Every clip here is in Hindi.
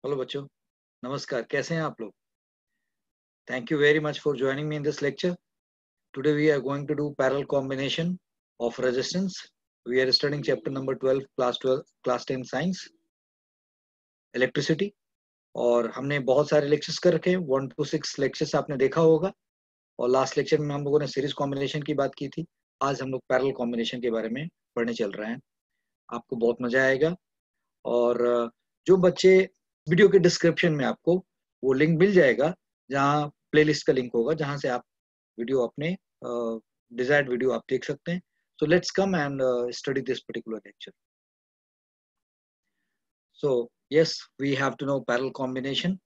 हेलो बच्चों, नमस्कार। कैसे हैं आप लोग? Thank you very much for joining me in this lecture. Today we are going to do parallel combination of resistance. We are studying chapter number 12 class 10 science electricity. और हमने बहुत सारे लेक्चर्स कर रखे हैं. 1 to 6 लेक्चर्स आपने देखा होगा. और लास्ट लेक्चर में हम लोगों ने सीरीज कॉम्बिनेशन की बात की थी. आज हम लोग पैरेलल कॉम्बिनेशन के बारे में पढ़ने चल रहे हैं. आपको बहुत मजा आएगा. और जो बच्चे, वीडियो के डिस्क्रिप्शन में आपको वो लिंक मिल जाएगा जहाँ प्लेलिस्ट का लिंक होगा, जहाँ से आप वीडियो अपने डिजायर्ड वीडियो आप देख सकते हैं. So let's come and study this particular lecture. So yes, we have to know parallel combination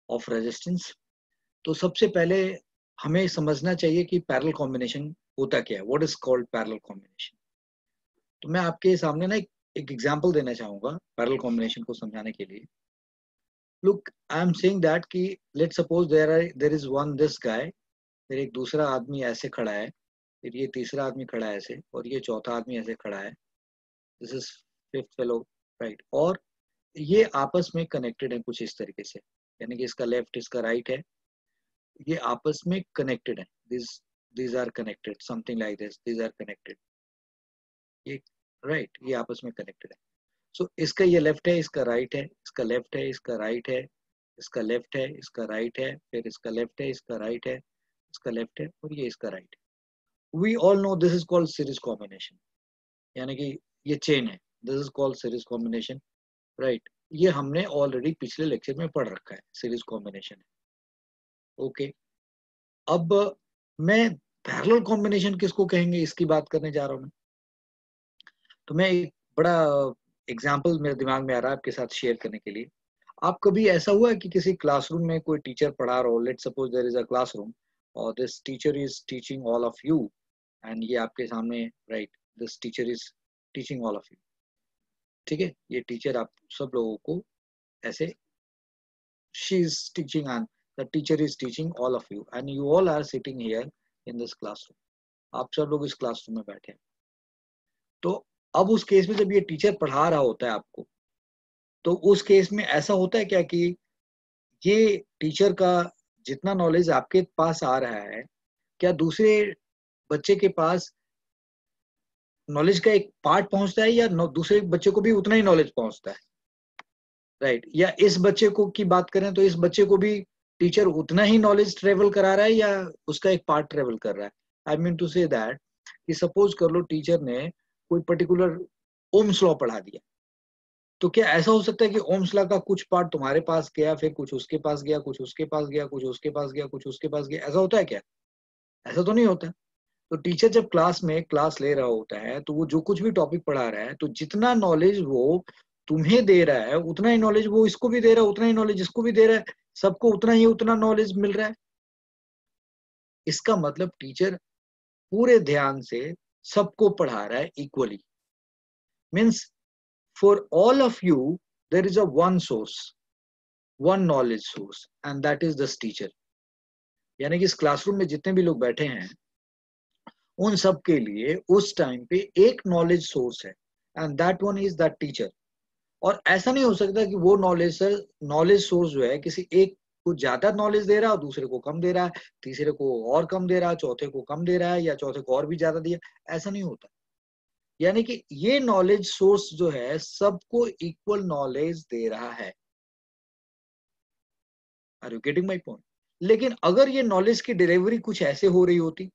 of resistance. तो सबसे पहले हमें समझना चाहिए कि पैरेलल कॉम्बिनेशन होता क्या है. What is called parallel combination. तो मैं आपके सामने ना एक एग्जांपल देना चाहूंगा पैरेलल कॉम्बिनेशन को समझाने के लिए. Look, I am saying that कि let's suppose there is one this guy. फिर एक दूसरा आदमी ऐसे खड़ा है, फिर ये तीसरा आदमी खड़ा है ऐसे, और ये चौथा आदमी ऐसे खड़ा है. This is fifth fellow, right. और ये आपस में कनेक्टेड है कुछ इस तरीके से, यानी कि इसका लेफ्ट इसका राइट है, ये आपस में कनेक्टेड है. these are connected, something like this. these are connected. ये राइट, ये आपस में कनेक्टेड है. सो इसका ये लेफ्ट है, इसका राइट है, इसका लेफ्ट है, इसका राइट है, इसका लेफ्ट है, इसका राइट है, फिर इसका लेफ्ट है, इसका राइट है, इसका लेफ्ट है, और ये इसका राइट है. We all know this is called series combination, यानी कि ये चेन है. This is called series combination, right. ये हमने ऑलरेडी पिछले लेक्चर में पढ़ रखा है. सीरीज कॉम्बिनेशन है. ओके. अब मैं पैरेलल कॉम्बिनेशन किसको कहेंगे इसकी बात करने जा रहा हूँ. तो मैं एक बड़ा एग्जाम्पल मेरे दिमाग में आ रहा है आपके साथ शेयर करने के लिए. आप कभी ऐसा हुआ है कि किसी क्लासरूम में कोई टीचर पढ़ा रहा हो. Let's suppose there is a classroom और this teacher is teaching all of you, and ये आपके सामने, right, this teacher is teaching all of you. ठीक है, ये टीचर आप सब लोगों को ऐसे, she is teaching and the teacher is teaching all of you, and you all are sitting here in this classroom. आप सब लोग इस क्लासरूम में बैठे हैं. तो अब उस केस में जब ये टीचर पढ़ा रहा होता है आपको, तो उस केस में ऐसा होता है क्या कि ये टीचर का जितना नॉलेज आपके पास आ रहा है, क्या दूसरे बच्चे के पास नॉलेज का एक पार्ट पहुंचता है, या दूसरे बच्चे को भी उतना ही नॉलेज पहुंचता है, राइट. या इस बच्चे को की बात करें तो इस बच्चे को भी टीचर उतना ही नॉलेज ट्रेवल करा रहा है, या उसका एक पार्ट ट्रेवल कर रहा है. I mean to say that कि सपोज कर लो टीचर ने कोई पर्टिकुलर ओम्स लॉ पढ़ा दिया, तो क्या ऐसा हो सकता है कि ओम्स लॉ का कुछ पार्ट तुम्हारे पास गया, फिर कुछ उसके पास गया, कुछ उसके पास गया, कुछ उसके पास गया, कुछ उसके पास गया? ऐसा होता है क्या? ऐसा तो नहीं होता. तो टीचर जब क्लास में क्लास ले रहा होता है, तो वो जो कुछ भी टॉपिक पढ़ा रहा है, तो जितना नॉलेज वो तुम्हें दे रहा है उतना ही नॉलेज वो इसको भी दे रहा है, उतना ही नॉलेज इसको भी दे रहा है. सबको उतना नॉलेज मिल रहा है. इसका मतलब टीचर पूरे ध्यान से सबको पढ़ा रहा है equally. Means for all of you there is a one source, one knowledge source, and that is this teacher. यानी कि इस क्लासरूम में जितने भी लोग बैठे हैं, उन सब के लिए उस टाइम पे एक नॉलेज सोर्स है, and that one is that teacher. और ऐसा नहीं हो सकता कि वो नॉलेज सोर्स जो है किसी एक को ज्यादा नॉलेज दे रहा है और दूसरे को कम दे रहा है, तीसरे को और कम दे रहा है, चौथे को कम दे रहा है, या चौथे को और भी ज्यादा दिया. ऐसा नहीं होता. यानी कि ये नॉलेज सोर्स जो है सबको इक्वल नॉलेज दे रहा है. Are you getting my point? लेकिन अगर ये नॉलेज की डिलीवरी कुछ ऐसे हो रही होती,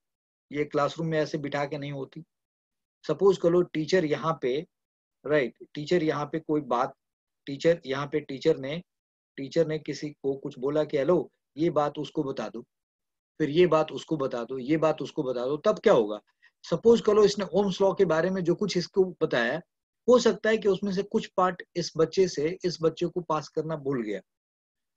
ये क्लासरूम में ऐसे बिठा के नहीं होती. सपोज करो टीचर यहाँ पे, राइट, टीचर यहाँ पे कोई बात, टीचर यहाँ पे टीचर ने किसी को कुछ बोला कि हेलो, ये बात उसको बता दो, फिर ये बात उसको बता दो, ये बात उसको बता दो. तब क्या होगा? सपोज करो इसने ओम्स लॉ के बारे में जो कुछ इसको बताया, हो सकता है कि उसमें से कुछ पार्ट इस बच्चे से इस बच्चे को पास करना भूल गया,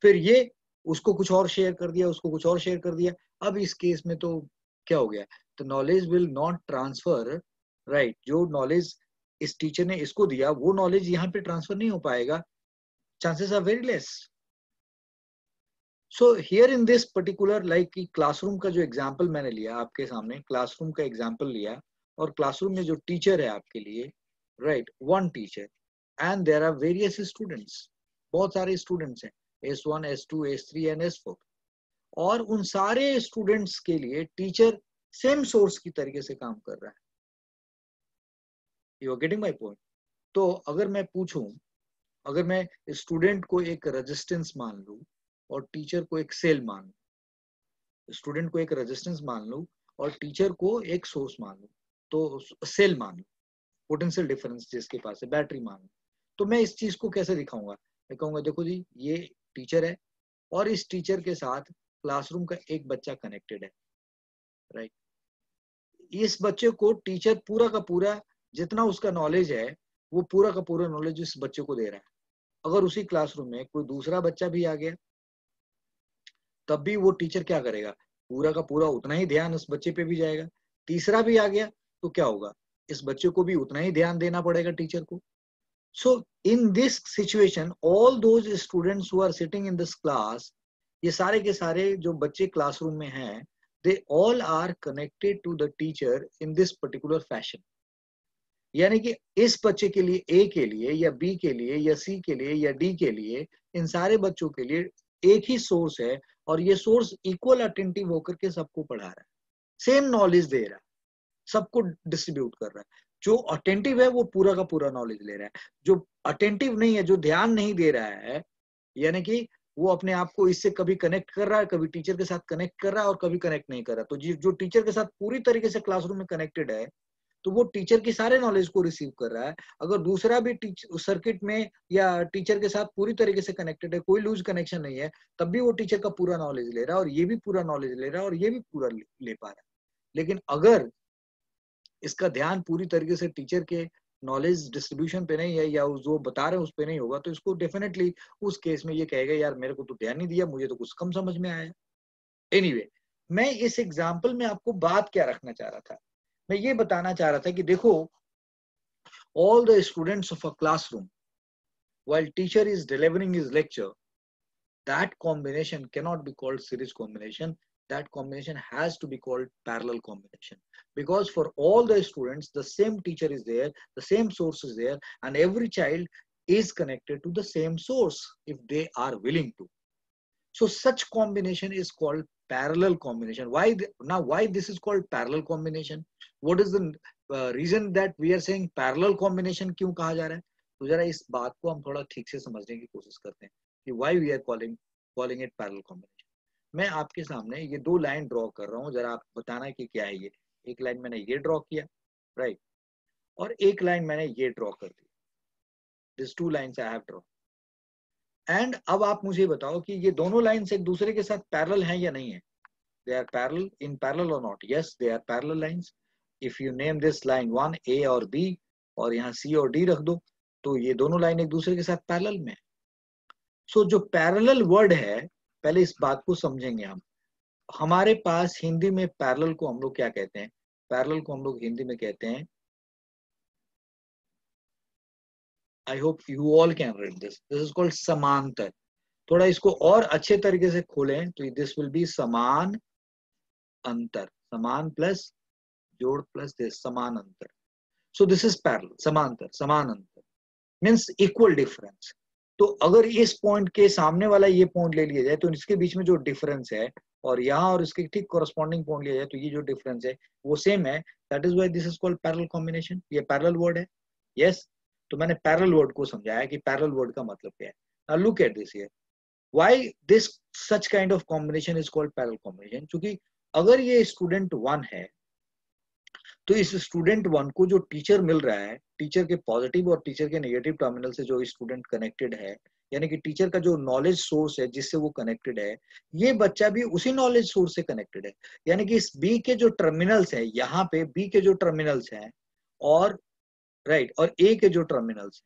फिर ये उसको कुछ और शेयर कर दिया, उसको कुछ और शेयर कर दिया. अब इस केस में तो क्या हो गया? तो knowledge will not transfer, right. जो नॉलेज इस टीचर ने इसको दिया वो नॉलेज यहाँ पे ट्रांसफर नहीं हो पाएगा. Chances are very less. So here in this particular, like कि क्लासरूम का जो एग्जाम्पल मैंने लिया आपके सामने, क्लासरूम का एग्जाम्पल लिया, और क्लासरूम में जो टीचर है आपके लिए, right, one teacher, and there are various students. बहुत सारे स्टूडेंट्स हैं, S1, S2, S3 and S4, और उन सारे स्टूडेंट्स के लिए टीचर सेम सोर्स की तरीके से काम कर रहा है। You are getting my point? तो अगर मैं पूछूं, अगर मैं स्टूडेंट को एक रेजिस्टेंस मान लूं और टीचर को एक सेल मान लूं, स्टूडेंट को एक रेजिस्टेंस मान लूं और टीचर को एक सोर्स मान लूं, तो सेल मान लूं, पोटेंशियल डिफरेंस जिसके पास है, बैटरी मान लूं, तो मैं इस चीज को कैसे दिखाऊंगा? मैं कहूंगा देखो जी, ये टीचर है और इस टीचर के साथ क्लासरूम का एक बच्चा कनेक्टेड है, राइट। इस बच्चे को टीचर पूरा का पूरा जितना उसका नॉलेज है वो पूरा का पूरा नॉलेज इस बच्चे को दे रहा है। अगर उसी क्लासरूम में कोई दूसरा बच्चा भी आ गया तब भी वो टीचर क्या करेगा? पूरा का पूरा उतना ही ध्यान उस बच्चे पे भी जाएगा। तीसरा भी आ गया तो क्या होगा? इस बच्चे को भी उतना ही ध्यान देना पड़ेगा टीचर को। So in this situation all those students who are sitting in this class, ये सारे के सारे जो बच्चे क्लासरूम में हैं, they all are connected to the teacher in this particular fashion. यानी कि इस बच्चे के लिए, ए के लिए या बी के लिए या सी के लिए या डी के लिए, इन सारे बच्चों के लिए एक ही सोर्स है और ये सोर्स इक्वल अटेंटिव होकर के सबको पढ़ा रहा है, सेम नॉलेज दे रहा है, सबको डिस्ट्रीब्यूट कर रहा है। जो अटेंटिव है वो पूरा का पूरा नॉलेज ले रहा है, जो अटेंटिव नहीं है, जो ध्यान नहीं दे रहा है, यानी कि वो अपने आप को इससे कभी कनेक्ट कर रहा है, कभी टीचर के साथ कनेक्ट कर रहा है और कभी कनेक्ट नहीं कर रहा, तो जो टीचर के साथ पूरी तरीके से क्लासरूम में कनेक्टेड है तो वो टीचर की सारे नॉलेज को रिसीव कर रहा है। अगर दूसरा भी सर्किट में या टीचर के साथ पूरी तरीके से कनेक्टेड है, कोई लूज कनेक्शन नहीं है, तब भी वो टीचर का पूरा नॉलेज ले रहा है और ये भी पूरा नॉलेज ले रहा है और ये भी पूरा ले पा रहा है। लेकिन अगर इसका ध्यान पूरी तरीके से टीचर के नॉलेज डिस्ट्रीब्यूशन पे नहीं है या जो बता रहे हैं उस पे नहीं होगा, तो इसको डेफिनेटली उस केस में ये कहेगा यार मेरे को तो ध्यान नहीं दिया, मुझे तो कुछ कम समझ में आया। एनीवे, मैं इस एग्जाम्पल में आपको बात क्या रखना चाह रहा था? मैं ये बताना चाह रहा था कि देखो, all the students of a classroom, while teacher is delivering his lecture, that combination cannot be called series combination. That combination has to be called parallel combination, because for all the students the same teacher is there, the same source is there, and every child is connected to the same source if they are willing to. So such combination is called parallel combination. Why this is called parallel combination? What is the reason that we are saying parallel combination? क्यों कहा जा रहा है? तो जरा इस बात को हम थोड़ा ठीक से समझने की कोशिश करते हैं कि why we are calling it parallel combination. मैं आपके सामने ये दो लाइन ड्रॉ कर रहा हूँ, जरा आप बताना कि क्या है ये। एक लाइन मैंने ये ड्रॉ किया, राइट, और एक लाइन मैंने ये ड्रॉ कर दी। This two lines I have draw. And अब आप मुझे बताओ कि ये दोनों लाइन्स एक दूसरे के साथ पैरेलल हैं या नहीं है? They are parallel, in parallel or not? Yes, they are parallel lines. If you name this line 1 A और B और यहाँ C और D रख दो तो ये दोनों लाइन एक दूसरे के साथ पैरेलल में है। सो जो पैरेलल वर्ड है, पहले इस बात को समझेंगे हम। हमारे पास हिंदी में पैरेलल को हम लोग क्या कहते हैं? पैरेलल को हम लोग हिंदी में कहते हैं, I hope you all can read this, this is called समांतर। थोड़ा इसको और अच्छे तरीके से खोलें तो दिस विल बी समान अंतर, समान प्लस जोड़ प्लस दिस, समान अंतर। सो दिस इज पैरेलल, समांतर, समान अंतर मीन्स इक्वल डिफरेंस। तो अगर इस पॉइंट के सामने वाला ये पॉइंट ले लिया जाए तो इसके बीच में जो डिफरेंस है और यहाँ और इसके ठीक कॉरेस्पॉन्डिंग पॉइंट लिया जाए तो ये जो डिफरेंस है वो सेम है। That is why this is called parallel combination. ये पैरेलल वर्ड है, यस। तो मैंने पैरेलल वर्ड को समझाया कि पैरेलल वर्ड का मतलब क्या है। Now look at this here, why this such kind of combination is called parallel combination. क्योंकि अगर ये स्टूडेंट 1 है तो इस स्टूडेंट 1 को जो टीचर मिल रहा है, टीचर के पॉजिटिव और टीचर के नेगेटिव टर्मिनल से जो स्टूडेंट कनेक्टेड है, यानी कि टीचर का जो नॉलेज सोर्स है जिससे वो कनेक्टेड है, ये बच्चा भी उसी नॉलेज सोर्स से कनेक्टेड है। यानी कि इस बी के जो टर्मिनल्स है, यहाँ पे बी के जो टर्मिनल्स हैं और राइट और ए के जो टर्मिनल्स,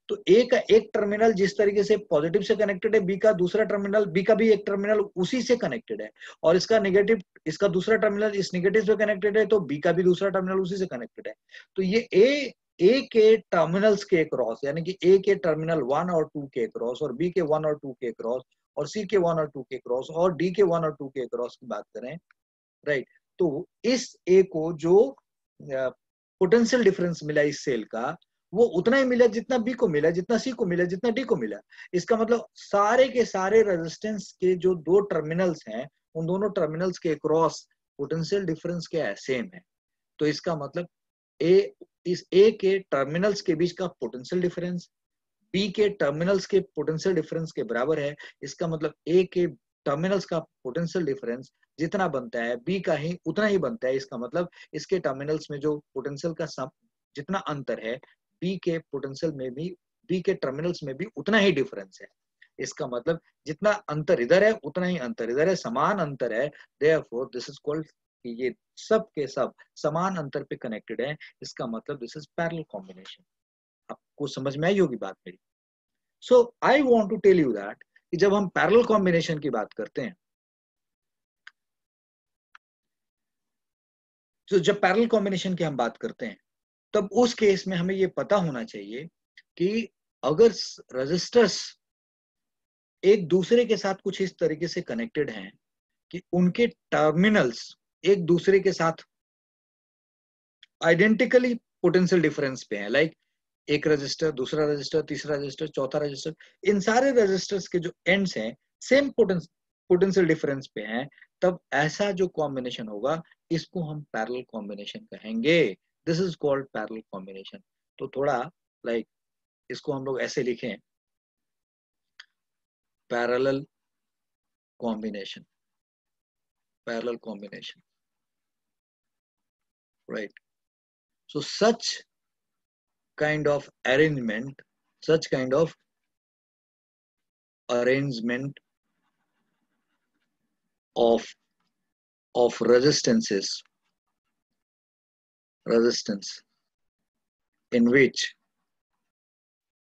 तो ए का एक टर्मिनल जिस तरीके से पॉजिटिव से कनेक्टेड है, बी का दूसरा टर्मिनल, बी का भी एक टर्मिनल उसी से कनेक्टेड है, और इसका नेगेटिव, इसका दूसरा टर्मिनल इस नेगेटिव से कनेक्टेड है, तो बी का भी दूसरा टर्मिनल उसी से कनेक्टेड है। तो ये ए के टर्मिनल्स के क्रॉस, यानी कि ए के टर्मिनल 1 और 2 के क्रॉस और बी के 1 और 2 के क्रॉस और सी के 1 और 2 के क्रॉस और डी के 1 और 2 के क्रॉस की बात करें, राइट, तो इस ए को जो पोटेंशियल डिफरेंस मिला इस सेल का, वो उतना ही मिला जितना बी को मिला, जितना सी को मिला, जितना डी को मिला। इसका मतलब सारे के सारे रेजिस्टेंस के जो दो टर्मिनल्स हैं, उन दोनों टर्मिनल्स के क्रॉस पोटेंशियल डिफरेंस क्या है, सेम है। तो इसका मतलब ए, इस ए के टर्मिनल्स के बीच का पोटेंशियल डिफरेंस बी के टर्मिनल्स के पोटेंशियल डिफरेंस के बराबर है। इसका मतलब ए के टर्मिनल्स का पोटेंशियल डिफरेंस जितना बनता है बी का ही उतना ही बनता है। इसका मतलब इसके टर्मिनल्स में जो पोटेंशियल का सम जितना अंतर है, बी के पोटेंशियल में भी, बी के टर्मिनल्स में भी उतना ही डिफरेंस है। इसका मतलब जितना अंतर इधर है उतना ही अंतर इधर है, समान अंतर है। देयरफॉर दिस इज कॉल्ड, ये सब के सब समान अंतर पे कनेक्टेड है। इसका मतलब दिस इज पैरेलल कॉम्बिनेशन। आपको समझ में आई होगी बात मेरी। So I want to tell you that कि जब हम पैरेलल कॉम्बिनेशन की बात करते हैं, तो जब पैरेलल कॉम्बिनेशन की हम बात करते हैं, तब उस केस में हमें ये पता होना चाहिए कि अगर रजिस्टर्स एक दूसरे के साथ कुछ इस तरीके से कनेक्टेड हैं कि उनके टर्मिनल्स एक दूसरे के साथ आइडेंटिकली पोटेंशियल डिफरेंस पे हैं, लाइक एक रजिस्टर, दूसरा रजिस्टर, तीसरा रजिस्टर, चौथा रजिस्टर, इन सारे रजिस्टर्स के जो एंड्स हैं सेम पोटेंशियल डिफरेंस पे हैं, तब ऐसा जो कॉम्बिनेशन होगा इसको हम पैरेलल कॉम्बिनेशन कहेंगे। This is called parallel combination. तो थोड़ा लाइक इसको हम लोग ऐसे लिखें, parallel combination, parallel combination, right. So such kind of arrangement, such kind of arrangement of resistances, resistance, in which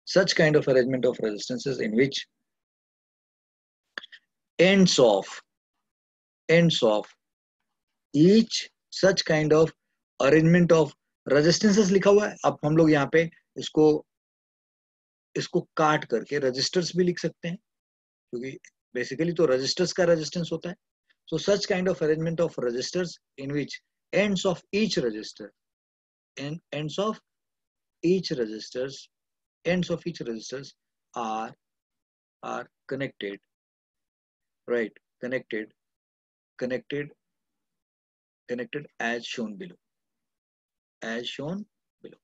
such kind of arrangement of resistances in which ends of each such kind of arrangement of resistances लिखा हुआ है। अब हम लोग यहाँ पे इसको काट करके रजिस्टर्स भी लिख सकते हैं, क्योंकि बेसिकली तो रजिस्टर्स का रेजिस्टेंस होता है। So such kind of arrangement of resistors in which ends of each resistor and ends of each resistors are connected, right? Connected as shown below. As shown below.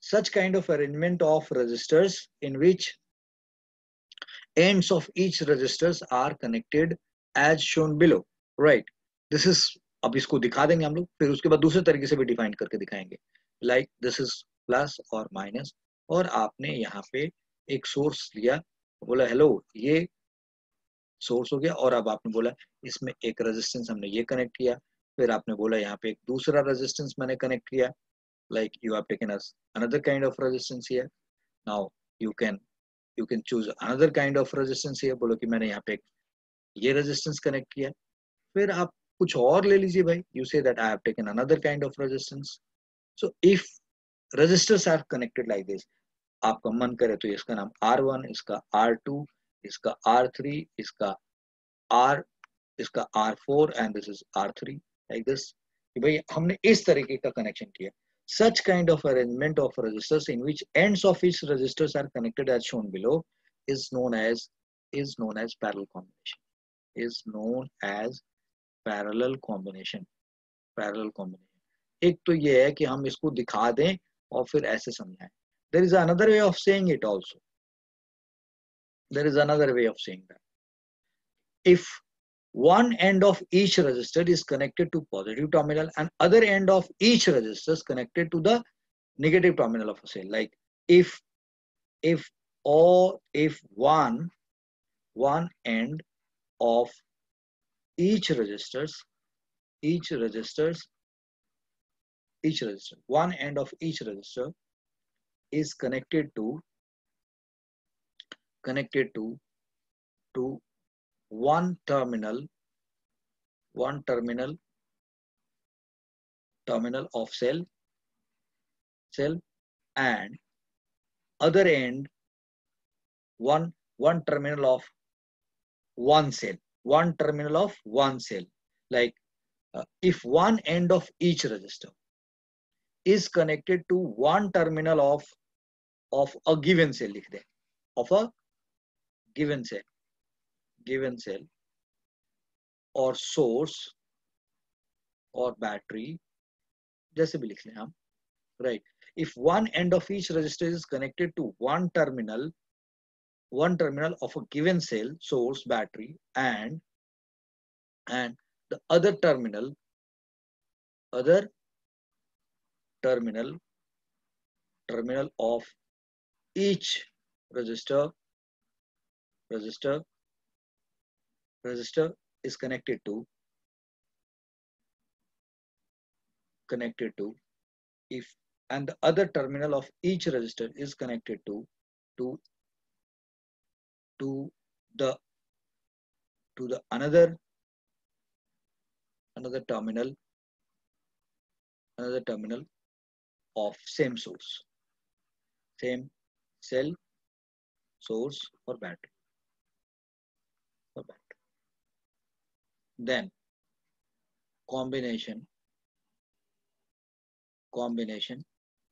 Such kind of arrangement of resistors in which ends of each resistors are connected as shown below, right? This is, अब इसको दिखा देंगे हम लोग, फिर उसके बाद दूसरे तरीके से भी डिफाइन करके दिखाएंगे। लाइक दिस इज प्लस और माइनस, और आपने यहाँ पे एक सोर्स लिया, बोला हेलो ये सोर्स हो गया, और अब आपने बोला इसमें एक रेजिस्टेंस हमने ये कनेक्ट किया, फिर आपने बोला यहाँ पे एक दूसरा रेजिस्टेंस मैंने कनेक्ट किया, like you have taken us another kind of resistance here. Now you can choose another kind of resistance here, बोलो कि मैंने यहाँ पे ये रेजिस्टेंस कनेक्ट किया, फिर आप कुछ और ले लीजिए भाई, you say that I have taken another kind of resistance. So if resistors are connected like this, आपका मन करे तो इसका नाम R1, इसका R2, इसका R3, इसका R4 and this is R3, like this, कि भाई हमने इस तरीके का कनेक्शन किया। Such kind of arrangement of resistors in which ends of each resistors are connected as shown below is known as parallel combination. Is known as parallel combination. Parallel combination. एक तो ये है कि हम इसको दिखा दें और फिर ऐसे समझाएं. There is another way of saying it also. There is another way of saying that. If one end of each resistor is connected to positive terminal and other end of each resistor is connected to the negative terminal of a cell, like if one end of each resistor, one end of each resistor is connected to one terminal of cell, and other end one terminal of one cell, like if one end of each resistor is connected to one terminal of a given cell, लिख दे, of a given cell or source or battery, जैसे भी लिख लें हम, right? If one end of each resistor is connected to one terminal of a given cell, source, battery, and the other terminal of each resistor is connected to if and the other terminal of each resistor is connected to the another terminal of same source, same cell, source or battery. Then combination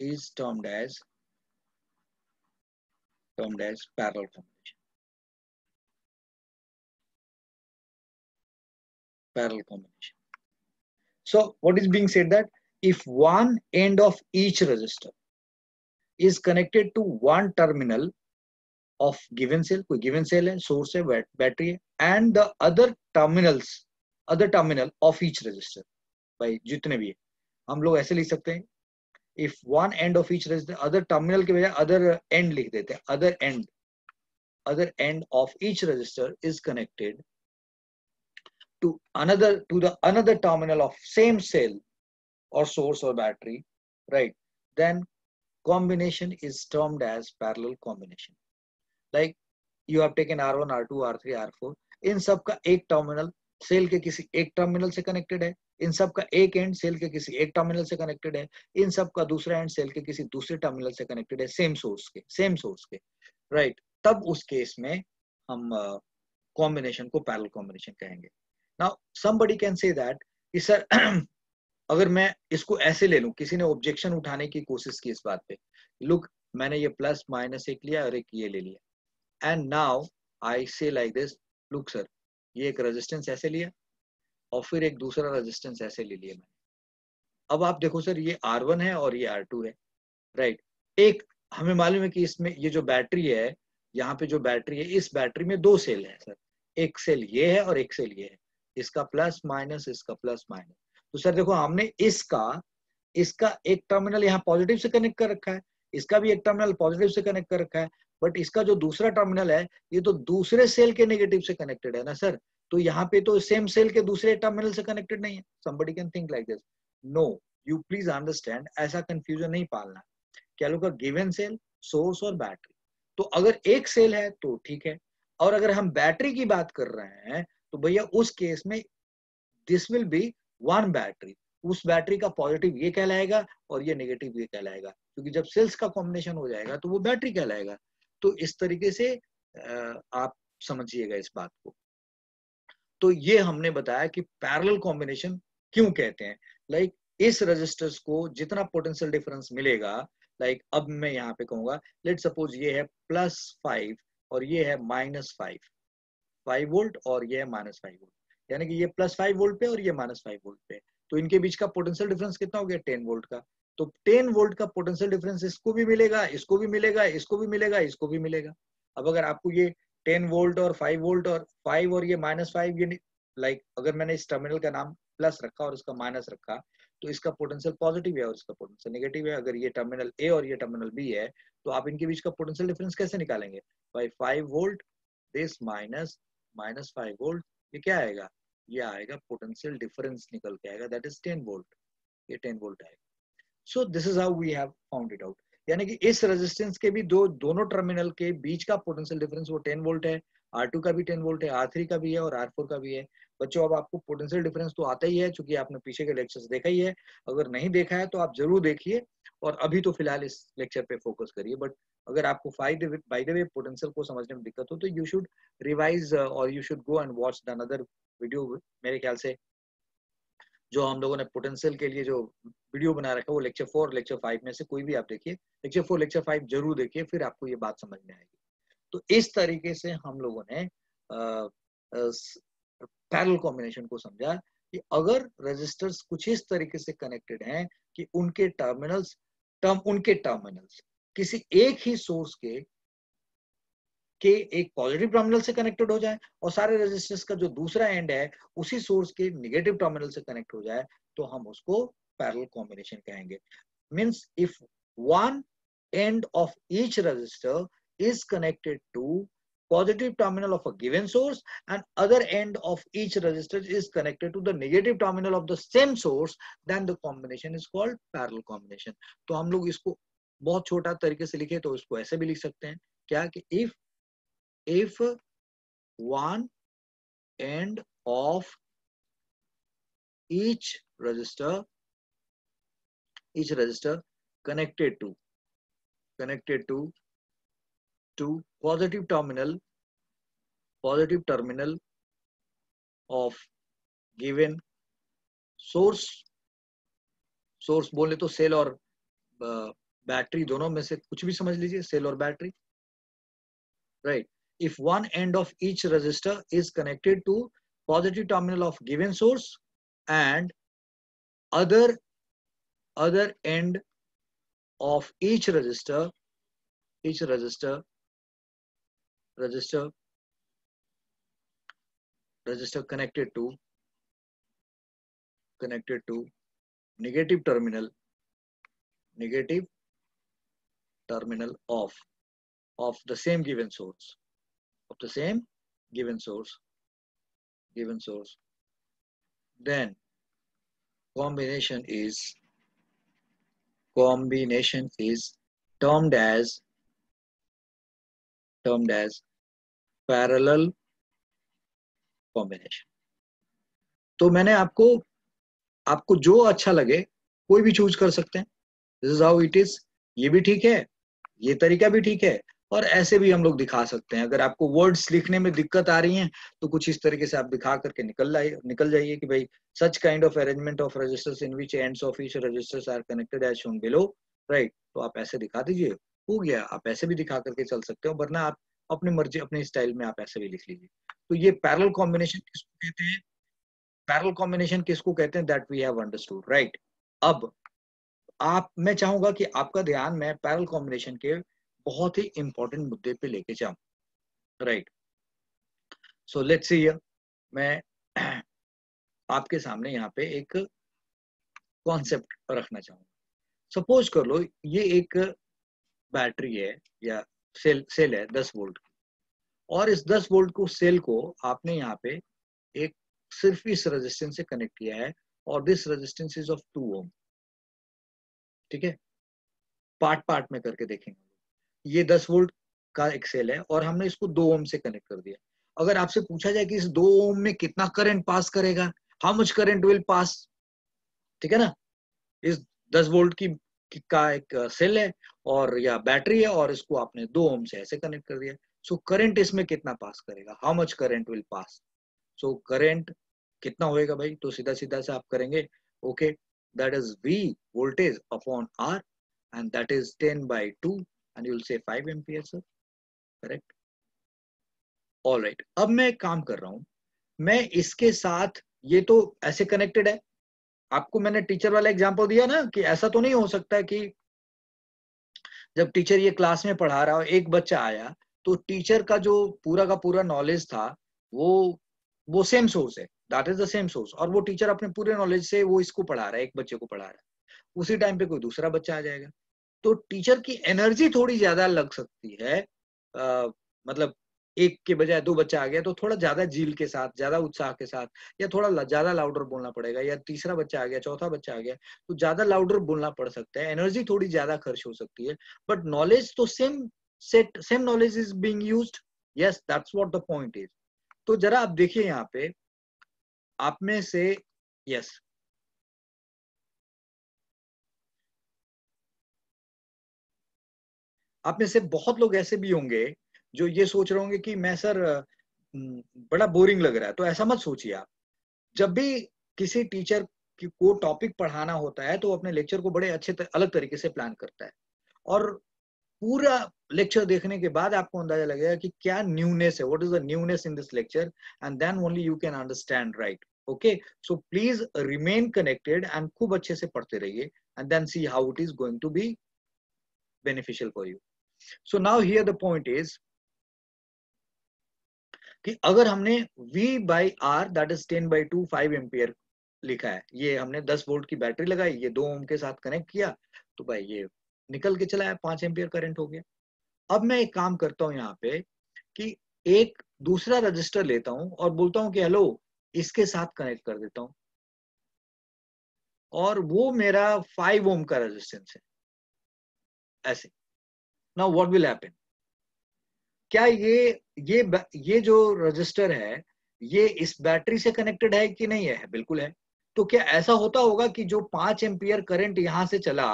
is termed as parallel combination. So what is being said that if one end of each resistor is connected to one terminal of given cell, कोई given cell है, source है, battery है, and the other terminal of each resistor, भाई जितने भी है, हम लोग ऐसे लिख सकते हैं, if one end of each resistor, other terminal के बजाय other end लिख देते हैं, other end of each resistor is connected to the another terminal of same cell or source or battery, right? Then combination is termed as parallel combination. Like you have taken R1, R2, R3, R4, इन सब का एक टर्मिनल सेल के किसी एक टर्मिनल से कनेक्टेड है, इन सब का एक एंड सेल के किसी एक टर्मिनल से कनेक्टेड है, इन सब का दूसरा एंड सेल के किसी दूसरे टर्मिनल से कनेक्टेड है, सेम सोर्स के, राइट? तब उस केस में हम कॉम्बिनेशन को पैरेलल कॉम्बिनेशन कहेंगे. Now somebody can say that कि सर अगर मैं इसको ऐसे ले लूं, किसी ने ऑब्जेक्शन उठाने की कोशिश की इस बात पे, लुक मैंने ये प्लस माइनस एक लिया और एक ये ले लिया, एंड नाउ आई से लाइक दिस, लुक सर ये एक रेजिस्टेंस ऐसे लिया और फिर एक दूसरा रेजिस्टेंस ऐसे ले लिया मैंने. अब आप देखो सर ये R1 है और ये R2 है, राइट? एक हमें मालूम है कि इसमें ये जो बैटरी है, यहाँ पे जो बैटरी है, इस बैटरी में दो सेल है सर, एक सेल ये है और एक सेल ये है, इसका प्लस माइनस, इसका प्लस माइनस. तो सर देखो हमने इसका एक टर्मिनल यहाँ पॉजिटिव से कनेक्ट कर रखा है, इसका भी एक टर्मिनल पॉजिटिव से कनेक्ट कर रखा है, बट इसका जो दूसरा टर्मिनल है ये तो दूसरे सेल के नेगेटिव से कनेक्टेड है ना सर, तो यहाँ पे तो सेम सेल के दूसरे टर्मिनल से कनेक्टेड नहीं है. somebody can think like this. No, you please understand, ऐसा कंफ्यूजन नहीं पालना. क्या लोग का गिवन सेल, सोर्स और बैटरी, तो अगर एक सेल है तो ठीक है, और अगर हम बैटरी की बात कर रहे हैं तो भैया उस केस में this will be one battery. उस बैटरी का पॉजिटिव ये कहलाएगा और ये नेगेटिव ये कहलाएगा, क्योंकि जब सेल्स का कॉम्बिनेशन हो जाएगा तो वो बैटरी कहलाएगा. तो इस तरीके से आप समझिएगा इस बात को. तो ये हमने बताया कि पैरेलल कॉम्बिनेशन क्यों कहते हैं. लाइक इस रेजिस्टर्स को जितना पोटेंशियल डिफरेंस मिलेगा, लाइक अब मैं यहाँ पे कहूंगा लेट सपोज ये है +5 और ये है -5 वोल्ट और ये है -5 वोल्ट, यानी कि ये +5 वोल्ट पे और ये -5 वोल्ट पे, तो इनके बीच का पोटेंशियल डिफरेंस कितना हो गया, 10 वोल्ट का. तो 10 वोल्ट का पोटेंशियल डिफरेंस इसको भी मिलेगा, इसको भी मिलेगा, इसको भी मिलेगा, इसको भी मिलेगा. अब अगर आपको ये 10 वोल्ट और 5 वोल्ट और 5 और ये -5, ये लाइक अगर मैंने इस टर्मिनल का नाम प्लस रखा और इसका माइनस रखा, तो इसका पोटेंशियल पॉजिटिव है और इसका पोटेंशियल नेगेटिव है. अगर ये टर्मिनल ए और ये टर्मिनल बी है, तो आप इनके बीच का पोटेंशियल डिफरेंस कैसे निकालेंगे? By 5 volt this minus -5 volt, ये क्या आएगा? ये आएगा पोटेंशियल डिफरेंस निकल के आएगा, दैट इज 10 वोल्ट. ये 10 वोल्ट आएगा. So this is how we have found it out. यानी कि इस रेजिस्टेंस के भी दोनों टर्मिनल के बीच का पोटेंशियल डिफरेंस वो 10 वोल्ट है, R2 का भी 10 वोल्ट है, R3 का भी है और R4 का भी है. बच्चों अब आपको पोटेंशियल डिफरेंस तो आता ही है, क्योंकि आपने पीछे के लेक्चर्स देखा ही है. अगर नहीं देखा है तो आप जरूर देखिए, और अभी तो फिलहाल इस लेक्चर पे फोकस करिए. बट अगर आपको बाय द वे पोटेंशियल को समझने में दिक्कत हो तो यू शुड रिवाइज और you should go and watch the another video. मेरे ख्याल से जो हम लोगों ने पोटेंशियल के लिए जो वीडियो बना रखा है वो लेक्चर 4 लेक्चर 5 में से कोई भी आप देखिए, लेक्चर 4 लेक्चर 5 जरूर देखिए, फिर आपको ये बात समझ में आएगी। तो इस तरीके से हम लोगों ने पैरेलल कॉम्बिनेशन को समझा कि अगर रेजिस्टर्स कुछ इस तरीके से कनेक्टेड हैं कि उनके टर्मिनल्स किसी एक ही सोर्स के एक पॉजिटिव टर्मिनल से कनेक्टेड हो जाए और सारे रेजिस्टर्स का जो दूसरा एंड है उसी सोर्स के नेगेटिव टर्मिनल से कनेक्ट हो जाए, तो हम उसको पैरेलल कॉम्बिनेशन कहेंगे। Means if one end of each resistor is connected to positive terminal of a given source and other end of each resistor is connected to the negative terminal of the same source, then the combination is called parallel combination। तो हम लोग इसको बहुत छोटा तरीके से लिखे तो इसको ऐसे भी लिख सकते हैं क्या कि if one end of each resistor connected to positive terminal of given source बोले तो सेल और बैटरी दोनों में से कुछ भी समझ लीजिए, सेल और battery, right. if one end of each resistor is connected to positive terminal of given source and other end of each resistor connected to negative terminal of the same given source, then combination is termed as parallel combination। तो मैंने आपको जो अच्छा लगे कोई भी चूज कर सकते हैं। This is how it is. ये भी ठीक है, ये तरीका भी ठीक है, और ऐसे भी हम लोग दिखा सकते हैं। अगर आपको वर्ड्स लिखने में दिक्कत आ रही है तो कुछ इस तरीके से आप दिखा करके निकल जाइए कि भाई such kind of arrangement of resistors in which ends of each resistors are connected as shown below, right. तो आप ऐसे दिखा दीजिए, हो गया। आप ऐसे भी दिखा करके चल सकते हो, वरना आप अपनी मर्जी अपने स्टाइल में आप ऐसे भी लिख लीजिए। तो ये पैरेलल कॉम्बिनेशन किसको कहते हैं? पैरेलल कॉम्बिनेशन किसको कहते हैं? That we have understood, right. अब मैं चाहूंगा कि आपका ध्यान मैं पैरेलल कॉम्बिनेशन के बहुत ही इंपॉर्टेंट मुद्दे पे लेके जाऊं, right. So let's see here, मैं आपके सामने यहाँ पे एक कॉन्सेप्ट रखना चाहूंगा। सपोज कर लो ये एक बैटरी है या सेल है 10 वोल्ट की, और इस 10 वोल्ट को सेल को आपने यहाँ पे एक सिर्फ इस रेजिस्टेंस से कनेक्ट किया है, और दिस रेजिस्टेंस इज ऑफ 2 ओम। ठीक है, पार्ट में करके देखेंगे। ये 10 वोल्ट का एक सेल है और हमने इसको 2 ओम से कनेक्ट कर दिया। अगर आपसे पूछा जाए कि इस 2 ओम में कितना करंट पास करेगा, how much current will pass, ठीक है ना। इस 10 वोल्ट का एक सेल है और या बैटरी है, और इसको आपने 2 ओम से ऐसे कनेक्ट कर दिया। सो करंट इसमें कितना पास करेगा, how much current will pass. So current कितना होएगा भाई, तो सीधा से आप करेंगे, okay, that is V voltage upon R and that is 10/2 and you will say 5 ampere, sir, correct? All right, अब मैं एक काम कर रहा हूं, मैं इसके साथ, ये तो ऐसे कनेक्टेड है। आपको मैंने टीचर वाला एग्जांपल दिया ना कि ऐसा तो नहीं हो सकता कि जब टीचर ये क्लास में पढ़ा रहा हो, एक बच्चा आया तो टीचर का जो का पूरा नॉलेज था वो सेम सोर्स है, that is the same source, और वो टीचर अपने पूरे नॉलेज से वो इसको पढ़ा रहा है, एक बच्चे को पढ़ा रहा है। उसी टाइम पे कोई दूसरा बच्चा आ जाएगा तो टीचर की एनर्जी थोड़ी ज्यादा लग सकती है। मतलब एक के बजाय 2 बच्चा आ गया तो थोड़ा ज्यादा जील के साथ, ज्यादा उत्साह के साथ, या थोड़ा ज्यादा लाउडर बोलना पड़ेगा, या तीसरा बच्चा आ गया, चौथा बच्चा आ गया तो ज्यादा लाउडर बोलना पड़ सकता है, एनर्जी थोड़ी ज्यादा खर्च हो सकती है, बट नॉलेज तो same knowledge is being used. Yes, that's what the point is. तो जरा आप देखिए यहाँ पे, आप में से, यस, आप में से बहुत लोग ऐसे भी होंगे जो ये सोच रहे होंगे कि मैं सर बड़ा बोरिंग लग रहा है। तो ऐसा मत सोचिए आप। जब भी किसी टीचर कि को टॉपिक पढ़ाना होता है तो वो अपने लेक्चर को बड़े अलग तरीके से प्लान करता है, और पूरा लेक्चर देखने के बाद आपको अंदाजा लगेगा कि क्या न्यूनेस है, what is the newness in this lecture, and then only you can understand, right? Okay, so please remain connected and खूब अच्छे से पढ़ते रहिए, and then see how it is going to be beneficial for you. So now here the point is कि अगर हमने V by R that is 10/2 5 ampere लिखा है, ये हमने 10 वोल्ट की बैटरी लगाई, ये 2 ओम के साथ कनेक्ट किया, तो भाई ये निकल के चला है, 5 एम्पियर करंट हो गया. अब मैं एक काम करता हूं यहाँ पे कि एक दूसरा रजिस्टर लेता हूं और बोलता हूं कि हेलो इसके साथ कनेक्ट कर देता हूं, और वो मेरा 5 ओम का रेजिस्टेंस है ऐसे. नाउ व्हाट विल हैपन, क्या ये जो रजिस्टर है ये इस बैटरी से कनेक्टेड है कि नहीं है? बिल्कुल है. तो क्या ऐसा होता होगा कि जो 5 एम्पियर करंट यहां से चला,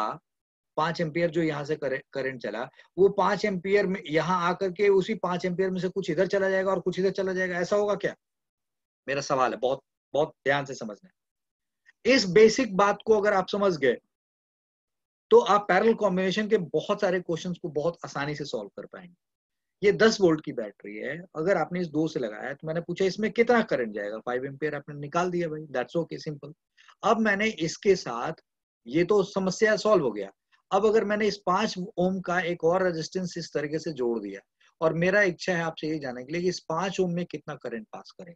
5 एम्पियर जो यहाँ से करंट चला, वो 5 एम्पियर में यहाँ आकर के उसी 5 एम्पियर में से कुछ इधर चला जाएगा और कुछ इधर चला जाएगा, ऐसा होगा क्या? मेरा सवाल है, बहुत बहुत ध्यान से समझना है. इस बेसिक बात को अगर आप समझ गए तो आप पैरेलल कॉम्बिनेशन के बहुत सारे क्वेश्चंस को बहुत आसानी से सॉल्व कर पाएंगे. ये 10 वोल्ट की बैटरी है, अगर आपने इस 2 से लगाया तो मैंने पूछा इसमें कितना करंट जाएगा, 5 एम्पियर आपने निकाल दिया भाई, दैट्स ओके, सिंपल. अब मैंने इसके साथ, ये तो समस्या सॉल्व हो गया. अब अगर मैंने इस 5 ओम का एक और रेजिस्टेंस इस तरीके से जोड़ दिया, और मेरा इच्छा है आपसे ये जानने के लिए कि इस 5 ओम में कितना करंट पास करें,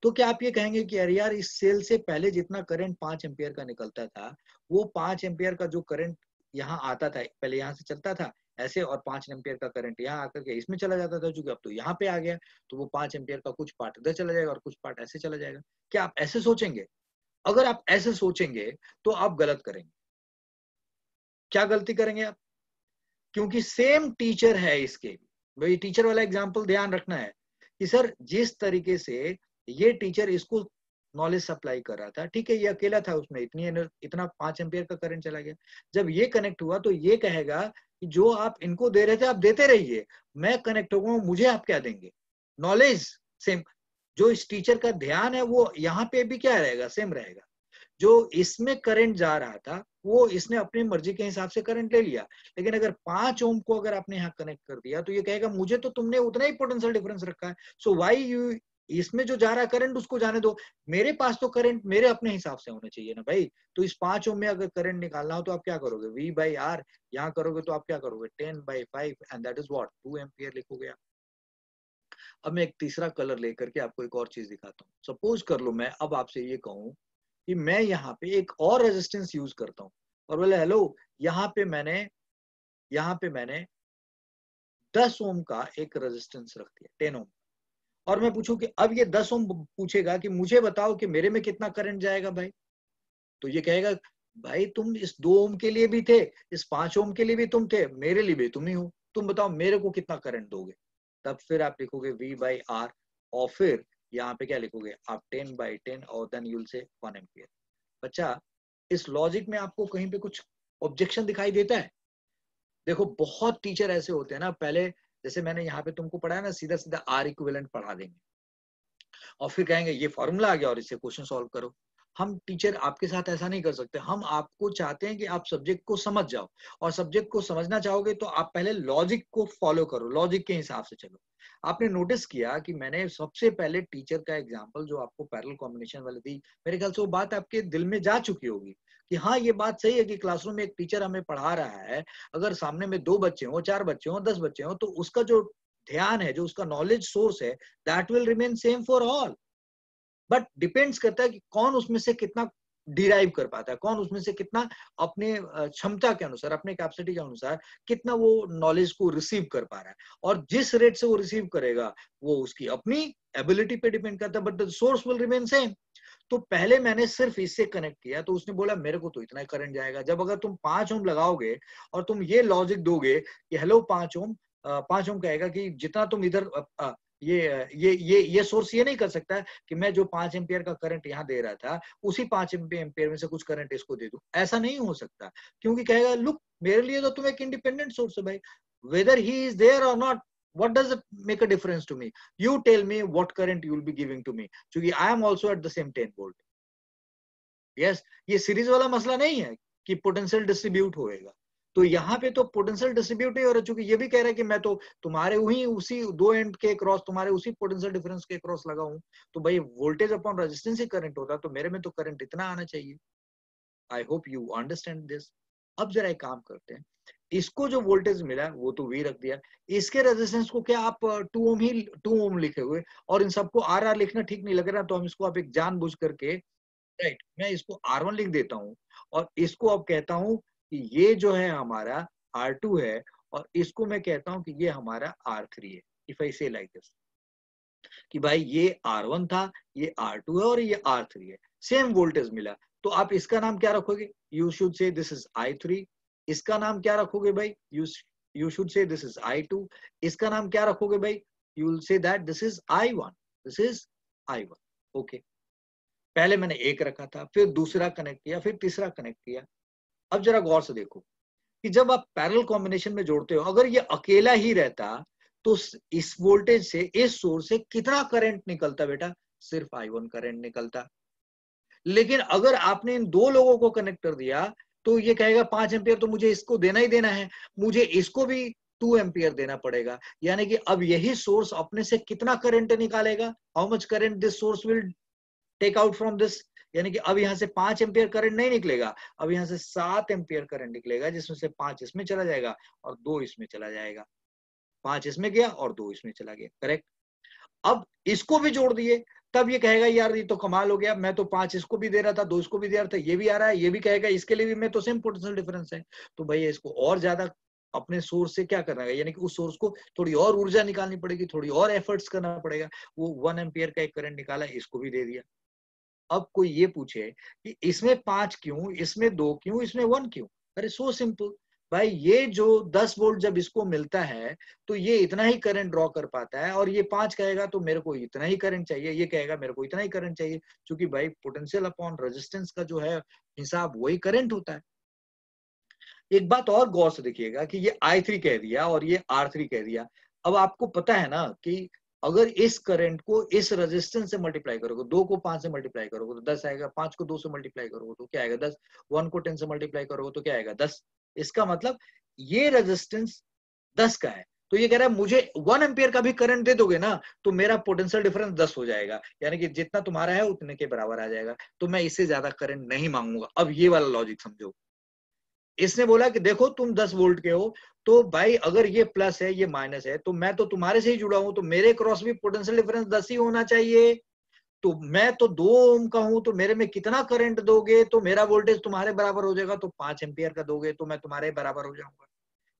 तो क्या आप ये कहेंगे कि अरे यार इस सेल से पहले जितना करंट 5 एम्पियर का निकलता था, वो 5 एम्पियर का जो करंट यहाँ आता था, पहले यहाँ से चलता था ऐसे, और 5 एम्पियर का करंट यहाँ आकर के इसमें चला जाता था, क्योंकि अब तो यहाँ पे आ गया, तो वो 5 एम्पियर का कुछ पार्ट इधर चला जाएगा और कुछ पार्ट ऐसे चला जाएगा. क्या आप ऐसे सोचेंगे? अगर आप ऐसे सोचेंगे तो आप गलत करेंगे. क्या गलती करेंगे आप? क्योंकि सेम टीचर है इसके, वही टीचर वाला एग्जाम्पल ध्यान रखना है कि सर जिस तरीके से ये टीचर इसको नॉलेज सप्लाई कर रहा था, ठीक है, ये अकेला था, उसमें इतना 5 एम्पियर का करंट चला गया. जब ये कनेक्ट हुआ तो ये कहेगा कि जो आप इनको दे रहे थे आप देते रहिए, मैं कनेक्ट हो गया हूं, मुझे आप क्या देंगे? Knowledge same. जो इस टीचर का ध्यान है वो यहाँ पे भी क्या रहेगा? सेम रहेगा. जो इसमें करंट जा रहा था वो इसने अपनी मर्जी के हिसाब से करंट ले लिया, लेकिन अगर 5 ओम को अगर आपने यहाँ कनेक्ट कर दिया तो ये कहेगा मुझे तो तुमने उतना ही पोटेंशियल डिफरेंस रखा है, सो व्हाई यू, इसमें जो जा रहा है करंट उसको जाने दो, मेरे पास तो करंट मेरे अपने हिसाब से होने चाहिए ना भाई. तो इस 5 ओम में अगर करंट निकालना हो तो आप क्या करोगे? V बाई आर यहाँ करोगे तो आप क्या करोगे? 10/5 and that is what 2 ampere लिखोगे आप. अब मैं एक तीसरा कलर लेकर के आपको एक और चीज दिखाता हूँ. सपोज कर लो मैं अब आपसे ये कहूँ कि मैं यहाँ पे एक और रेजिस्टेंस यूज करता हूँ, और बोले हेलो यहाँ पे मैंने 10 ओम का एक रेजिस्टेंस रख दिया, 10 ओम, और मैं पूछूं कि अब ये 10 ओम पूछेगा कि मुझे बताओ कि मेरे में कितना करंट जाएगा भाई, तो ये कहेगा भाई तुम इस 2 ओम के लिए भी थे, इस 5 ओम के लिए भी तुम थे, मेरे लिए भी तुम ही हो, तुम बताओ मेरे को कितना करंट दोगे? तब फिर आप लिखोगे V बाई आर, और फिर यहाँ पे क्या लिखोगे आप? 10/10, और then you will say 1 ampere. बच्चा, इस लॉजिक में आपको कहीं पे कुछ ऑब्जेक्शन दिखाई देता है? देखो बहुत टीचर ऐसे होते हैं ना, पहले जैसे मैंने यहाँ पे तुमको पढ़ाया ना, सीधा सीधा आर इक्विवेलेंट पढ़ा देंगे और फिर कहेंगे ये फॉर्मूला आ गया और इससे क्वेश्चन सॉल्व करो. हम टीचर आपके साथ ऐसा नहीं कर सकते. हम आपको चाहते हैं कि आप सब्जेक्ट को समझ जाओ, और सब्जेक्ट को समझना चाहोगे तो आप पहले लॉजिक को फॉलो करो, लॉजिक के हिसाब से चलो. आपने नोटिस किया कि मैंने सबसे पहले टीचर का एग्जांपल जो आपको पैरेलल कॉम्बिनेशन वाली दी, मेरे ख्याल से वो बात आपके दिल में जा चुकी होगी कि हाँ ये बात सही है कि क्लासरूम में एक टीचर हमें पढ़ा रहा है, अगर सामने में 2 बच्चे हो, 4 बच्चे हो, 10 बच्चे हो, तो उसका जो ध्यान है, जो उसका नॉलेज सोर्स है, that will remain same for all. But depends करता है कि कौन उसमें से कितना डिराइव कर पाता है, कौन उसमें से कितना अपने क्षमता के अनुसार, अपने कैपेसिटी के अनुसार कितना वो नॉलेज को रिसीव कर पा रहा है, और जिस रेट से वो रिसीव करेगा वो उसकी अपनी एबिलिटी पे डिपेंड करता है, but the source will remain same. तो पहले मैंने सिर्फ इससे कनेक्ट किया तो उसने बोला मेरे को तो इतना ही करंट जाएगा. जब अगर तुम 5 ओम लगाओगे और तुम ये लॉजिक दोगे कि हेलो 5 ओम, 5 ओम कहेगा कि जितना तुम इधर ये सोर्स ये नहीं कर सकता कि मैं जो 5 एम्पियर का करंट यहाँ दे रहा था उसी 5 एम्पियर में से कुछ करंट इसको दे दूं, ऐसा नहीं हो सकता. क्योंकि कहेगा लुक मेरे लिए तो तुम एक इंडिपेंडेंट सोर्स है भाई, वेदर ही इज देयर और not, what does it make a difference to me? You tell me what current you will be giving to me, क्योंकि I am also at the same 10 volt. Yes, ये सीरीज वाला मसला नहीं है कि पोटेंशियल डिस्ट्रीब्यूट होएगा। तो यहाँ पे तो पोटेंशियल डिस्ट्रीब्यूट नहीं हो रहा, चूंकि ये भी कह रहा है कि मैं तो तुम्हारे वही उसी दो एंड के क्रॉस, तुम्हारे उसी पोटेंशियल डिफरेंस के क्रॉस लगा हूं, तो भाई वोल्टेज अपॉन रेजिस्टेंस ही करंट होता, तो मेरे में तो करंट इतना आना चाहिए। I hope you understand this. अब जरा एक काम करते हैं, इसको जो वोल्टेज मिला वो तो वी रख दिया, इसके रेजिस्टेंस को क्या आप 2 ओम लिखे हुए, और इन सबको आर आर लिखना ठीक नहीं लग रहा, तो हम इसको आप एक जानबूझ करके, राइट, मैं इसको R1 लिख देता हूं, और इसको अब कहता हूं कि ये जो है हमारा R2 है, और इसको मैं कहता हूं कि ये हमारा R3 है। इफ आई से लाइक दिस कि भाई ये R1 था, ये R2 है और ये R3 है, सेम वोल्टेज मिला, तो आप इसका नाम क्या रखोगे? You should say this is I3। इसका नाम क्या रखोगे भाई? You should say this is I2। इसका नाम क्या रखोगे भाई? You will say that this is I1, this is I1। Okay, पहले मैंने एक रखा था, फिर दूसरा कनेक्ट किया, फिर तीसरा कनेक्ट किया। अब जरा गौर से देखो कि जब आप पैरेलल कॉम्बिनेशन में जोड़ते हो, अगर ये अकेला ही रहता तो इस वोल्टेज से, इस सोर्स से कितना करंट निकलता बेटा? सिर्फ I1 करंट निकलता। लेकिन अगर आपने इन दो लोगों को कनेक्ट कर दिया तो ये कहेगा 5 एम्पियर तो मुझे इसको देना ही देना है, मुझे इसको भी 2 एम्पियर देना पड़ेगा। यानी कि अब यही सोर्स अपने से कितना करंट निकालेगा? How much current this source will take out from this. यानी कि अब यहां से 5 एम्पियर करंट नहीं निकलेगा, अब यहां से 7 एम्पियर करंट निकलेगा, जिसमें से 5 इसमें चला जाएगा और 2 इसमें चला जाएगा। 5 इसमें गया और 2 इसमें चला गया, करेक्ट। अब इसको भी जोड़ दिए, तब ये कहेगा यार ये तो कमाल हो गया, मैं तो 5 इसको भी दे रहा था, 2 इसको भी दे रहा था, ये भी आ रहा है, ये भी कहेगा इसके लिए भी मैं तो सेम पोटेंशियल डिफरेंस है। तो भैया इसको और ज्यादा अपने सोर्स से क्या करना है, यानी कि उस सोर्स को थोड़ी और ऊर्जा निकालनी पड़ेगी, थोड़ी और एफर्ट्स करना पड़ेगा। वो 1 एम्पियर का एक करंट निकाला, इसको भी दे दिया। अब कोई ये पूछे कि इसमें 5 क्यों, इसमें 2 क्यों, इसमें 1 क्यों? अरे सो सिंपल भाई, ये जो 10 वोल्ट जब इसको मिलता है तो ये इतना ही करंट ड्रॉ कर पाता है, और ये 5 कहेगा तो मेरे को इतना ही करंट चाहिए, ये कहेगा मेरे को इतना ही करंट चाहिए, क्योंकि भाई पोटेंशियल अपॉन रेजिस्टेंस का जो है हिसाब वही करंट होता है। एक बात और गौर से देखिएगा कि ये I3 कह दिया और ये R3 कह दिया। अब आपको पता है ना कि अगर इस करंट को इस रेजिस्टेंस से मल्टीप्लाई करोगे, 2 को 5 से मल्टीप्लाई करोगे तो 10 आएगा, 5 को 2 से मल्टीप्लाई करोगे तो क्या आएगा? 10। 1 को 10 से मल्टीप्लाई करोगे तो क्या आएगा? 10। इसका मतलब ये रेजिस्टेंस 10 का है, तो ये कह रहा है मुझे 1 एम्पियर का भी करंट दे दोगे ना तो मेरा पोटेंशियल डिफरेंस 10 हो जाएगा, यानी कि जितना तुम्हारा है उतने के बराबर आ जाएगा, तो मैं इससे ज्यादा करंट नहीं मांगूंगा। अब ये वाला लॉजिक समझो। इसने बोला कि देखो तुम 10 वोल्ट के हो, तो भाई अगर ये प्लस है ये माइनस है, तो मैं तो तुम्हारे से ही जुड़ा हूं, तो मेरे क्रॉस भी पोटेंशियल डिफरेंस 10 ही होना चाहिए। तो मैं तो 2 ओम का हूं, तो मेरे में कितना करंट दोगे तो मेरा वोल्टेज तुम्हारे बराबर हो जाएगा? तो 5 एम्पियर का दोगे तो मैं तुम्हारे बराबर हो जाऊंगा,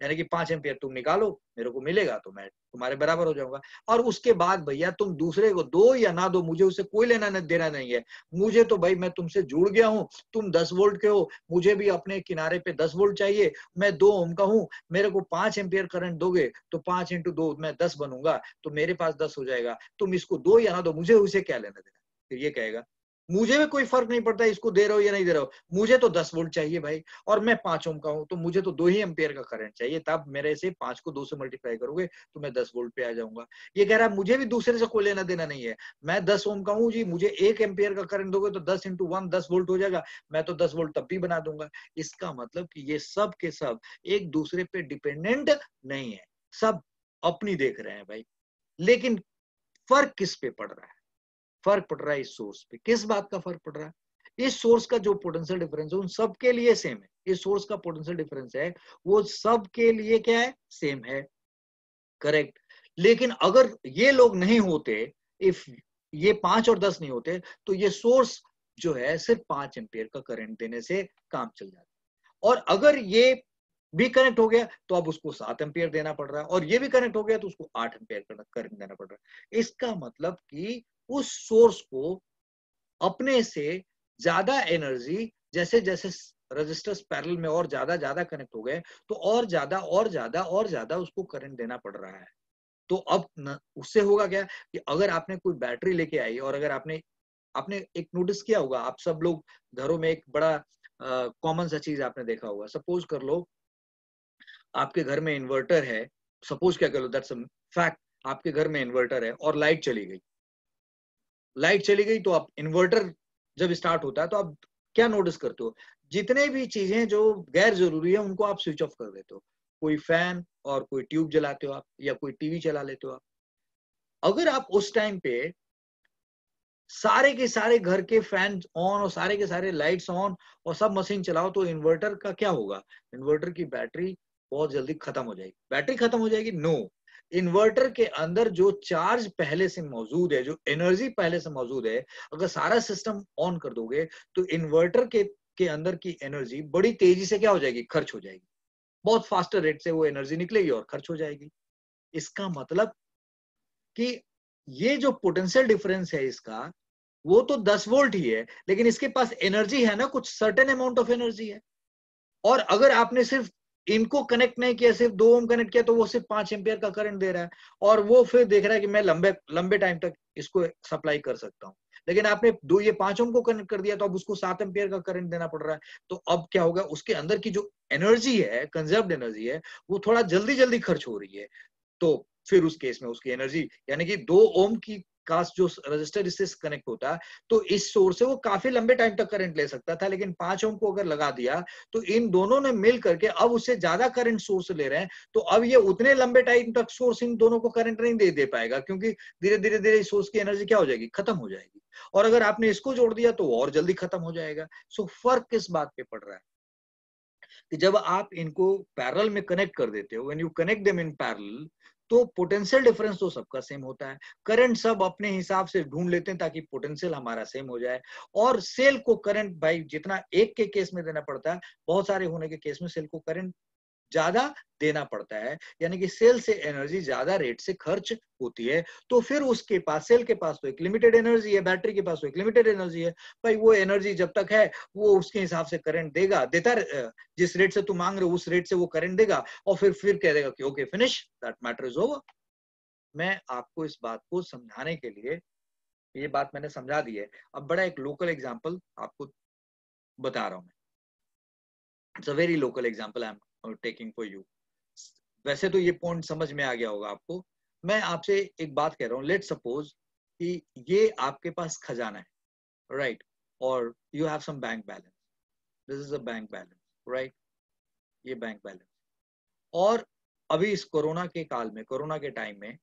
यानी कि 5 एम्पियर तुम निकालो, मेरे को मिलेगा तो मैं तुम्हारे बराबर हो जाऊंगा। और उसके बाद भैया तुम दूसरे को दो या ना दो, मुझे उससे कोई लेना देना नहीं है। मुझे तो भाई मैं तुमसे जुड़ गया हूं, तुम 10 वोल्ट के हो, मुझे भी अपने किनारे पे 10 वोल्ट चाहिए, मैं 2 ओम का हूं, मेरे को 5 एम्पियर करंट दोगे तो 5 इंटू 2 मैं 10 बनूंगा, तो मेरे पास 10 हो जाएगा। तुम इसको दो या ना दो, मुझे उसे क्या लेना देना। फिर ये कहेगा मुझे भी कोई फर्क नहीं पड़ता इसको दे रहे हो या नहीं दे रहे हो, मुझे तो 10 वोल्ट चाहिए भाई, और मैं 5 ओम का हूं, तो मुझे तो 2 ही एम्पियर का करंट चाहिए, तब मेरे से 5 को 2 से मल्टीप्लाई करोगे तो मैं 10 वोल्ट पे आ जाऊंगा। ये कह रहा है मुझे भी दूसरे से कोई लेना देना नहीं है, मैं 10 ओम का हूं जी, मुझे 1 एम्पियर का करंट दोगे तो 10 इंटू 1 10 वोल्ट हो जाएगा, मैं तो 10 वोल्ट तब भी बना दूंगा। इसका मतलब कि ये सब के सब एक दूसरे पे डिपेंडेंट नहीं है, सब अपनी देख रहे हैं भाई। लेकिन फर्क किस पे पड़ रहा है? फर्क पड़ रहा है इस सोर्स पे। किस बात का फर्क पड़ रहा है? इस सोर्स का जो पोटेंशियल डिफरेंस है उन सबके लिए सेम है। इस सोर्स का पोटेंशियल डिफरेंस है वो सबके लिए क्या है? सेम है, करेक्ट। लेकिन अगर ये लोग नहीं होते, इफ ये 5 और 10 नहीं होते, तो ये सोर्स जो है सिर्फ 5 एम्पियर का करंट देने से काम चल जाता। और अगर ये भी कनेक्ट हो गया तो अब उसको 7 एम्पियर देना पड़ रहा है, और ये भी कनेक्ट हो गया तो उसको 8 एम्पियर करंट देना पड़ रहा है। इसका मतलब कि उस सोर्स को अपने से ज्यादा एनर्जी, जैसे जैसे रजिस्टर्स पैरेलल में और ज्यादा ज्यादा कनेक्ट हो गए, तो और ज्यादा और ज्यादा और ज्यादा उसको करंट देना पड़ रहा है। तो अब उससे होगा क्या कि अगर आपने कोई बैटरी लेके आई, और अगर आपने आपने एक नोटिस किया होगा, आप सब लोग घरों में एक बड़ा कॉमन सा चीज आपने देखा होगा, सपोज कर लो आपके घर में इन्वर्टर है, सपोज क्या कर लो, दैट्स अ फैक्ट, आपके घर में इन्वर्टर है और लाइट चली गई। लाइट चली गई तो आप इन्वर्टर जब स्टार्ट होता है तो आप क्या नोटिस करते हो? जितने भी चीजें जो गैर जरूरी है उनको आप स्विच ऑफ कर देते हो। कोई फैन और कोई ट्यूब जलाते हो आप, या कोई टीवी चला लेते हो आप। अगर आप उस टाइम पे सारे के सारे घर के फैन ऑन और सारे के सारे लाइट्स ऑन और सब मशीन चलाओ, तो इन्वर्टर का क्या होगा? इन्वर्टर की बैटरी बहुत जल्दी खत्म हो जाएगी। बैटरी खत्म हो जाएगी? नो। इन्वर्टर के अंदर जो चार्ज पहले से मौजूद है, जो एनर्जी पहले से मौजूद है, अगर सारा सिस्टम ऑन कर दोगे तो इन्वर्टर के अंदर की एनर्जी बड़ी तेजी से क्या हो जाएगी? खर्च हो जाएगी। बहुत फास्टर रेट से वो एनर्जी निकलेगी और खर्च हो जाएगी। इसका मतलब कि ये जो पोटेंशियल डिफरेंस है इसका, वो तो 10 वोल्ट ही है, लेकिन इसके पास एनर्जी है ना, कुछ सर्टेन अमाउंट ऑफ एनर्जी है। और अगर आपने सिर्फ इनको कनेक्ट नहीं किया, सिर्फ 2 ओम कनेक्ट किया, तो वो सिर्फ 5 एम्पियर का करंट दे रहा है, और वो फिर देख रहा है कि मैं लंबे लंबे टाइम तक इसको सप्लाई कर सकता हूँ। लेकिन आपने ये 5 ओम को कनेक्ट कर दिया, तो अब उसको 7 एम्पियर का करंट देना पड़ रहा है। तो अब क्या होगा? उसके अंदर की जो एनर्जी है, कंजर्व्ड एनर्जी है, वो थोड़ा जल्दी जल्दी खर्च हो रही है। तो फिर उस केस में उसकी एनर्जी, यानी कि 2 ओम की का जो रजिस्टर इससे कनेक्ट होता है, तो इस सोर्स से वो काफी लंबे टाइम तक करंट ले सकता था, लेकिन 5 ओम को अगर लगा दिया तो इन दोनों ने मिल करके अब उससे ज्यादा करंट सोर्स ले रहे हैं। तो अब ये उतने लंबे टाइम तक सोर्स इन दोनों को करंट नहीं दे पाएगा, क्योंकि धीरे धीरे धीरे सोर्स की एनर्जी क्या हो जाएगी? खत्म हो जाएगी। और अगर आपने इसको जोड़ दिया तो और जल्दी खत्म हो जाएगा। सो फर्क किस बात पे पड़ रहा है कि जब आप इनको पैरेलल में कनेक्ट कर देते हो, when you connect them in parallel, तो पोटेंशियल डिफरेंस तो सबका सेम होता है। करंट सब अपने हिसाब से ढूंढ लेते हैं ताकि पोटेंशियल हमारा सेम हो जाए। और सेल को करंट भाई जितना एक के केस में देना पड़ता है, बहुत सारे होने के केस में सेल को करंट ज्यादा देना पड़ता है, यानी कि सेल से एनर्जी ज्यादा रेट से खर्च होती है। तो फिर उसके पास, सेल के पास तो एक लिमिटेड एनर्जी है, बैटरी के पास तो एक लिमिटेड एनर्जी है। भाई वो एनर्जी जब तक है वो उसके हिसाब से करंट देगा, जिस रेट से तुम मांग रहे हो उस रेट से वो करंट देगा, और फिर कह देगा कि okay finish, that matter is over. मैं आपको इस बात को समझाने के लिए, ये बात मैंने समझा दी है, अब बड़ा एक लोकल एग्जाम्पल आपको बता रहा हूं मैं। It's a very local example I am taking for you. वैसे तो ये पॉइंट समझ में आ गया होगा आपको। मैं आपसे एक बात कह रहा हूँ, लेट सपोज कि ये आपके पास खजाना है, राइट, और you have some bank balance, this is a bank balance, right, ये बैंक बैलेंस। और अभी इस कोरोना के काल में, कोरोना के टाइम में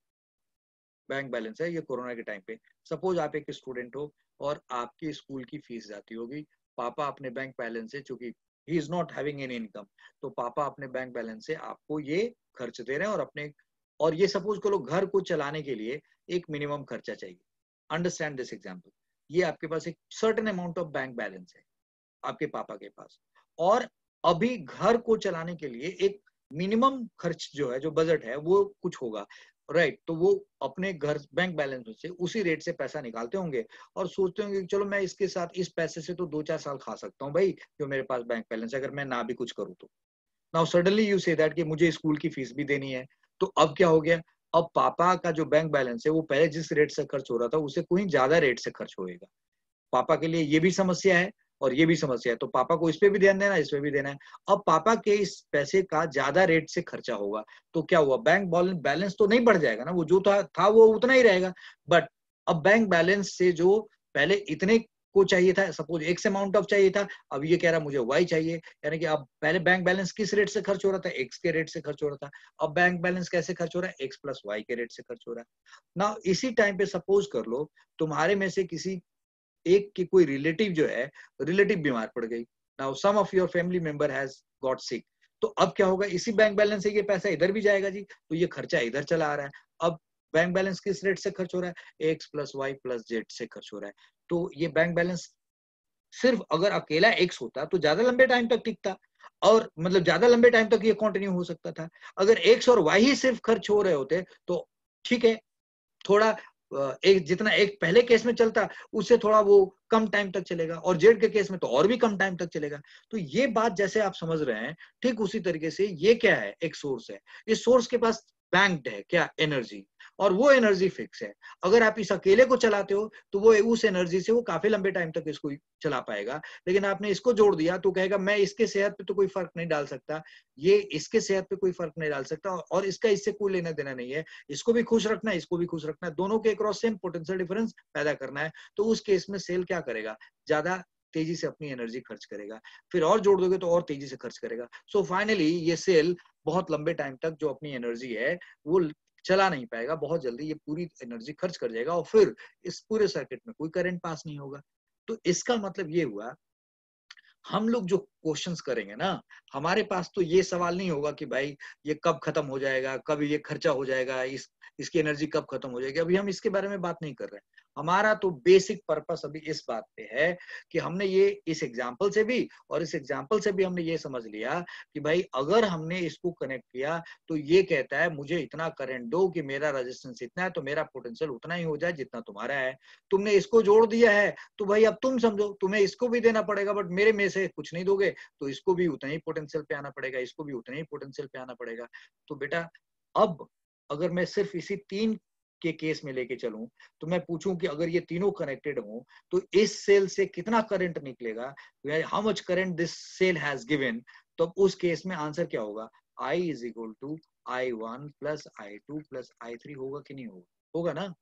बैंक बैलेंस है, ये कोरोना के टाइम पे सपोज आप एक स्टूडेंट हो और आपकी स्कूल की फीस जाती होगी, पापा अपने बैंक बैलेंस से, चूंकि he is not having any income, तो पापा अपने बैंक बैलेंस से आपको ये खर्च दे रहे हैं, और अपने, और ये सपोज करो घर को चलाने के लिए एक मिनिमम खर्चा चाहिए। Understand this example. ये आपके पास एक certain amount of bank balance है आपके पापा के पास, और अभी घर को चलाने के लिए एक मिनिमम खर्च जो है, जो बजट है वो कुछ होगा, राइट। तो वो अपने घर बैंक बैलेंस में से उसी रेट से पैसा निकालते होंगे और सोचते होंगे कि चलो मैं इसके साथ इस पैसे से तो 2-4 साल खा सकता हूँ भाई, जो मेरे पास बैंक बैलेंस है, अगर मैं ना भी कुछ करूँ तो। Now suddenly you say that कि मुझे स्कूल की फीस भी देनी है। तो अब क्या हो गया? अब पापा का जो बैंक बैलेंस है वो पहले जिस रेट से खर्च हो रहा था उससे कोई ज्यादा रेट से खर्च होएगा। पापा के लिए ये भी समस्या है और ये भी समस्या है, तो पापा को इस पे भी ध्यान देना है, इस पे भी देना है। अब पापा के इस पैसे का ज्यादा रेट से खर्चा होगा, तो क्या हुआ? बैंक बैलेंस तो नहीं बढ़ जाएगा ना, वो जो था वो उतना ही रहेगा। बट अब बैंक बैलेंस से जो पहले इतने को चाहिए था, सपोज एक्स अमाउंट ऑफ चाहिए था, अब ये कह रहा मुझे वाई चाहिए। यानी कि अब पहले बैंक बैलेंस किस रेट से खर्च हो रहा था? एक्स के रेट से खर्च हो रहा था। अब बैंक बैलेंस कैसे खर्च हो रहा है? एक्स प्लस वाई के रेट से खर्च हो रहा है ना। इसी टाइम पे सपोज कर लो तुम्हारे में से किसी एक की कोई रिलेटिव जो है, रिलेटिव बीमार पड़ गई, now some of your family member has got sick, तो अब क्या होगा? इसी बैंक बैलेंस से ये पैसा इधर भी जाएगा जी, तो ये खर्चा इधर चला आ रहा है। अब बैंक बैलेंस किस रेट से खर्च हो रहा है? X plus Y plus Z से खर्च हो रहा है। तो ये बैंक बैलेंस सिर्फ अगर अकेला एक्स होता तो ज्यादा लंबे टाइम तक टिकता, और मतलब ज्यादा लंबे टाइम तक ये कंटिन्यू हो सकता था। अगर एक्स और वाई ही सिर्फ खर्च हो रहे होते तो ठीक है, थोड़ा एक जितना एक पहले केस में चलता उससे थोड़ा वो कम टाइम तक चलेगा, और जेड के केस में तो और भी कम टाइम तक चलेगा। तो ये बात जैसे आप समझ रहे हैं, ठीक उसी तरीके से ये क्या है? एक सोर्स है। इस सोर्स के पास बैंक्ड है क्या? एनर्जी, और वो एनर्जी फिक्स है। अगर आप इस अकेले को चलाते हो तो वो उस एनर्जी से वो काफी लंबे टाइम तक इसको चला पाएगा, लेकिन आपने इसको जोड़ दिया तो कहेगा मैं इसके सेहत पे तो कोई फर्क नहीं डाल सकता, ये इसके सेहत पे कोई फर्क नहीं डाल सकता, और इसका इससे कोई लेना देना नहीं है, इसको भी खुश रखना है, इसको भी खुश रखना है, दोनों के क्रॉस सेम पोटेंशियल डिफरेंस पैदा करना है। तो उस केस में सेल क्या करेगा? ज्यादा तेजी से अपनी एनर्जी खर्च करेगा, फिर और जोड़ दोगे तो और तेजी से खर्च करेगा। सो फाइनली ये सेल बहुत लंबे टाइम तक जो अपनी एनर्जी है वो चला नहीं पाएगा, बहुत जल्दी ये पूरी एनर्जी खर्च कर जाएगा और फिर इस पूरे सर्किट में कोई करंट पास नहीं होगा। तो इसका मतलब ये हुआ, हम लोग जो क्वेश्चंस करेंगे ना, हमारे पास तो ये सवाल नहीं होगा कि भाई ये कब खत्म हो जाएगा, कब ये खर्चा हो जाएगा, इसकी एनर्जी कब खत्म हो जाएगी। अभी हम इसके बारे में बात नहीं कर रहे हैं। हमारा तो बेसिक पर्पस अभी इस बात पे है कि हमने ये इस एग्जाम्पल से भी और इस एग्जाम्पल से भी हमने ये समझ लिया कि भाई अगर हमने इसको कनेक्ट किया तो ये कहता है मुझे इतना करंट दो कि मेरा रेजिस्टेंस इतना है तो मेरा पोटेंशियल उतना ही हो जाए जितना तुम्हारा है। तुमने इसको जोड़ दिया है तो भाई अब तुम समझो, तुम्हें इसको भी देना पड़ेगा, बट मेरे में से कुछ नहीं दोगे तो इसको भी उतना ही पोटेंशियल पे आना पड़ेगा, इसको भी उतना ही पोटेंशियल पे आना पड़ेगा। तो बेटा अब अगर मैं सिर्फ इसी 3 के केस में लेके चलूं तो मैं पूछूं कि अगर ये तीनों कनेक्टेड हो तो इस सेल से कितना करंट निकलेगा, how much current this cell has given, तो उस केस में आंसर क्या होगा, I is equal to I1 plus I2 plus I3 होगा कि नहीं होगा, होगा ना।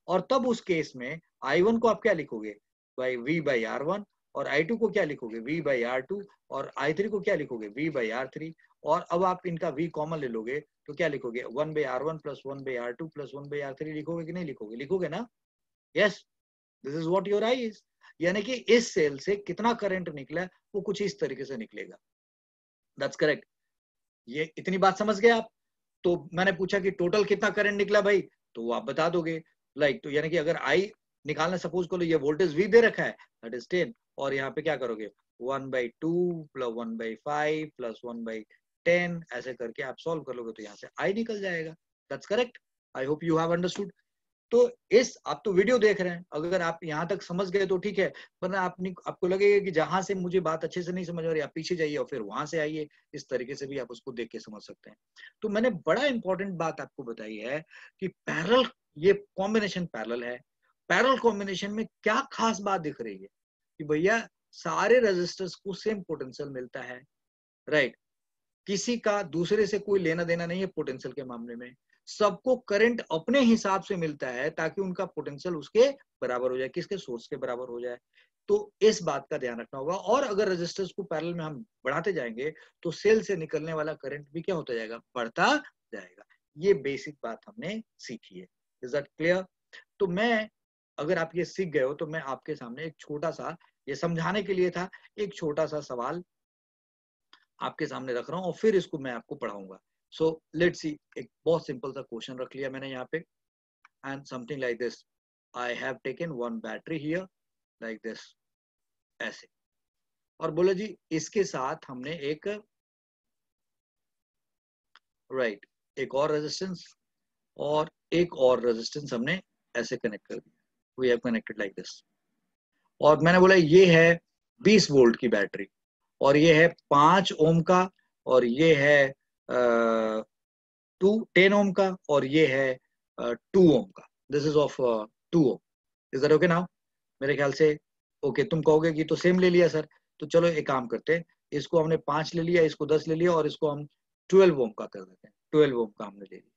और तब उस केस में I1 को आप क्या लिखोगे, भाई V बाई R1, और I2 को क्या लिखोगे, V बाई R2, और I3 को क्या लिखोगे, V बाई R3। और अब आप इनका V कॉमन ले लोगे तो क्या लिखोगे, 1 by R1 plus 1 by R2 plus 1 by R3 लिखोगे कि नहीं लिखोगे, लिखोगे ना। Yes, this is what your I is. यानी कि इस सेल से कितना करंट निकला वो कुछ इस तरीके से निकलेगा। That's correct. ये इतनी बात समझ गए आप। तो मैंने पूछा कि टोटल कितना करंट निकला भाई, तो वो आप बता दोगे। तो यानी कि अगर आई निकालना, सपोज करो ये वोल्टेज वी दे रखा है दैट इज 10, और यहाँ पे क्या करोगे 1/2 प्लस 1/5 प्लस 1/10 ऐसे करके आप सॉल्व कर लोगे तो यहाँ से आई निकल जाएगा। That's correct. I hope you have understood. तो इस आप तो वीडियो देख रहे हैं, अगर आप यहाँ तक समझ गए तो ठीक है, वरना आपको लगेगा कि जहां से मुझे बात अच्छे से नहीं समझ आ रही आप पीछे जाइए और फिर वहां से आइए, इस तरीके से भी आप उसको देख के समझ सकते हैं। तो मैंने बड़ा इंपॉर्टेंट बात आपको बताई है कि पैरेलल, ये कॉम्बिनेशन पैरेलल है। पैरेलल कॉम्बिनेशन में क्या खास बात दिख रही है कि भैया सारे रेजिस्टर्स को सेम पोटेंशियल मिलता है, राइट। किसी का दूसरे से कोई लेना देना नहीं है पोटेंशियल के मामले में, सबको करंट अपने हिसाब से मिलता है ताकि उनका पोटेंशियल उसके बराबर हो जाए, किसके, सोर्स के बराबर हो जाए। तो इस बात का ध्यान रखना होगा। और अगर रेजिस्टर्स को पैरेलल में हम बढ़ाते जाएंगे तो सेल से निकलने वाला करंट भी क्या होता जाएगा, बढ़ता जाएगा। ये बेसिक बात हमने सीखी है। Is that clear. तो मैं, अगर आप ये सीख गए हो तो मैं आपके सामने एक छोटा सा, ये समझाने के लिए था, एक छोटा सा सवाल आपके सामने रख रहा हूं और फिर इसको मैं आपको पढ़ाऊंगा। सो लेट्स सी, एक बहुत सिंपल सा क्वेश्चन रख लिया मैंने यहाँ पे, and something like this, I have taken one battery here like this, ऐसे, और बोलो जी इसके साथ हमने एक, राइट, एक और रेजिस्टेंस और एक और रेजिस्टेंस हमने ऐसे कनेक्ट कर दिया, we have connected like this. और मैंने बोला ये है 20 वोल्ट की बैटरी, और ये है 5 ओम का, और ये है 10 ओम का, और ये है 2 ओम का। This is of 2 ohm. Is that okay now. मेरे ख्याल से ओके। तुम कहोगे कि तो सेम ले लिया सर, तो चलो एक काम करते हैं, इसको हमने 5 ले लिया, इसको 10 ले लिया, और इसको हम 12 ओम का कर देते हैं। 12 ओम का हमने ले लिया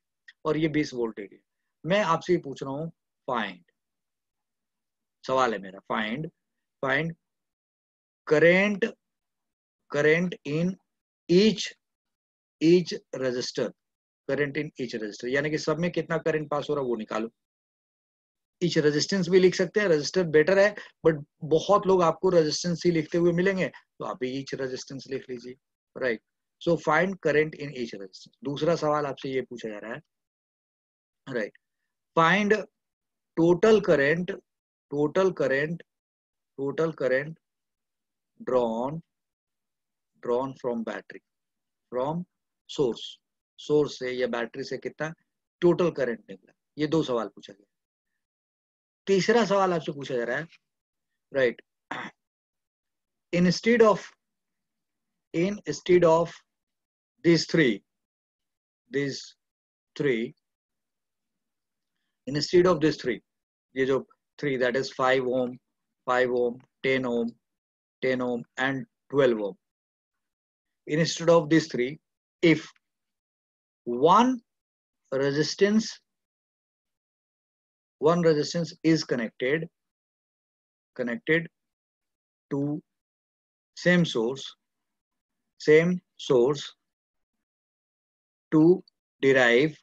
और ये 20 वोल्ट ले लिया। मैं आपसे ये पूछ रहा हूँ, फाइंड, सवाल है मेरा, find find current, current in each resistor, current in each resistor, यानी कि सब में कितना करंट पास हो रहा है वो निकालो। ईच रेजिस्टेंस भी लिख सकते हैं, रजिस्टर बेटर है, बट बहुत लोग आपको रेजिस्टेंस ही लिखते हुए मिलेंगे, तो आप भी ईच रेजिस्टेंस लिख लीजिए, right. So find current in each resistance. दूसरा सवाल आपसे ये पूछा जा रहा है, right, find total current, total current, total current drawn, drawn from battery, from source, source से या बैटरी से कितना टोटल करंट निकला। ये 2 सवाल पूछा गया। तीसरा सवाल आपसे पूछा जा रहा है, right, instead of these three, instead of these three, ये जो 3, that is 5 ohm, 5 ohm, 10 ohm, 10 ohm and 12 ohm, instead of these three, if one resistance is connected to same source to derive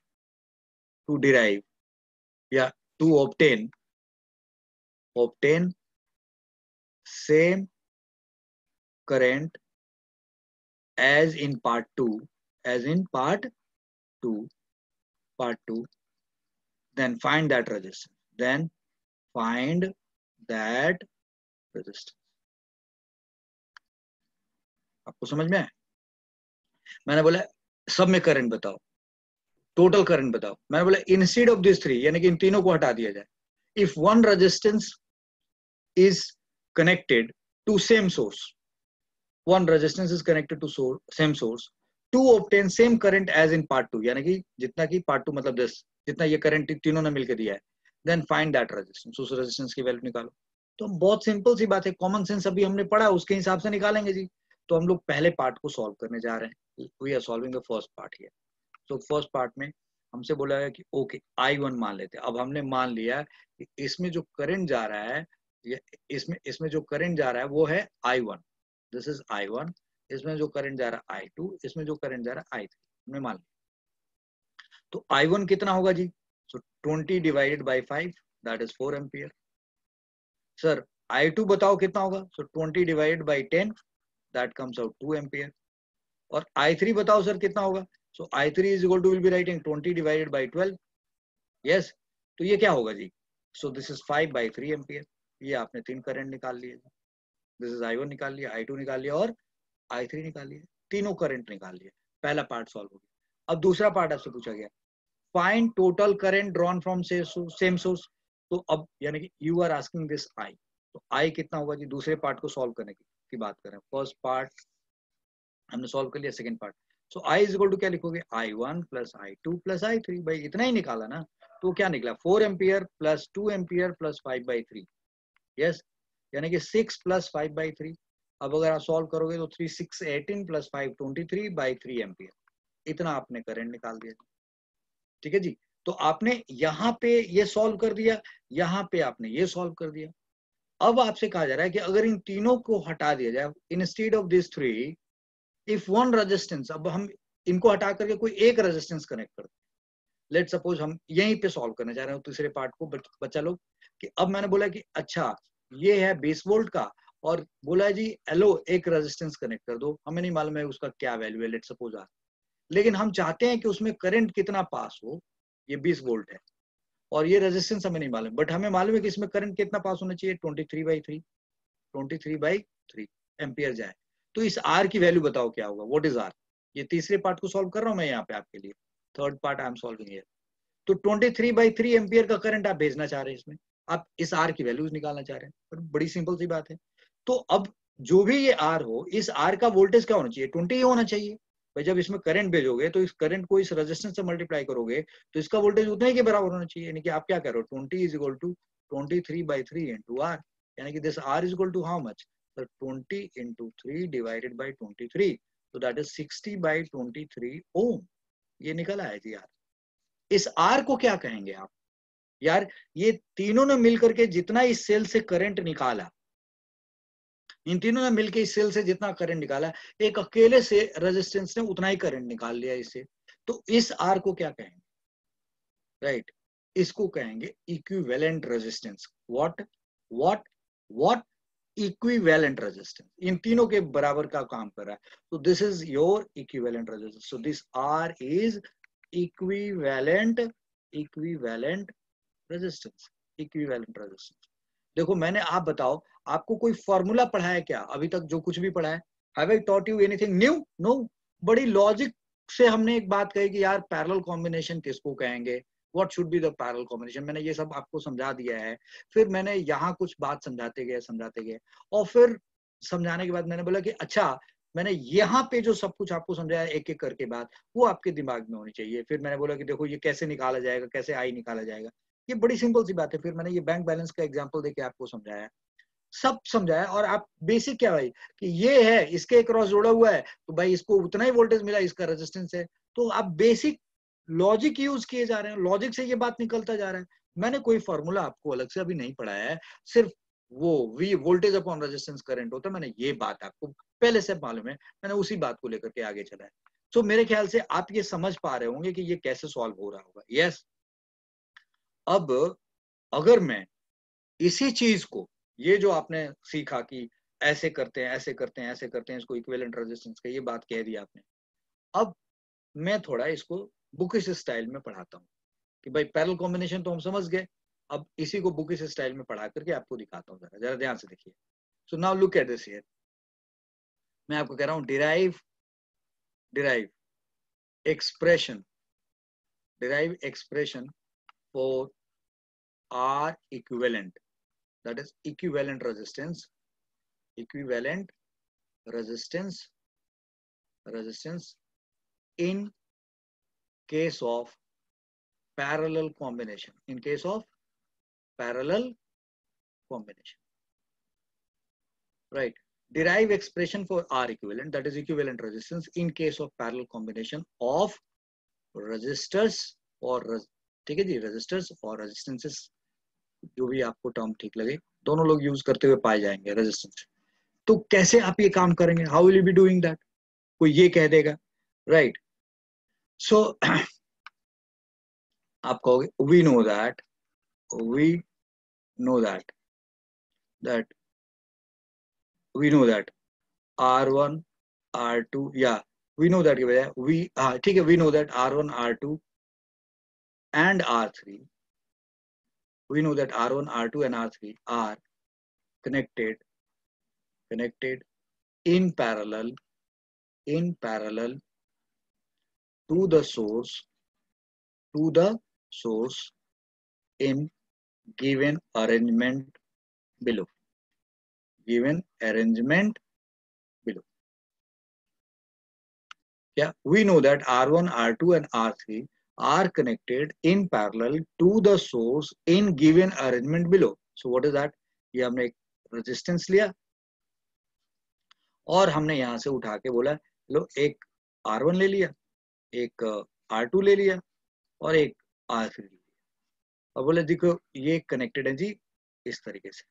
yeah, to obtain same current as in part 2, then find that resistance. आपको समझ में आया? मैंने बोला सब में करंट बताओ, टोटल करंट बताओ. मैंने बोला इंस्टेड ऑफ दिस थ्री, यानी कि इन तीनों को हटा दिया जाए. If one resistance is connected to same source, same source to obtain same current as in part 2, यानी कि जितना कि पार्ट 2 मतलब 10, जितना ये करंट तीनों ने मिलकर दिया है, देन फाइंड दैट रेजिस्टेंस, उस रेजिस्टेंस की वैल्यू निकालो. तो बहुत सिंपल सी बात है, कॉमन सेंस अभी हमने पढ़ा, उसके हिसाब से निकालेंगे जी. तो हम लोग पहले पार्ट को सॉल्व करने जा रहे हैं. We are solving the first part here. तो फर्स्ट पार्ट में हमसे बोला है कि ओके I1 मान लेते हैं. अब हमने मान लिया कि इसमें जो करंट जा रहा है, इसमें जो करंट जा रहा है वो है I1. This is I1. इसमें जो करंट जा रहा है I2, इसमें जो करंट जा रहा है I3. हमने मान लिया. तो I1 कितना होगा जी? So 20 divided by 5, that is 4 ampere. Sir I2 बताओ कितना होगा? So 20 divided by 10, that comes out 2 ampere. और I3 बताओ सर कितना होगा? So I3 is equal to, will be writing 20 divided by 12. Yes, तो ये क्या होगा जी? So this is 5/3 ampere. ये आपने 3 करंट निकाल लिए. दिस इज I1 निकाल लिया, I2 निकाल लिया और I3 निकाल लिया. तीनों करंट निकाल लिए. पहला पार्ट सॉल्व हो गया. अब दूसरा पार्ट आपसे पूछा गया, find total current drawn from same source. तो अब यानी कि you are asking this I. तो I कितना होगा जी? दूसरे पार्ट को सॉल्व करने की बात करें. फर्स्ट पार्ट हमने सॉल्व कर लिया, second part. So I is equal to क्या लिखोगे? I1 plus I2 plus I3. भाई इतना ही निकाला ना, तो क्या निकला? 4 ampere plus 2 ampere plus 5/3. Yes, यानी कि 6 प्लस 5/3. अब अगर आप सॉल्व करोगे तो 3 6 18 प्लस 5 23/3 एम्पियर. इतना आपने करंट निकाल दिया. ठीक है जी. तो आपने यहाँ पे ये सॉल्व कर दिया, यहाँ पे आपने ये सॉल्व कर दिया. अब आपसे कहा जा रहा है कि अगर इन तीनों को हटा दिया जाए, instead of this three, if one resistance, अब हम इनको हटा करके कोई एक रेजिस्टेंस कनेक्ट करते हैं. लेट सपोज हम यहीं पे सॉल्व करने जा रहे हैं तीसरे पार्ट को. बच्चा लोग कि अब मैंने बोला कि अच्छा ये है 20 वोल्ट का, और बोला जी एलो एक रेजिस्टेंस कनेक्ट कर दो. हमें नहीं मालूम है उसका क्या वैल्यू है, लेट सपोज आर, लेकिन हम चाहते हैं कि उसमें करंट कितना पास हो. ये 20 वोल्ट है और ये रेजिस्टेंस हमें नहीं मालूम, बट हमें मालूम है कि इसमें करंट कितना पास होना चाहिए? 23/3 एम्पियर जाए. तो इस आर की वैल्यू बताओ क्या होगा? What is R? ये तीसरे पार्ट को सॉल्व कर रहा हूं मैं यहाँ पे आपके लिए. Third part I am solving here. तो 23/3 एम्पियर का करंट आप भेजना चाह रहे हैं इसमें. आप इस आर की वैल्यूज निकालना चाह रहे हैं. पर बड़ी सिंपल सी बात है. तो अब जो भी ये आर हो, इस आर का वोल्टेज क्या होना चाहिए? 20 ही होना चाहिए. भाई जब इसमें करंट भेजोगे तो इस करंट को इस रेजिस्टेंस से मल्टीप्लाई करोगे तो इसका वोल्टेज उतना ही के बराबर होना चाहिए. यानी कि आप क्या कह रहे हो? 20 is equal to 23/3 into R. यानी कि this R is equal to how much? 20 into 3 divided by 23. तो दैट इज 60/23 ओम. ये निकल आया जी यार. इस आर को क्या कहेंगे आप? यार ये तीनों ने मिलकर के जितना इस सेल से करंट निकाला, इन तीनों ने मिलकर इस सेल से जितना करंट निकाला, एक अकेले से रेजिस्टेंस ने उतना ही करंट निकाल लिया इससे. तो इस आर को क्या कहेंगे? राइट, इसको कहेंगे equivalent resistance. What equivalent resistance. इन तीनों के बराबर का काम कर रहा है. तो this is your equivalent resistance. So this R is equivalent resistance. Equivalent resistance. देखो मैंने, आप बताओ, आपको कोई फॉर्मूला पढ़ा है क्या अभी तक? जो कुछ भी पढ़ा है, have I taught you anything new? No. बड़ी लॉजिक से हमने एक बात कही कि यार पैरेलल कॉम्बिनेशन किसको कहेंगे, what should be the parallel combination. मैंने ये सब आपको समझा दिया है. फिर मैंने यहाँ कुछ बात समझाते गए और फिर समझाने के बाद मैंने बोला कि अच्छा, मैंने यहाँ पे जो सब कुछ आपको समझाया एक एक करके बात, वो आपके दिमाग में होनी चाहिए. फिर मैंने बोला कि देखो ये कैसे निकाला जाएगा, कैसे आई निकाला जाएगा. ये बड़ी सिंपल सी बात है. फिर मैंने ये बैंक बैलेंस का एग्जांपल देके आपको समझाया, सब समझाया. और आप बेसिक क्या भाई कि ये है, इसके क्रॉस जोड़ा हुआ है तो भाई इसको उतना ही वोल्टेज मिला, इसका रेजिस्टेंस है. तो आप बेसिक लॉजिक यूज किए जा रहे हैं, लॉजिक से ये बात निकलता जा रहा है. मैंने कोई फॉर्मूला आपको अलग से अभी नहीं पढ़ाया है. सिर्फ वो V voltage upon resistance current होता है। मैंने ये बात आपको पहले से मालूम है, मैंने उसी बात को लेकर के आगे चला है। तो मेरे ख्याल से आप ये समझ पा रहे होंगे कि ये कैसे सॉल्व हो रहा होगा। यस, अब अगर मैं इसी चीज को, ये जो आपने सीखा कि ऐसे करते हैं, ऐसे करते हैं, ऐसे करते हैं, इसको इक्विवेलेंट रेजिस्टेंस का ये बात कह दी आपने, अब मैं थोड़ा इसको बुकिश स्टाइल में पढ़ाता हूँ कि भाई पैरेलल कॉम्बिनेशन तो हम समझ गए, अब इसी को बुकिश स्टाइल में पढ़ा करके आपको दिखाता हूँ। जरा जरा ध्यान से देखिए। So now look at this here. मैं आपको कह रहा हूँ derive expression for R equivalent, that is equivalent resistance in case of parallel combination, right? Derive expression for R equivalent, that is equivalent resistance in case of parallel combination of resistors or ठीक है जी, resistors और resistances, जो भी आपको टर्म ठीक लगे, दोनों लोग यूज करते हुए पाए जाएंगे रेजिस्टेंस। तो कैसे आप ये काम करेंगे? How will you be doing that? कोई ये कह देगा, राइट? सो आप कहोगे we know that R1 R2, या वी नो दैट के बजाय ठीक है, we know that R1 R2 and R3, we know that R1 R2 and R3 are connected in parallel to the source in given arrangement below. Yeah, we know that R1 R2 and R3 are connected in parallel to the source in given arrangement below. So what is that? ये हमने एक रेजिस्टेंस लिया और हमने यहां से उठा के बोला लो एक R1 ले लिया, एक R2 ले लिया और एक R3 ले लिया, और बोले देखो ये कनेक्टेड है जी इस तरीके से,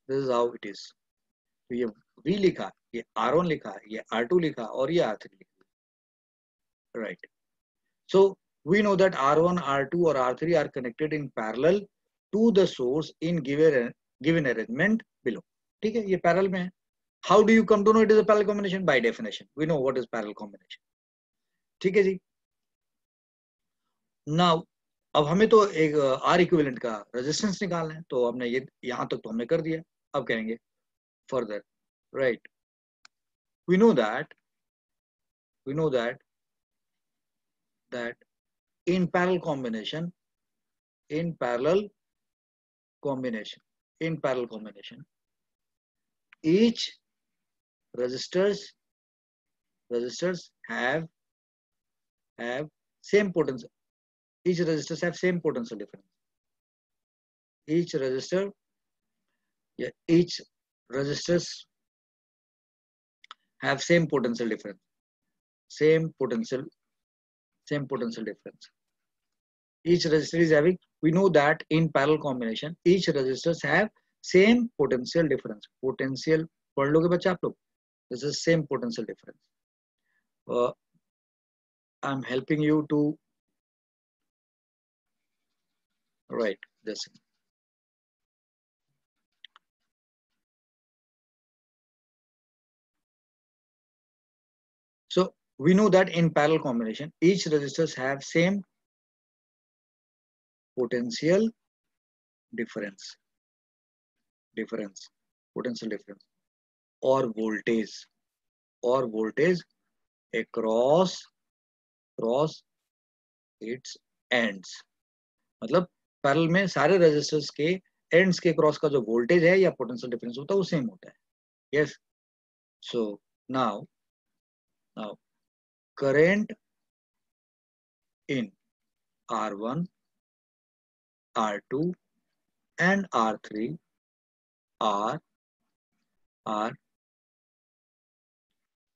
this is how it is. तो ये V लिखा, ये R1 लिखा, ये R2 लिखा और ये R3 लिखा, right? So we know that R1, R2 or R3 are connected in parallel to the source in given arrangement below. ठीक है, ये पैरेलल में है। How do you come to know it is a parallel combination? By definition, we know what is parallel combination. ठीक है जी। Now अब हमें तो एक R equivalent का रेजिस्टेंस निकालना है, तो हमने ये यहाँ तक तो हमने कर दिया। अब कहेंगे further, right? We know that in parallel combination, each resistors have same potential. Each resistors have same potential difference. Each resistors have same potential difference. Each resistor is having, we know that in parallel combination each resistors have same potential difference. Potential पढ़ लोगे बच्चा आप लोग? This is same potential difference. I'm helping you to write this. So we know that in parallel combination each resistors have same potential difference or voltage across its ends. मतलब पैरेलल में सारे रेजिस्टर्स के एंड्स के क्रॉस का जो वोल्टेज है या पोटेंशियल डिफरेंस होता है वो सेम होता है। Yes, so now current in R1, R2 and R3 are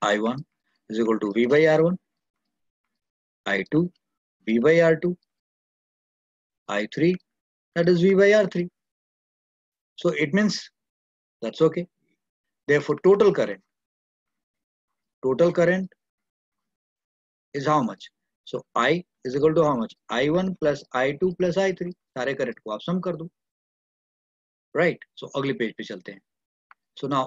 I1 is equal to V by R1, I2 V by R2, I3 that is V by R3. So it means That's okay. Therefore, total current is how much? So I is equal to how much? I1 plus I2 plus I3. सारे करंट को आप सम कर दो, right? So अगले पेज पे चलते हैं. So now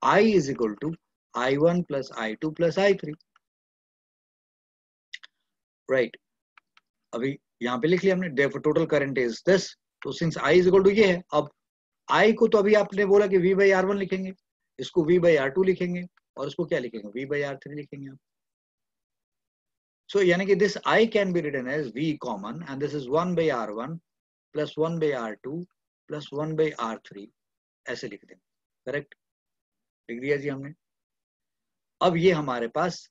I is equal to I1 plus I2 plus I3, right? अभी यहाँ पे लिख लिया हमने. Therefore total current is this. तो since I is equal to ये है, अब I को तो अभी आपने बोला कि V by R1 लिखेंगे, इसको V by R2 लिखेंगे, और इसको क्या लिखेंगे? V by R3 लिखेंगे आप. So यानी कि this I can be written as V common, and this is 1 by R1 plus 1 by R2 plus 1 by R3, ऐसे लिख देंगे. करेक्ट, लिख दिया जी हमने. अब ये हमारे पास,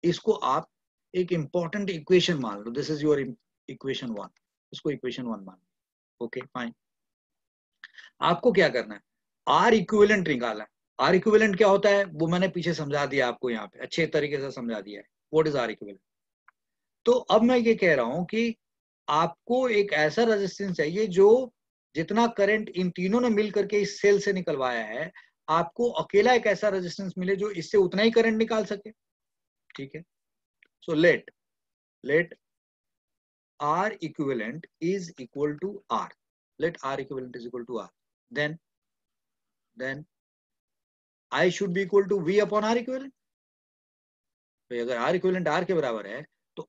इसको आप एक इंपॉर्टेंट इक्वेशन मान लो. This is your equation 1. इसको इक्वेशन 1 मान लो. Okay fine. आपको क्या करना है? आर इक्विवेलेंट निकालना है. आर इक्विवेलेंट क्या होता है वो मैंने पीछे समझा दिया आपको, यहाँ पे अच्छे तरीके से समझा दिया है. What is R equivalent? तो अब मैं ये कह रहा हूं कि आपको एक ऐसा रेजिस्टेंस चाहिए जो जितना करंट इन तीनों ने मिलकर के इस सेल से निकलवाया है, आपको अकेला एक ऐसा रेजिस्टेंस मिले जो इससे उतना ही करंट निकाल सके. ठीक है. So let R equivalent is equal to R. Let R equivalent is equal to R. Then I should be equal to V upon R equivalent. तो अगर R equivalent R के बराबर है तो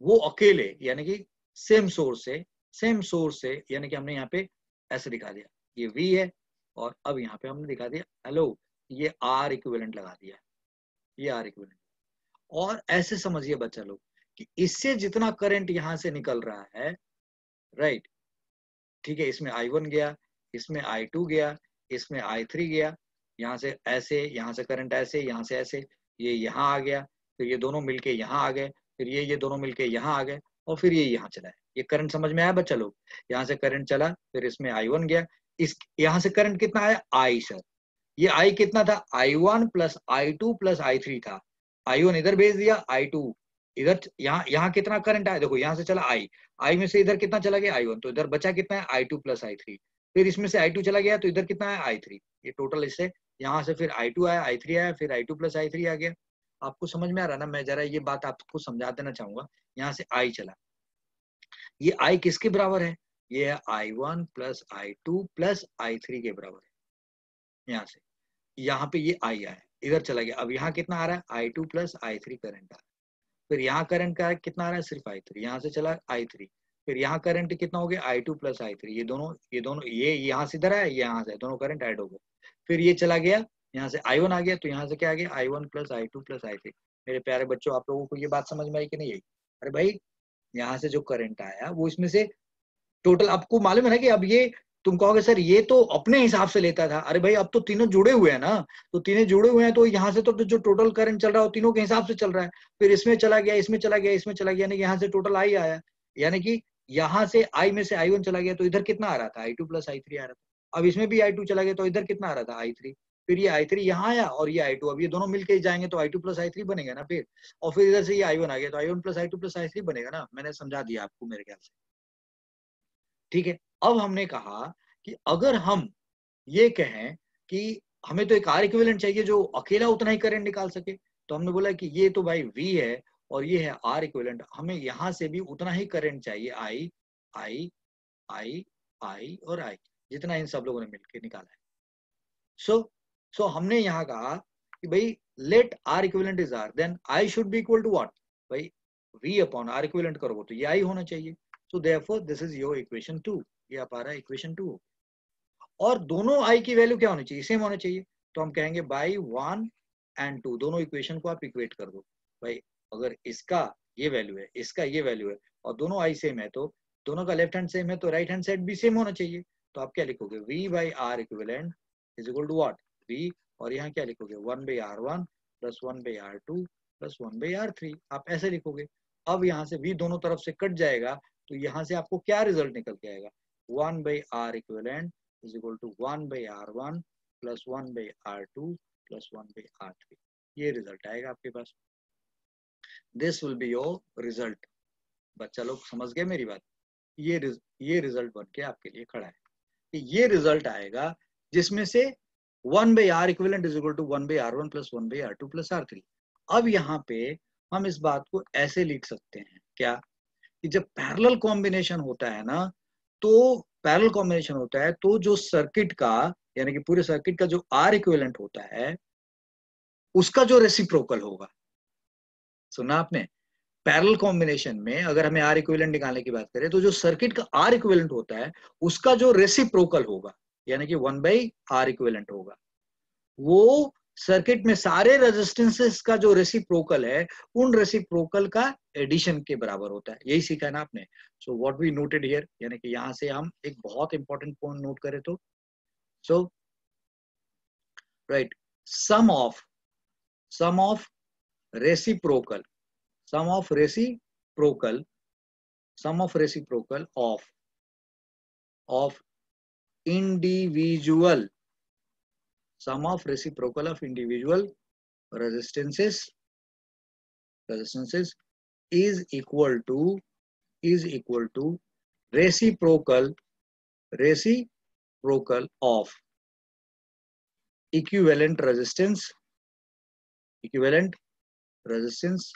वो अकेले यानी कि सेम सोर्स से यानी कि हमने यहाँ पे ऐसे दिखा दिया, ये V है, और अब यहाँ पे हमने दिखा दिया हेलो, ये R equivalent लगा दिया, ये R equivalent. और ऐसे समझिए बच्चा लोग कि इससे जितना करंट यहां से निकल रहा है, राइट, ठीक है, इसमें I1 गया, इसमें I2 गया, इसमें I3 गया, यहाँ से ऐसे, यहाँ से करंट ऐसे, यहाँ से ऐसे, ये यहाँ आ गया, फिर ये दोनों मिलके यहाँ आ गए, फिर ये दोनों मिलके यहाँ आ गए, और फिर ये यहाँ चला है. ये करंट समझ में आया बच्चा लोग? यहाँ से करंट चला, फिर इसमें I1 गया, इस यहाँ से करंट कितना आया? I sir. ये I कितना था? I1 plus I2 plus I3 था. I1 इधर भेज दिया, I2 इधर. यहाँ कितना करंट आया? देखो यहाँ से चला I में से इधर कितना चला गया? I1. तो इधर बचा कितना है? I2 plus I3. फिर इसमें से I2 चला गया तो इधर कितना है? I3. ये टोटल इससे यहाँ से फिर I2 आया, I3 आया, फिर I2 प्लस I3 आ गया. आपको समझ में आ रहा ना? मैं जरा ये बात आपको समझा देना चाहूंगा. यहाँ से I चला, ये I किसके बराबर है? ये है I1 plus I2 plus I3 के बराबर है. यहाँ से यहाँ पे ये I आया, इधर चला गया. अब यहाँ कितना आ रहा है? I2 प्लस I3 करंट आ रहा है. फिर यहाँ करंट का कितना आ रहा है? सिर्फ I3. यहाँ से चला I3. फिर यहाँ करंट कितना हो गया? I2 plus I3. ये दोनों ये यहाँ से इधर आया, यहाँ से दोनों करंट ऐड हो गए. फिर ये चला गया, यहाँ से I1 आ गया, तो यहाँ से क्या आ गया? I1 plus I2 plus I3. मेरे प्यारे बच्चों, आप लोगों को ये बात समझ में आई कि नहीं आई? अरे भाई, यहाँ से जो करंट आया वो इसमें से टोटल, आपको मालूम है ना कि अब ये तुम कहोगे सर ये तो अपने हिसाब से लेता था. अरे भाई, अब तो तीनों जुड़े हुए हैं ना, तो तीनों जुड़े हुए हैं, तो यहाँ से तो जो टोटल करंट चल रहा है वो तीनों के हिसाब से चल रहा है. फिर इसमें चला गया, इसमें चला गया, इसमें चला गया, यानी कि यहाँ से टोटल I आया. यानी कि यहाँ से I में से I1 चला गया तो इधर कितना आ रहा था? I2 प्लस I3 आ रहा था. अब इसमें भी I2 चला गया तो इधर कितना आ रहा था? I3. फिर ये I3 यहाँ आया और ये I2. अब ये दोनों मिलके जाएंगे तो I2 प्लस I3 बनेगा ना फिर. और फिर इधर से ये I1 आ गया तो I1 plus I2 plus I3 बनेगा ना. मैंने समझा दिया आपको मेरे ख्याल से. ठीक है. अब हमने कहा कि अगर हम ये कहें कि हमें तो एक आर इक्विवेलेंट चाहिए जो अकेला उतना ही करंट निकाल सके, तो हमने बोला कि ये तो भाई V है और ये है आर इक्विवेलेंट, हमें यहां से भी उतना ही करंट चाहिए, I और I, जितना इन सब लोगों ने मिलकर निकाला है. सो हमने यहाँ कहा कि भाई let R equivalent is R, then I should be equal to what? भाई V अपॉन आर इक्विवेलेंट करोगे तो ये I होना चाहिए. सो therefore this is your equation 2. ये आप आ रहा है इक्वेशन 2. और दोनों I की वैल्यू क्या होनी चाहिए? सेम होना चाहिए. तो हम कहेंगे बाई 1 एंड 2, दोनों इक्वेशन को आप इक्वेट कर दो. भाई अगर इसका ये वैल्यू है, इसका ये वैल्यू है, और दोनों I सेम है, तो दोनों का लेफ्ट हैंड सेम है, तो राइट हैंड साइड भी सेम होना चाहिए. तो आप क्या लिखोगे? V by R equivalent is equal to what? V. और यहाँ क्या लिखोगे? 1 by R1 plus 1 by R2 plus 1 by R3. आप ऐसे लिखोगे. अब यहाँ से V दोनों तरफ से कट जाएगा, तो यहाँ से आपको क्या रिजल्ट निकल के आएगा? 1 by R equivalent is equal to 1 by R1 plus 1 by R2 plus 1 by R3. ये रिजल्ट आएगा आपके पास. This will be your result. बच्चा लोग समझ गए मेरी बात? ये रिजल्ट बन के आपके लिए खड़ा है. ये रिजल्ट आएगा जिसमें से 1/R equivalent is equal to 1/R1 plus 1/R2 plus R3। अब यहाँ पे हम इस बात को ऐसे लिख सकते हैं क्या, कि जब पैरेलल कॉम्बिनेशन होता है ना, तो पैरेलल कॉम्बिनेशन होता है तो जो सर्किट का, यानी कि पूरे सर्किट का जो R इक्विवेलेंट होता है उसका जो रेसिप्रोकल होगा, सुना आपने, पैरेलल कॉम्बिनेशन में अगर हमें आर इक्विवेलेंट निकालने की बात करें तो जो सर्किट का आर इक्विवेलेंट होता है उसका जो रेसिप्रोकल होगा, यानी कि 1/R इक्विवेलेंट होगा, वो सर्किट में सारे रेजिस्टेंसेस का जो रेसिप्रोकल है उन रेसिप्रोकल का एडिशन के बराबर होता है। यही सीखा है ना आपने। So what we noted here, यानी कि यहां से हम एक बहुत इंपॉर्टेंट पॉइंट नोट करें तो, so right, sum of reciprocal sum of reciprocal of individual resistances is equal to reciprocal of equivalent resistance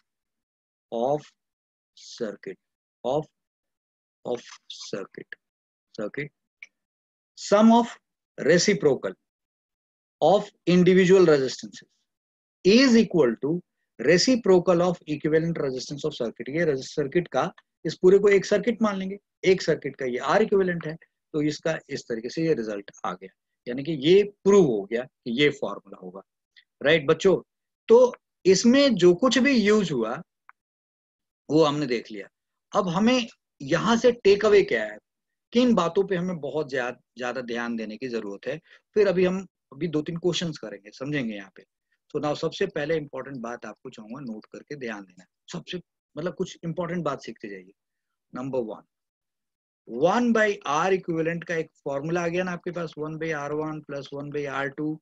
of circuit sum of reciprocal of individual resistances is equal to reciprocal of equivalent resistance of circuit। ये सर्किट का, इस पूरे को एक सर्किट मान लेंगे, एक सर्किट का ये आर इक्विवेलेंट है, तो इसका इस तरीके से ये रिजल्ट आ गया, यानी कि ये प्रूव हो गया कि ये फॉर्मूला होगा। राइट बच्चों, तो इसमें जो कुछ भी यूज हुआ वो हमने देख लिया। अब हमें यहां से टेक अवे क्या है, किन बातों पे हमें बहुत ज्यादा ध्यान देने की जरूरत है, फिर हम 2-3 क्वेश्चंस करेंगे, समझेंगे यहाँ पे। तो नाउ सबसे पहले इंपॉर्टेंट बात आपको चाहूंगा नोट करके ध्यान देना, सबसे मतलब कुछ इंपॉर्टेंट बात सीखते जाइए। नंबर 1/R इक्विवेलेंट का एक फॉर्मूला आ गया ना आपके पास, 1/R1 plus 1/R2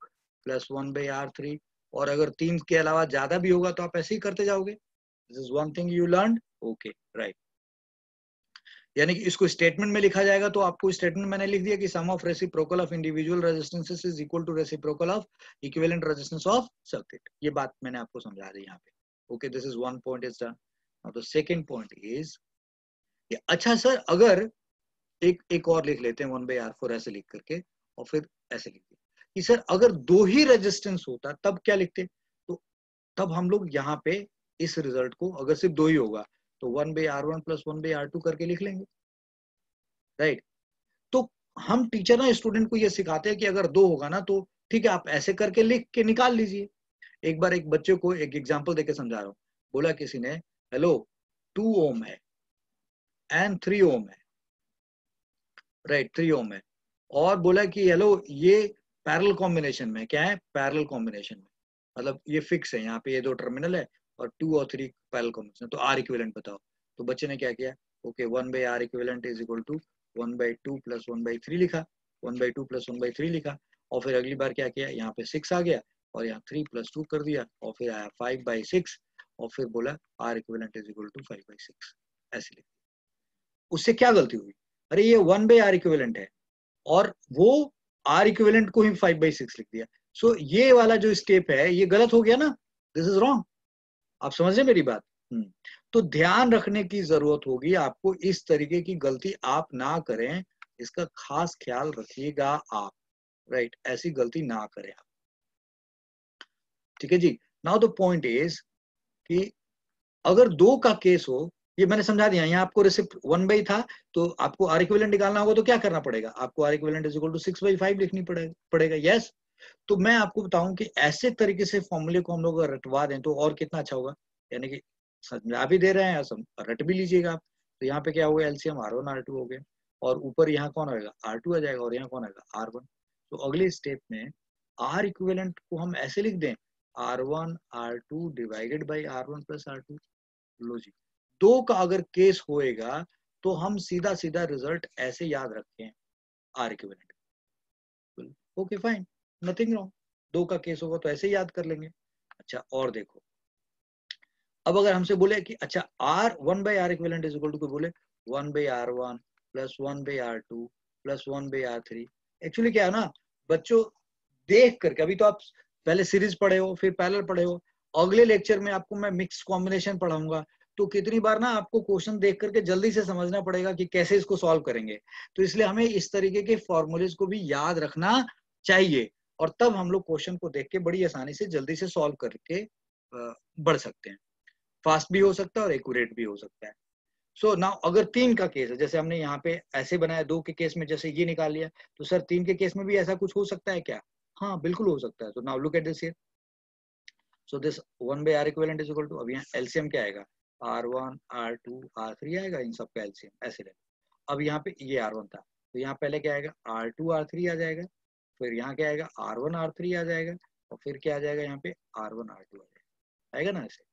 plus 1/R3, और अगर 3 के अलावा ज्यादा भी होगा तो आप ऐसे ही करते जाओगे। This is one thing you learn, okay right. यानी कि इसको स्टेटमेंट में लिखा जाएगा तो आपको स्टेटमेंट मैंने लिख दिया कि sum of reciprocal of individual resistances is equal to reciprocal of equivalent resistance of circuit. ये बात मैंने आपको समझा दी यहाँ पे, okay this is one point is done. Now the second point is, अच्छा सर अगर एक और लिख लेते हैं 1/R4 ऐसे लिख करके, और फिर ऐसे लिखते कि सर अगर 2 ही रेजिस्टेंस होता तब क्या लिखते, तो तब हम लोग यहाँ पे इस रिजल्ट को अगर सिर्फ 2 ही होगा तो 1/R1 प्लस 1/R2 करके लिख लेंगे, राइट। तो हम टीचर ना स्टूडेंट को ये सिखाते हैं कि अगर 2 होगा ना तो ठीक है आप ऐसे करके लिख के निकाल लीजिए। एक बार एक बच्चे को एक एग्जांपल देके समझा रहा हूँ, बोला किसी ने हेलो 2 ओम है एंड 3 ओम है, राइट 3 ओम है, और बोला कि हेलो ये पैरेलल कॉम्बिनेशन में, क्या है पैरेलल कॉम्बिनेशन में, मतलब ये फिक्स है यहाँ पे, ये 2 टर्मिनल है और 2 और 3 पैरेलल कॉम्बिनेशन, तो आर इक्विवेलेंट बताओ। तो बच्चे ने क्या किया, okay 1/R equivalent is equal to 1/2 plus 1/3 लिखा, 1/2 प्लस 1/3 लिखा, और फिर अगली बार क्या किया, यहाँ पे 6 आ गया और यहाँ 3 प्लस 2 कर दिया, और फिर आया 5/6, और फिर बोला R equivalent is equal to 5/6, ऐसे लिखा। उससे क्या गलती हुई, अरे ये 1/R इक्विवेलेंट है और वो आर इक्विवेलेंट को ही 5/6 लिख दिया। सो ये वाला जो स्टेप है ये गलत हो गया ना, दिस इज रॉन्ग। आप समझ रहे मेरी बात। तो ध्यान रखने की जरूरत होगी आपको, इस तरीके की गलती आप ना करें, इसका खास ख्याल रखिएगा आप, राइट, ऐसी गलती ना करें आप, ठीक है जी। नाउ द पॉइंट इज कि अगर 2 का केस हो, ये मैंने समझा दिया, यहाँ आपको रेसिप्ट 1/, था तो आपको आर इक्विवेलेंट निकालना होगा तो क्या करना पड़ेगा, आपको R equivalent is equal to 6/5 लिखनी पड़ेगा, यस। तो मैं आपको बताऊं कि ऐसे तरीके से फॉर्मूले को हम लोग रटवा दें तो और कितना अच्छा होगा, यानी कि समझा भी दे रहे हैं रट भी लीजिएगा आप। तो यहाँ पे क्या हो गया, एलसीएम R1 R2 हो गया, और ऊपर यहाँ कौन आएगा R2 आ जाएगा, और यहाँ कौन आएगा R1। तो अगले स्टेप में आर इक्विवेलेंट को हम ऐसे लिख दें R1 R2 divided by R1 plus R2। लो जी, 2 का अगर केस होएगा तो हम सीधा सीधा रिजल्ट ऐसे याद रखें, R equivalent, okay fine, nothing wrong. 2 का केस होगा तो ऐसे याद कर लेंगे। अच्छा और देखो, अब अगर हमसे बोले कि अच्छा R 1/R equivalent is equal to, बोले 1/R1 plus 1/R2 plus 1/R3, actually क्या है ना, बच्चों देख करके, अभी तो आप पहले सीरीज पढ़े हो, फिर पैरेलल पढ़े हो, अगले लेक्चर में आपको मैं मिक्स कॉम्बिनेशन पढ़ाऊंगा, तो कितनी बार ना आपको क्वेश्चन देख करके जल्दी से समझना पड़ेगा कि कैसे इसको सॉल्व करेंगे। तो इसलिए हमें इस तरीके के फॉर्मूलेज को भी याद रखना चाहिए, और तब हम लोग क्वेश्चन को देख के बड़ी आसानी से जल्दी से सॉल्व करके बढ़ सकते हैं। फास्ट भी हो सकता है और एक्यूरेट भी हो सकता है। सो नाउ अगर 3 का केस है, जैसे हमने यहाँ पे ऐसे बनाया, 2 के केस में जैसे ये निकाल लिया, तो सर 3 के केस में भी ऐसा कुछ हो सकता है क्या? हाँ बिल्कुल हो सकता है। तो now look at this here. So this 1/r equivalent is equal to, अब यहाँ एलसीएम क्या आएगा, r1 r2 r3 आएगा, इन सब का एलसीएम ऐसे ले। अब यहाँ पे ये r1 था, तो यहाँ पहले क्या आएगा, r2 r3 आ जाएगा, फिर यहाँ क्या आएगा, r1 r3 आ जाएगा, और फिर क्या आ जाएगा यहाँ पे, r1 r2 आ जाएगा, आएगा ना ऐसे।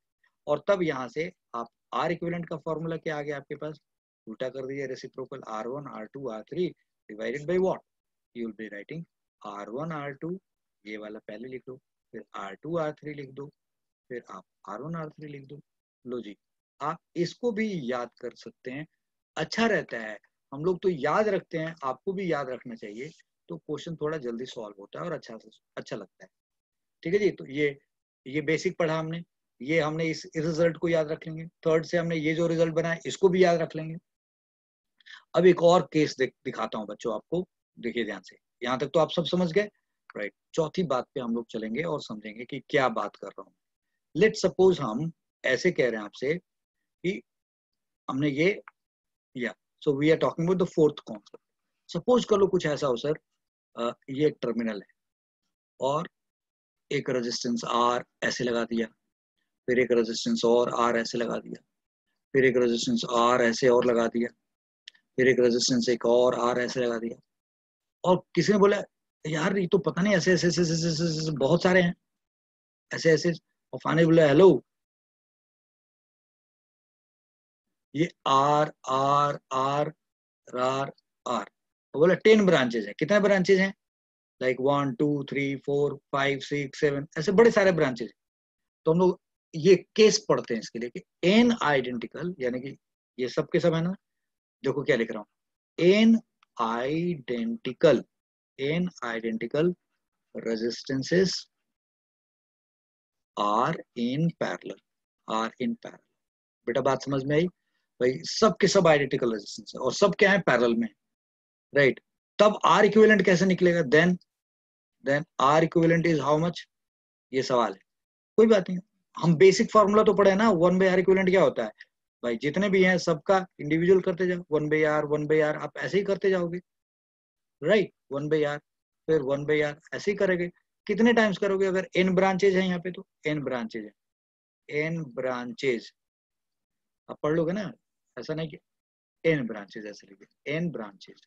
और तब यहाँ से आप आर इक्विवेलेंट का फॉर्मूला क्या आ गया आपके पास, उल्टा कर दिया, reciprocal r1 r2 r3 divided by what, you will be writing r1 r2, ये वाला पहले लिख दो, फिर r2 r3 लिख दो, फिर आप r1 r3 लिख दो। लो जी, आप इसको भी याद कर सकते हैं, अच्छा रहता है। हम लोग तो याद रखते हैं, आपको भी याद रखना चाहिए, तो क्वेश्चन थोड़ा जल्दी सॉल्व होता है और अच्छा लगता है। ठीक है जी, तो ये बेसिक पढ़ा हमने, ये हमने इस रिजल्ट को याद रख लेंगे। थर्ड से हमने ये जो रिजल्ट बनाया इसको भी याद रख लेंगे। अब एक और केस दिखाता हूँ बच्चों आपको, देखिए ध्यान से, यहाँ तक तो आप सब समझ गए, राइट। चौथी बात पे हम लोग चलेंगे और समझेंगे कि क्या बात कर रहा हूँ। लेट सपोज हम ऐसे कह रहे हैं आपसे कि हमने ये, या so we are talking about the fourth concept. Suppose कर लो कुछ ऐसा हो सर, ये एक टर्मिनल है और एक रेजिस्टेंस आर ऐसे लगा दिया, फिर एक रेजिस्टेंस और आर ऐसे लगा दिया, फिर एक रेजिस्टेंस आर ऐसे और लगा दिया, फिर एक रेजिस्टेंस एक और आर ऐसे लगा दिया, और किसी ने बोला यार ये तो पता नहीं ऐसे ऐसे ऐसे ऐसे, ऐसे, ऐसे, ऐसे बहुत सारे हैं ऐसे ऐसे, और फाइनली बोला हेलो ये R R R R R, तो बोला 10 ब्रांचेज है। कितने ब्रांचेज हैं, लाइक 1 2 3 4 5 6 7, ऐसे बड़े सारे ब्रांचेज। तो हम लोग ये केस पढ़ते हैं इसके लिए कि एन आइडेंटिकल, यानी कि ये सब के सब है ना, देखो क्या लिख रहा हूं, n identical, n identical resistances are in parallel, are in parallel. बेटा बात समझ में आई? भाई सब के सब आइडेंटिकल रेजिस्टेंस है और सब क्या है, पैरेलल में, राइट। तब आर इक्विवेलेंट कैसे निकलेगा, then R equivalent is how much, ये सवाल है। कोई बात नहीं, हम बेसिक फॉर्मूला तो पढ़े ना, 1/r इक्विवेलेंट क्या होता है भाई, जितने भी हैं सबका इंडिविजुअल करते जाओ, 1/r आप ऐसे ही करते जाओगे, राइट। 1/r फिर 1/r ऐसे ही करेंगे। कितने टाइम्स करोगे, अगर n ब्रांचेज है यहाँ पे तो n ब्रांचेज है, n ब्रांचेज आप पढ़ लोगे ना, ऐसा नहीं कि n ब्रांचेज ऐसे लिखे, n branches,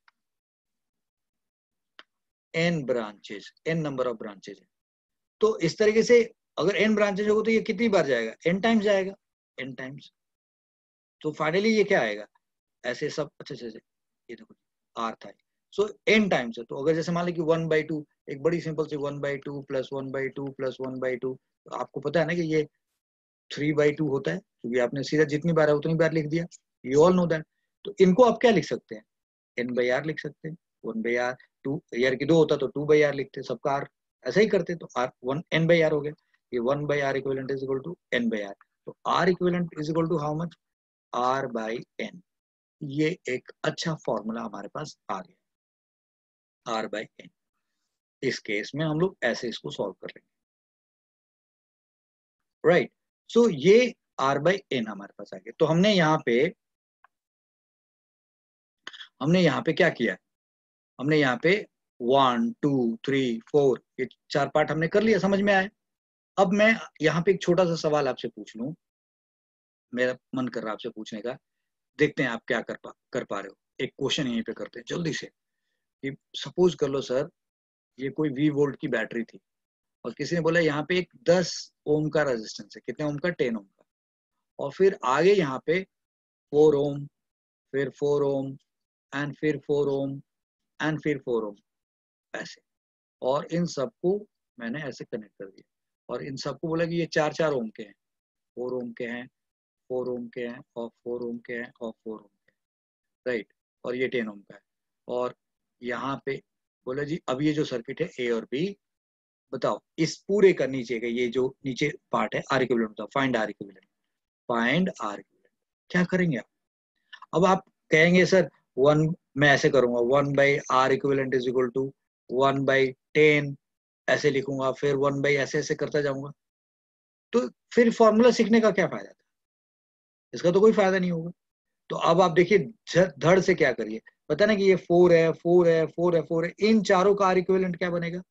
n branches, n number of branches है। तो इस तरीके से अगर n ब्रांचेज होगा तो ये कितनी बार जाएगा, n टाइम्स जाएगा, n टाइम्स। तो फाइनली ये क्या आएगा, ऐसे सब अच्छे से, ये देखो आर था, सो n टाइम्स है। तो अगर जैसे मान लो कि 1/2, एक बड़ी सिंपल सी 1/2 प्लस 1/2 प्लस 1/2, तो आपको पता है ना कि ये 3/2 होता है, क्योंकि आपने सीधा जितनी बार है उतनी बार लिख दिया, यू ऑल नो दैट। तो इनको आप क्या लिख सकते हैं, n/r लिख सकते हैं, 1/r, 2 यार की 2 होता तो 2/r लिखते, सबका r ऐसा ही करते, तो r 1 n/r हो गया, ये 1/r equivalent is equal to n/r। तो r equivalent is equal to how much, r/n। ये एक अच्छा फॉर्मूला हमारे पास आ गया, r/n। इस केस में हम लोग ऐसे इसको सॉल्व कर रहे हैं, राइट। सो ये r/n हमारे पास आ गया। तो हमने यहाँ पे क्या किया, हमने यहाँ पे 1 2 3 4 ये 4 पार्ट हमने कर लिया, समझ में आया। अब मैं यहाँ पे एक छोटा सा सवाल आपसे पूछ लूं, मेरा मन कर रहा है आपसे पूछने का, देखते हैं आप क्या कर पा रहे हो। एक क्वेश्चन यहीं पे करते हैं जल्दी से, कि सपोज कर लो सर ये कोई V वोल्ट की बैटरी थी, और किसी ने बोला यहाँ पे एक 10 ओम का रेजिस्टेंस है, कितने ओम का, 10 ओम का, और फिर आगे यहाँ पे 4 ओम, फिर 4 ओम, एंड फिर 4 ओम, एंड फिर 4 ओम, ऐसे। और इन सबको मैंने ऐसे कनेक्ट कर दिया, और इन सबको बोला कि ये 4 ओम के हैं, 4 ओम के हैं, 4 ओम के हैं, और 4 ओम के हैं, और 4 ओम के हैं, राइट। और ये 10 ओम का है, और यहाँ पे बोला जी अब ये जो सर्किट है ए और बी, बताओ इस पूरे का नीचे का ये जो नीचे पार्ट है आर इक्विवेलेंट बताओ, find R equivalent, find R equivalent. क्या करेंगे आप? अब आप कहेंगे सर वन, मैं ऐसे करूंगा 1/R equivalent is equal to 1/10, ऐसे लिखूंगा, फिर 1 ऐसे ऐसे करता जाऊंगा, तो फिर फॉर्मूला सीखने का क्या फायदा था? इसका तो कोई फायदा नहीं होगा। तो अब आप देखिए धड़ से क्या करिए, पता ना कि ये 4 है, 4 है, 4 है, 4 है, इन चारों का आर इक्विवेलेंट क्या बनेगा?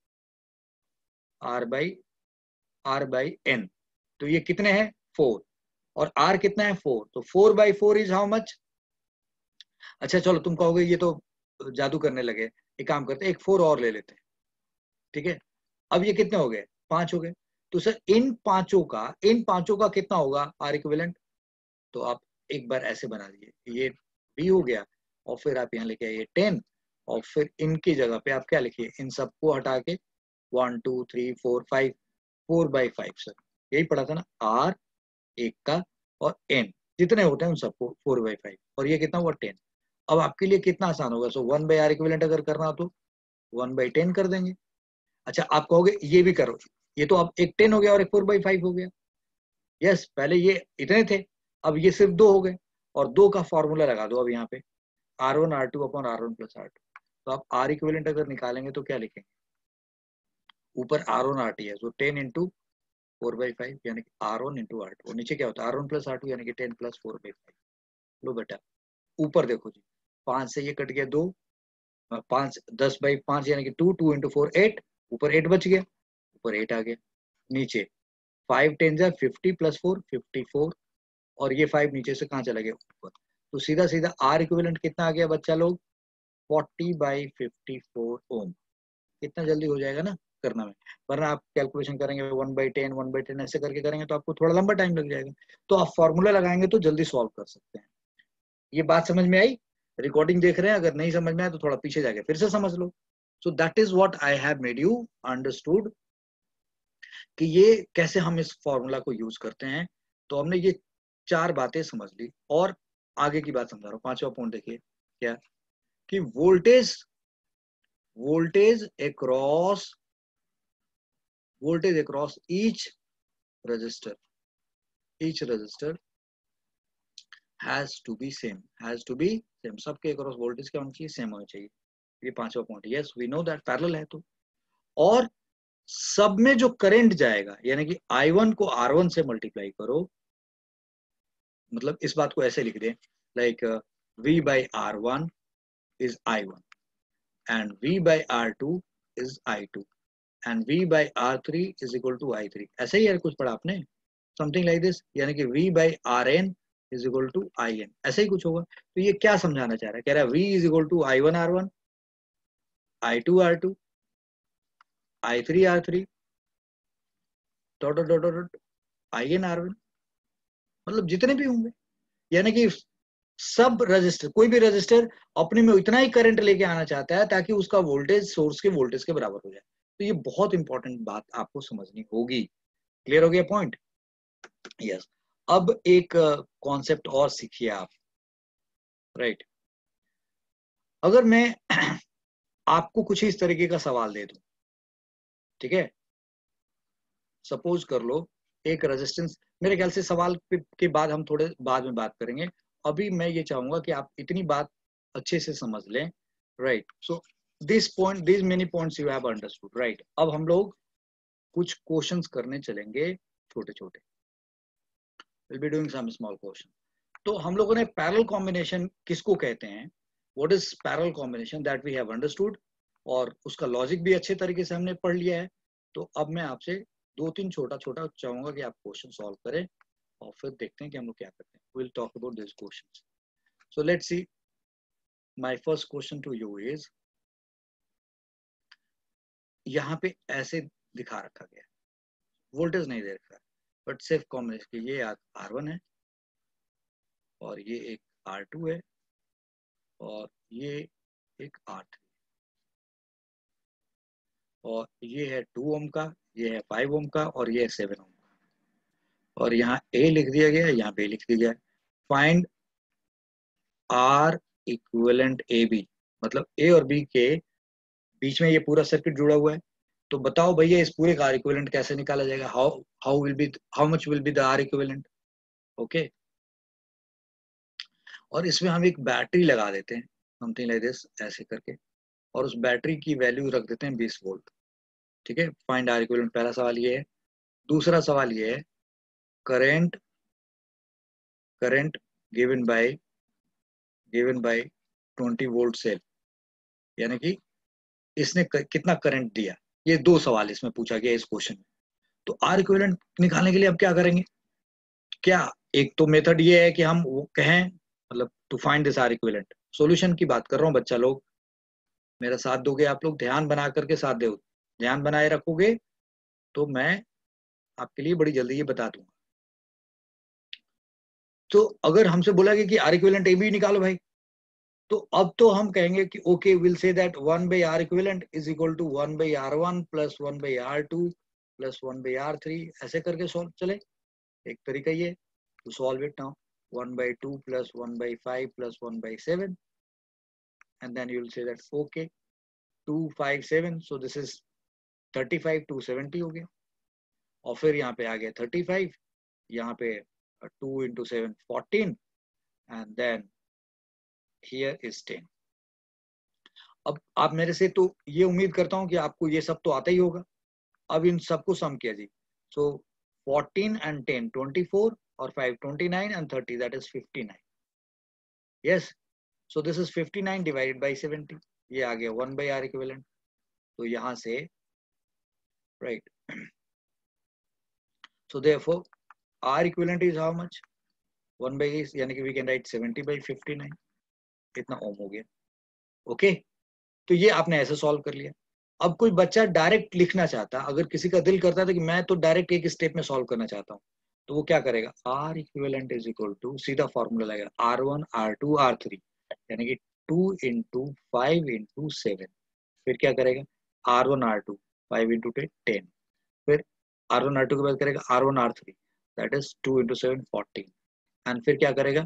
R/N। तो ये कितने हैं? 4, और R कितना है? 4, तो 4/4 इज हाउ मच? अच्छा चलो तुम कहोगे ये तो जादू करने लगे, एक काम करते हैं एक 4 और ले लेते हैं, ठीक है? अब ये कितने हो गए? 5 हो गए। तो सर इन पांचों का कितना होगा आर इक्विवेलेंट? तो आप एक बार ऐसे बना दीजिए, ये बी हो गया, और फिर आप यहाँ लिखे ये 10, और फिर इनकी जगह पे आप क्या लिखिए, इन सबको हटा के 1 2 3 4 5, 4/5 सर, यही पढ़ा था ना, आर एक का और एन जितने होते हैं उन सबको 4/5, और ये कितना हुआ 10। अब आपके लिए कितना आसान होगा, सो 1/R इक्विवेलेंट अगर करना हो तो 1/10 कर देंगे। अच्छा आप कहोगे ये भी करो, ये तो अब एक 10 हो गया और एक 4/5 हो गया। यस, पहले ये इतने थे, अब ये सिर्फ 2 हो गए, और 2 का फॉर्मूला लगा दो अब यहाँ पे, R1 R2/R1 + R2। तो आप आर इक्विवेलेंट अगर निकालेंगे तो क्या लिखेंगे, ऊपर R1 RT है, सो 10 इंटू 4/5 यानी कि R1 × R2, और नीचे क्या होता है R1 + R2 यानी कि 10 + 4/5। लो बेटा ऊपर देखो जी, 5 से ये कट गया 2, 5 10/5 यानी कि 2, 2 × 4 8, ऊपर 8 बच गया, ऊपर 8 आ गया, नीचे 5 10 जा 50 + 4 54, और ये 5 नीचे से कहाँ चला गया, ऊपर। तो सीधा सीधा आर इक्विवेलेंट कितना आ गया बच्चा लोग, 40/54 ओम। कितना जल्दी हो जाएगा ना करना में, वरना आप कैलकुलेशन करेंगे 1/10 1/10 ऐसे करके करेंगे तो आपको थोड़ा लंबा टाइम लग जाएगा। तो आप फॉर्मूला लगाएंगे तो जल्दी सॉल्व कर सकते हैं। ये बात समझ में आई? रिकॉर्डिंग देख रहे हैं, अगर नहीं समझ में आया तो थोड़ा पीछे जाके फिर से समझ लो। So that is what I have made you understood कि ये कैसे हम इस फॉर्मूला को यूज करते हैं। तो हमने ये 4 बातें समझ ली, और आगे की बात समझा रहा हूँ। 5वां पॉइंट देखिए क्या, कि voltage voltage across voltage across each resistor has to be same, सबके अक्रॉस वोल्टेज क्या होनी चाहिए, सेम होनी चाहिए। ये 5वां पॉइंट, yes we know that parallel है तो। और सब में जो करंट जाएगा, यानी कि I1 को R1 से मल्टीप्लाई करो, मतलब इस बात को ऐसे लिख दें, like V/R1 is I1 and V/R2 is I2 and V/R3 is equal to I3। ऐसे ही यार कुछ पढ़ा आपने, समथिंग लाइक दिस, यानी कि V/Rn is equal to In, ऐसे ही कुछ होगा। तो ये क्या समझाना चाह रहा है, कह रहा है V is equal to I1 R1, I2 R2, I3 R3 dot dot dot dot In R1, मतलब जितने भी होंगे, यानी कि सब रजिस्टर, कोई भी रजिस्टर अपने में इतना ही करंट लेके आना चाहता है ताकि उसका वोल्टेज सोर्स के वोल्टेज के बराबर हो जाए। तो ये बहुत इंपॉर्टेंट बात आपको समझनी होगी। क्लियर हो गया पॉइंट? यस। अब एक कॉन्सेप्ट और सीखिए आप, राइट? अगर मैं आपको कुछ इस तरीके का सवाल दे दूं, ठीक है, सपोज कर लो एक रेजिस्टेंस, मेरे ख्याल से सवाल के बाद हम थोड़े बाद में बात करेंगे, अभी मैं ये चाहूंगा कि आप इतनी बात अच्छे से समझ लें, right? So this many points you have understood, right? अब हम लोग कुछ क्वेश्चंस करने चलेंगे, छोटे छोटे, will be doing some small question. तो हम लोगों ने पैरेलल कॉम्बिनेशन किसको कहते हैं, what is parallel combination, that we have understood, और उसका लॉजिक भी अच्छे तरीके से हमने पढ़ लिया है। तो अब मैं आपसे 2-3 छोटा छोटा चाहूंगा कि आप क्वेश्चन सॉल्व करें, और फिर देखते हैं कि हम लोग क्या करते हैं। Will talk about this questions. So let's see, my first question to you is, यहाँ पे ऐसे दिखा रखा गया, वोल्टेज नहीं दे रखा है, बट सिर्फ कॉम्बिनेशन, ये R1 है, और ये एक R2 है, और ये एक R3, और ये है 2 ओम का, ये है 5 ओम का, और ये है 7 ओम का, और यहाँ A लिख दिया गया है, यहाँ B लिख दिया गया है। फाइंड R इक्विवेलेंट AB, मतलब A और B के बीच में ये पूरा सर्किट जुड़ा हुआ है। तो बताओ भैया इस पूरे का आर इक्विवेलेंट कैसे निकाला जाएगा? How much will be the R equivalent? Okay, और इसमें हम एक बैटरी लगा देते हैं, समथिंग लाइक दिस, ऐसे करके, और उस बैटरी की वैल्यू रख देते हैं 20 वोल्ट। ठीक है, फाइंड आर इक्विवेलेंट, पहला सवाल ये है। दूसरा सवाल ये है, current current given by 20 volt cell, यानी कि इसने कितना करंट दिया। ये दो सवाल इसमें पूछा गया इस क्वेश्चन में। तो आर इक्विवेलेंट निकालने के लिए अब क्या करेंगे? क्या, एक तो मेथड ये है कि हम वो कहें, मतलब to find this R equivalent, solution की बात कर रहा हूँ बच्चा लोग, मेरा साथ दोगे आप लोग, ध्यान बना करके साथ दो, ध्यान बनाए रखोगे तो मैं आपके लिए बड़ी जल्दी ये बता दूंगा। तो अगर हमसे बोला गया कि आर इक्विवेलेंट ए बी निकालो भाई, तो अब तो हम कहेंगे कि okay, will say that 1 by r equivalent is equal to 1 by r1 plus 1 by r2 plus 1 by r3, ऐसे करके सॉल्व चले। एक तरीका ये to solve it now, 1 by 2 plus 1 by 5 plus 1 by 7, and then you will say that okay, 2 5 7, so this is 35, 270 हो गया, और फिर यहाँ पे आ गया 35, यहाँ पे 2 into 7 14, and then here is 10। अब आप मेरे से तो ये उम्मीद करता हूं कि आपको ये सब तो आता ही होगा। अब इन सबको सम किया जी, सो 14 and 10 24, और 5 29, and 30 that is 59। yes, so this is 59 divided by 70, ये आ गया 1 by r equivalent। तो यहां से right, so therefore r equivalent is how much? 1 by, यानी कि we can write 70 by 59, इतना ओम हो गया। ओके, तो ये आपने ऐसे सॉल्व कर लिया। अब कोई बच्चा डायरेक्ट लिखना चाहता, अगर किसी का दिल करता था कि मैं तो डायरेक्ट एक स्टेप में सॉल्व करना चाहता हूँ, तो वो क्या करेगा? R equivalent is equal to, सीधा फॉर्मूला लगेगा, R1 R2 R3, यानी कि 2 into 5 into 7। फिर क्या करेगा? R1 R2 5 into 10, फिर R1 R2 के बाद करेगा R1 R3, that is 2 into 7 14, and फिर क्या करेगा?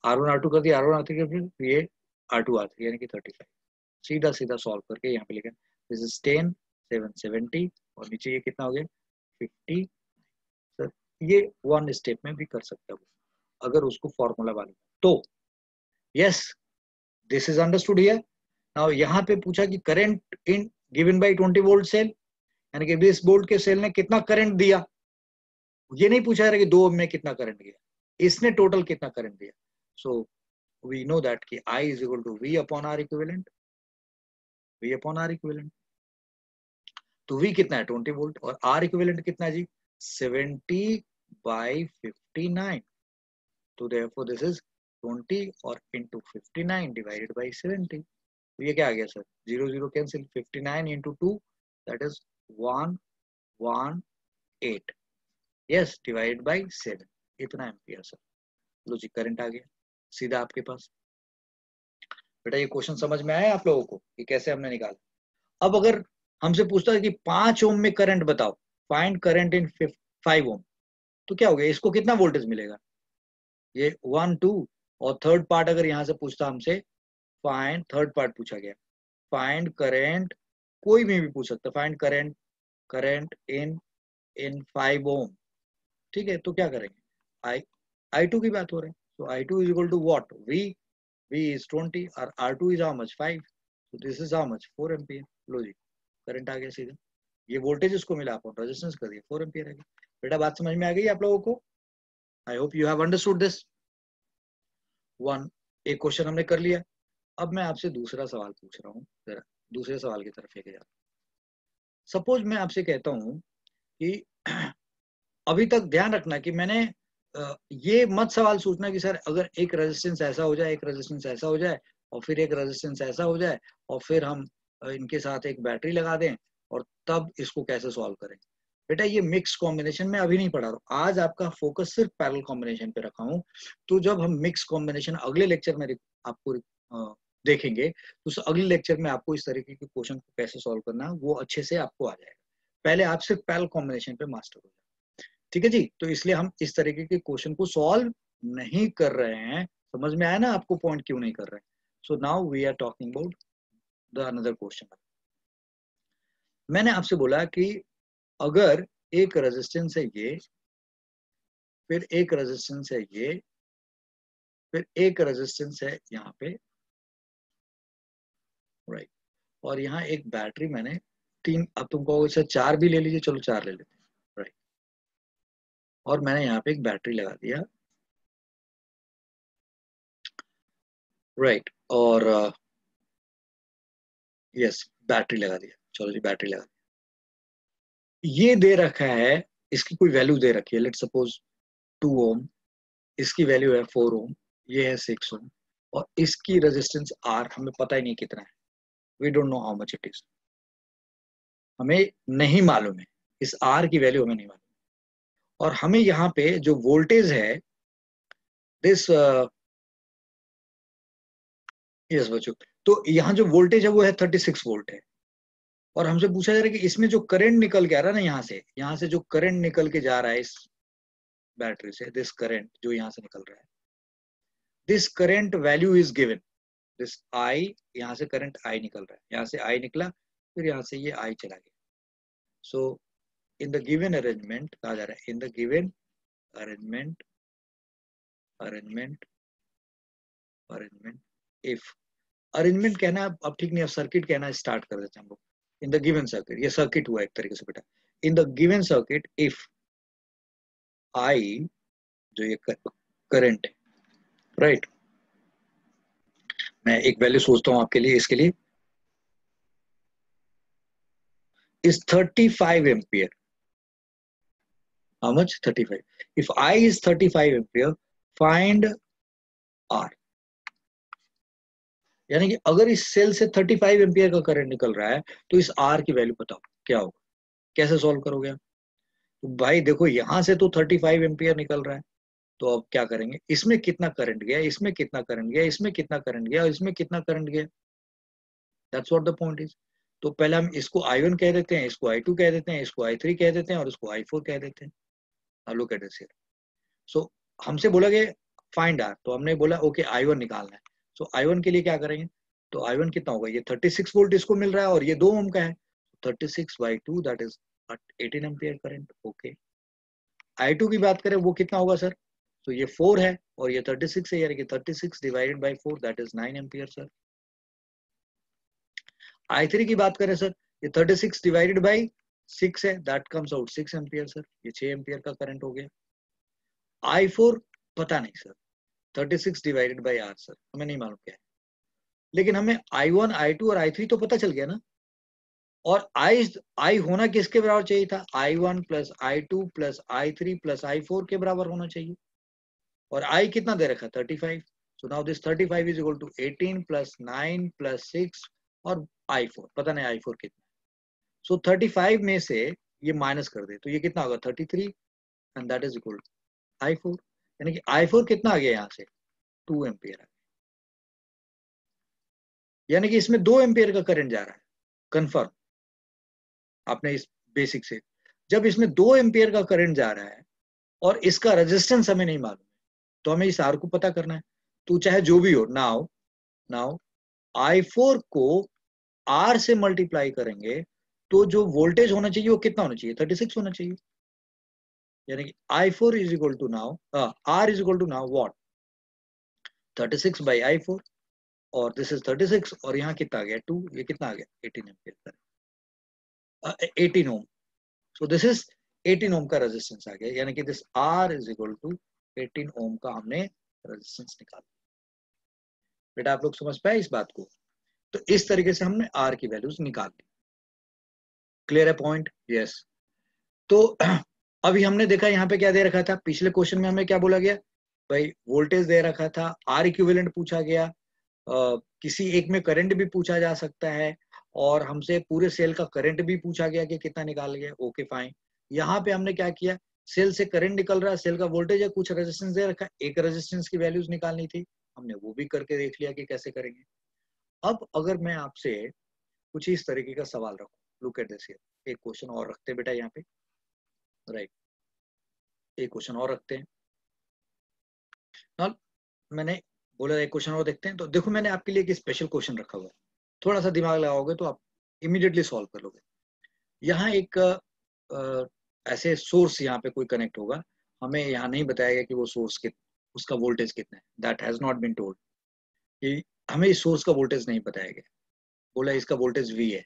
R1 R2 कर दिया, R1 R3 कर फिर ये R2 R3 यानी कि 35। सीधा सीधा सॉल्व करके यहाँ पे लिखा, दिस इज 10 770, और नीचे ये कितना हो गया? 50। सर ये वन स्टेप में भी कर सकता है अगर उसको फॉर्मूला वाले तो। Yes, this is understood here. Now यहाँ पे पूछा कि current in given by 20 volt cell, यानी कि 20 वोल्ट के सेल ने कितना करंट दिया। ये नहीं पूछा है कि 2 में कितना करंट दिया, इसने टोटल कितना करंट दिया। सो वी नो दैट कि I is equal to V upon R equivalent, V upon R equivalent। तो V कितना है? 20 वोल्ट, और R इक्विवेलेंट कितना है जी? 70 by 59। तो therefore this is 20 और into 59 divided by 70। तो ये क्या आ गया sir? 0 0 cancel, 59 into 2 that is 118, yes, divided by 7, इतना एम्पियर सर। लो जी, करंट आ गया सीधा आपके पास। बेटा ये क्वेश्चन समझ में आया आप लोगों को कि कैसे हमने निकाला? अब अगर हमसे पूछता है कि 5 ओम में करंट बताओ, फाइंड करंट इन 5 ओम, तो क्या हो गया? इसको कितना वोल्टेज मिलेगा? ये 1 2, और थर्ड पार्ट अगर यहाँ से पूछता हमसे, फाइंड, थर्ड पार्ट पूछा गया, फाइंड करंट, कोई भी पूछ सकता, फाइंड करंट, करंट इन 5 ओम। ठीक है, तो क्या करेंगे? I2 की बात हो रही है, तो I2 is equal to what? V is 20 और R2 is how much? 5, so this is how much? 4 ampere. लो जी, करंट आ गया सीधा, ये वोल्टेज इसको मिला, अपन रेजिस्टेंस कर दिया, 4 एम्पियर आ गया। बेटा बात समझ में आ गई आप लोगों को? I hope you have understood this one. एक क्वेश्चन हमने कर लिया। अब मैं आपसे दूसरा सवाल पूछ रहा हूँ, जरा दूसरे सवाल की तरफ लेके जाता हूँ। सपोज मैं आपसे कहता हूँ कि अभी तक ध्यान रखना कि मैंने ये मत सवाल सोचना कि सर अगर एक रेजिस्टेंस ऐसा हो जाए, एक रेजिस्टेंस ऐसा हो जाए, और फिर एक रेजिस्टेंस ऐसा हो जाए, और फिर हम इनके साथ एक बैटरी लगा दें और तब इसको कैसे सॉल्व करें। बेटा ये मिक्स कॉम्बिनेशन में अभी नहीं पढ़ा रहा हूँ, आज आपका फोकस सिर्फ पैरेलल कॉम्बिनेशन पे रखा हूँ। तो जब हम मिक्स कॉम्बिनेशन अगले लेक्चर में आपको देखेंगे, तो उस अगले लेक्चर में आपको इस तरीके के क्वेश्चन को कैसे सॉल्व करना है वो अच्छे से आपको आ जाएगा। पहले आप सिर्फ पैरेलल कॉम्बिनेशन पे मास्टर हो जाए, ठीक है जी। तो इसलिए हम इस तरीके के क्वेश्चन को सॉल्व नहीं कर रहे हैं। समझ में आया ना आपको पॉइंट क्यों नहीं कर रहे हैं? So now we are talking about the another question. मैंने आपसे बोला कि अगर एक रेजिस्टेंस है ये, फिर एक रेजिस्टेंस है ये, फिर एक रेजिस्टेंस है यहाँ पे, राइट, और यहाँ एक बैटरी मैंने तीन, अब तुम कहोगे सर 4 भी ले लीजिए, चलो 4 ले लेते हैं, राइट, और मैंने यहाँ पे एक बैटरी लगा दिया, राइट, और यस बैटरी लगा दिया, चलो जी बैटरी लगा दिया। ये दे रखा है, इसकी कोई वैल्यू दे रखी है, लेट सपोज 2 ओम, इसकी वैल्यू है 4 ओम, ये है 6 ओम, और इसकी रेजिस्टेंस आर हमें पता ही नहीं कितना है, we don't know how much it is, हमें नहीं मालूम है, इस आर की वैल्यू हमें नहीं मालूम, और हमें यहाँ पे जो वोल्टेज है दिस, यस बच्चों, तो यहाँ जो वोल्टेज है वो है 36 वोल्ट है, और हमसे पूछा जा रहा है कि इसमें जो करंट निकल के आ रहा है ना, यहाँ से जो करंट निकल के जा रहा है इस बैटरी से, दिस करंट जो यहाँ से निकल रहा है, this current value is given, this I, यहाँ से करंट आई निकल रहा है, यहाँ से आई निकला, फिर यहाँ से ये आई चला गया, सो इन द गिवन अरेंजमेंट, कहा जा रहा है in the given arrangement, arrangement, arrangement, if, arrangement कहना अब ठीक नहीं, अब सर्किट कहना स्टार्ट कर देते हैं हम लोग, इन द गिवन सर्किट, ये सर्किट हुआ एक तरीके से बेटा, in the given circuit if I, जो ये करंट है, राइट, मैं एक वैल्यू सोचता हूं आपके लिए, इसके लिए is 35 ampere, how much 35, if I is 35 ampere, find R, यानी कि अगर इस सेल से 35 एम्पियर का करंट निकल रहा है तो इस आर की वैल्यू बताओ क्या होगा, कैसे सॉल्व करोगे आप? तो भाई देखो यहां से तो 35 एम्पियर निकल रहा है, तो अब क्या करेंगे, इसमें कितना करंट गया, इसमें कितना करंट गया, इसमें कितना करंट गया, इसमें कितना करंट गया, that's what the point is. तो पहले हम इसको I1 कह देते हैं, इसको I2 कह देते हैं, इसको I3 कह देते हैं, और इसको I4 कह देते हैं, लुक एट दिस हियर, सो हमसे बोला गया फाइंड आर, तो हमने बोला ओके I1 निकालना है, सो I1 के लिए क्या करेंगे, तो I1 कितना होगा, ये 36 वोल्ट इसको मिल रहा है और ये 2 ओम का है, 36/2 that is 18 ampere current, okay. I2 की बात करें वो कितना होगा सर, तो ये 4 है और ये 36 है, यानी कि 36 divided bye 4 that is 9 ampere sir. I3 की बात करें सर, ये 36 डिवाइडेड बाय 6 है, that comes out 6 ampere sir, ये 6 एम्पियर का करंट हो गया। I4 पता नहीं sir, 36 divided by R sir, हमें नहीं मालूम क्या है, लेकिन हमें I1, I2 और I3 तो पता चल गया ना, और I होना किसके बराबर चाहिए था, I1 plus I2 plus I3 plus I4 के बराबर होना चाहिए, और I कितना दे रखा है 35, so now this 35 is equal to 18 plus 9 plus 6 और I4 पता नहीं I4 कितना, सो 35 में से ये माइनस कर दे तो ये कितना होगा 33, and that is equal to I4, यानी कि I4 कितना आ गया यहाँ से 2 एम्पियर, यानी कि इसमें 2 एम्पियर का करंट जा रहा है, कंफर्म आपने इस बेसिक से, जब इसमें 2 एम्पियर का करंट जा रहा है और इसका रेजिस्टेंस हमें नहीं मालूम है, तो हमें इस आर को पता करना है, तो चाहे जो भी हो, नाउ नाउ I4 को R से मल्टीप्लाई करेंगे तो जो वोल्टेज होना चाहिए वो कितना होना चाहिए 36 होना चाहिए, यानी कि I4 is equal to now R is equal to now what 36 by I4, और दिस इज 36 और यहाँ कितना आ गया 2, ये कितना आ गया 18 ampere, 18 ohm, so this is 18 ohm का रेजिस्टेंस आ गया, यानी कि this R is equal to 18 ohm का हमने रेजिस्टेंस निकाला। बेटा आप लोग समझ पाए इस बात को, तो इस तरीके से हमने R की वैल्यूज निकाल ली, क्लियर है पॉइंट, यस। तो अभी हमने देखा यहाँ पे क्या दे रखा था, पिछले क्वेश्चन में हमें क्या बोला गया भाई, वोल्टेज दे रखा था, आर इक्विवेलेंट पूछा गया, किसी एक में करंट भी पूछा जा सकता है, और हमसे पूरे सेल का करंट भी पूछा गया कि कितना निकाल गया, ओके फाइन। यहाँ पे हमने क्या किया, सेल से करंट निकल रहा है, सेल का वोल्टेज है, कुछ रेजिस्टेंस दे रखा है, एक रेजिस्टेंस की वैल्यूज निकालनी थी, हमने वो भी करके देख लिया कि कैसे करेंगे। अब अगर मैं आपसे कुछ इस तरीके का सवाल रखूं, लुक एट दिस हियर, एक क्वेश्चन और रखते हैं बेटा यहाँ पे, राइट, एक क्वेश्चन और रखते हैं ना, मैंने बोला एक क्वेश्चन और देखते हैं, तो देखो मैंने आपके लिए एक स्पेशल क्वेश्चन रखा हुआ है, थोड़ा सा दिमाग लगाओगे तो आप इमीडिएटली सॉल्व कर लोगे। यहाँ एक ऐसे सोर्स यहाँ पे कोई कनेक्ट होगा, हमें यहाँ नहीं बताएगा कि वो सोर्स उसका वोल्टेज कितना है, that has not been told, कि हमें इस सोर्स का वोल्टेज नहीं बताया गया, बोला इसका वोल्टेज V है।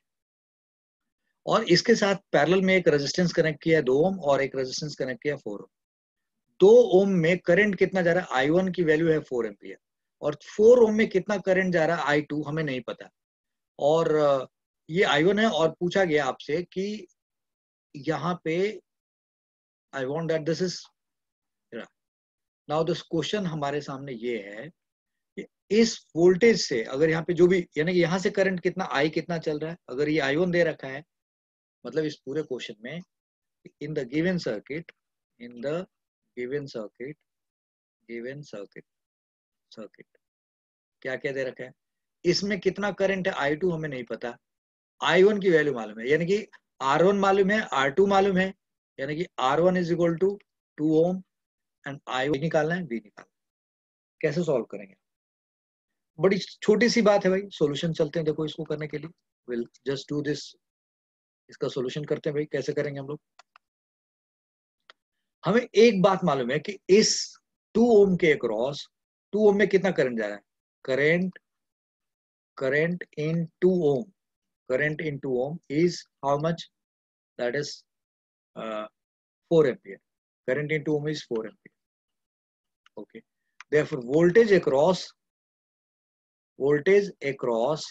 और इसके साथ पैरेलल में एक रेजिस्टेंस कनेक्ट किया है 2 ओम और एक रेजिस्टेंस कनेक्ट किया 4 ओम। 2 ओम में करंट कितना जा रहा है, I1 की वैल्यू है 4 एम्पियर, और 4 ओम में कितना करंट जा रहा है I2 हमें नहीं पता। और ये I1 है, और पूछा गया आपसे कि यहाँ पे I want that this is, now this question हमारे सामने ये है कि इस वोल्टेज से अगर यहाँ पे जो भी, यानी कि यहाँ से करंट कितना I कितना चल रहा है, अगर ये I1 दे रखा है, मतलब इस पूरे क्वेश्चन में in the given circuit, in the given circuit, given circuit, circuit क्या क्या दे रखा है, इसमें कितना करंट है I2 हमें नहीं पता, I1 की वैल्यू मालूम है, यानी कि R1 मालूम है, R2 मालूम है, यानी कि R1 is equal to 2 ohm and I1 निकालना है, V निकालना है। कैसे सॉल्व करेंगे, बड़ी छोटी सी बात है भाई, सॉल्यूशन चलते हैं, देखो इसको करने के लिए विल जस्ट डू दिस, इसका सॉल्यूशन करते हैं भाई। कैसे करेंगे हम लोग, हमें एक बात मालूम है कि इस 2 ओम के अक्रॉस 2 ओम में कितना करंट जा रहा है, current current in 2 ohm, current in 2 ohm is how much, that is 4 ampere, current in 2 ohm is 4 ampere, okay, therefore voltage across, voltage across,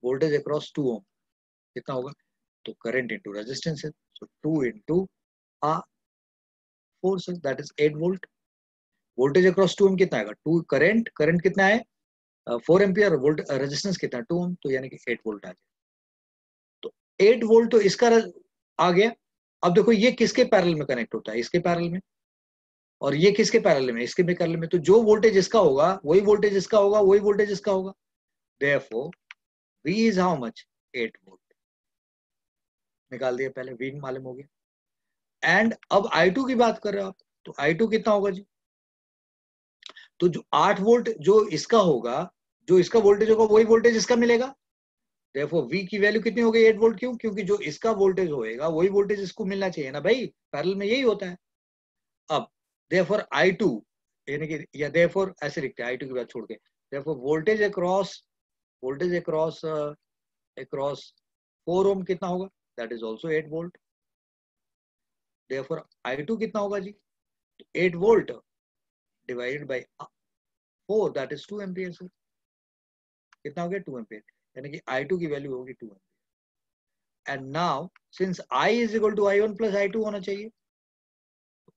voltage across 2 ohm कितना होगा, तो current into resistance है, so 2 into 4 से that is 8 volt, voltage across 2 ohm कितना आएगा, 2 current, current कितना है 4 ampere, वोल्ट रेजिस्टेंस कितना 2 ohm, तो यानी कि 8 वोल्ट आ गया, तो 8 वोल्ट तो इसका आ गया। अब देखो ये किसके पैरेलल में कनेक्ट होता है, इसके पैरेलल में, और ये किसके पैरेलल में, इसके भी पैरेलल में, तो जो वोल्टेज इसका होगा वही वोल्टेज इसका होगा, वही वोल्टेज इसका होगा, therefore V is how much, 8 volt, निकाल दिया पहले, V मालूम हो गया। एंड अब I2 की बात कर रहे हो आप, तो I2 कितना होगा जी, तो जो 8 वोल्ट जो इसका होगा, जो इसका वोल्टेज होगा वही वोल्टेज इसका मिलेगा, देयरफॉर V की वैल्यू कितनी हो गई 8 वोल्ट, क्यों, क्योंकि जो इसका वोल्टेज होएगा वही वोल्टेज इसको मिलना चाहिए ना भाई, पैरेलल में यही होता है। अब therefore I2, यानी कि या therefore ऐसे लिखते हैं I2 की बात छोड़ के, therefore voltage across, voltage across across 4 ohm कितना होगा, that is also 8 volt, therefore I2 कितना होगा जी, 8 volt divided by 4, that is 2 ampere से, कितना हो गया 2 ampere, यानी कि I2 की वैल्यू होगी 2 ampere। And now since I is equal to I1 plus I2 होना चाहिए,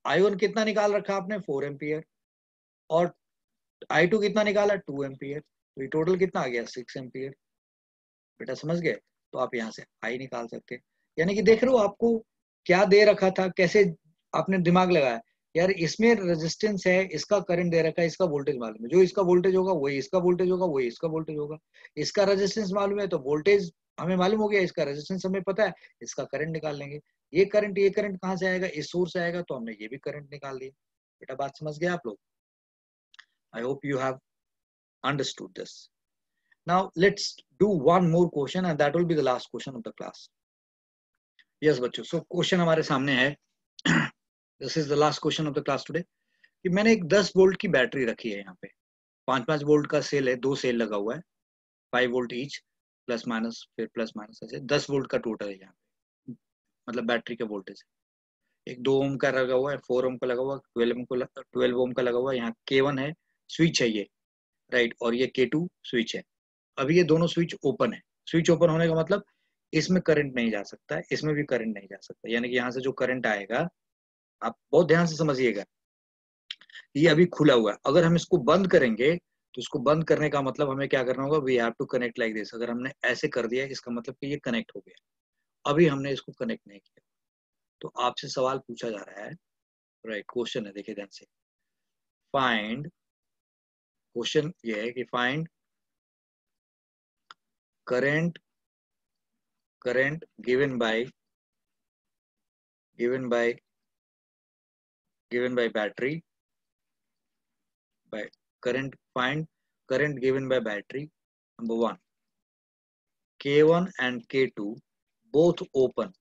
I1 कितना निकाल रखा आपने 4 एम्पियर, और I2 कितना निकाला 2 एम्पियर, तो ये टोटल कितना आ गया 6 एम्पियर। बेटा समझ गए, तो आप यहाँ से I निकाल सकते हैं, यानी कि देख रहे हो आपको क्या दे रखा था, कैसे आपने दिमाग लगाया, यार इसमें रेजिस्टेंस है, इसका करंट दे रखा है, इसका वोल्टेज मालूम है, जो इसका वोल्टेज होगा वही इसका वोल्टेज होगा, वही इसका वोल्टेज होगा, इसका रेजिस्टेंस मालूम है तो वोल्टेज हमें मालूम हो गया, इसका रेजिस्टेंस हमें पता है, इसका करंट निकाल लेंगे, ये करंट कहाँ से आएगा, इस सोर्स से आएगा, तो हमने ये भी करंट निकाल दिया। बेटा बात समझ गए आप लोग, I hope you have understood this. Now let's do one more question and that will be the last question of the class. Yes बच्चों, so question हमारे सामने है, this is the last question of the class today, कि मैंने एक 10 वोल्ट की बैटरी रखी है, यहाँ पे 5-5 वोल्ट का सेल है, 2 सेल लगा हुआ है, 5 वोल्ट ईच, प्लस माइनस फिर प्लस माइनस, ऐसे 10 वोल्ट का टोटल है यहाँ पे, मतलब बैटरी का वोल्टेज है। एक 2 ओम का लगा हुआ है, 4 ओम का लगा हुआ है, 12 ओम का लगा हुआ है, यहाँ K1 है, स्विच है ये, राइट, और ये K2 स्विच है। अभी ये दोनों स्विच ओपन है, स्विच ओपन होने का मतलब इसमें करंट नहीं जा सकता है, इसमें भी करंट नहीं जा सकता, यानी कि यहाँ से जो करंट आएगा, आप बहुत ध्यान से समझिएगा, ये अभी खुला हुआ है, अगर हम इसको बंद करेंगे तो इसको बंद करने का मतलब हमें क्या करना होगा, we have to connect like this, अगर हमने ऐसे कर दिया इसका मतलब कि ये कनेक्ट हो गया, अभी हमने इसको कनेक्ट नहीं किया, तो आपसे सवाल पूछा जा रहा है, राइट, क्वेश्चन है, देखिए ध्यान से, फाइंड, क्वेश्चन ये है कि find current, current given by battery, by current, find current given by battery, number 1, K1 and K2 both open,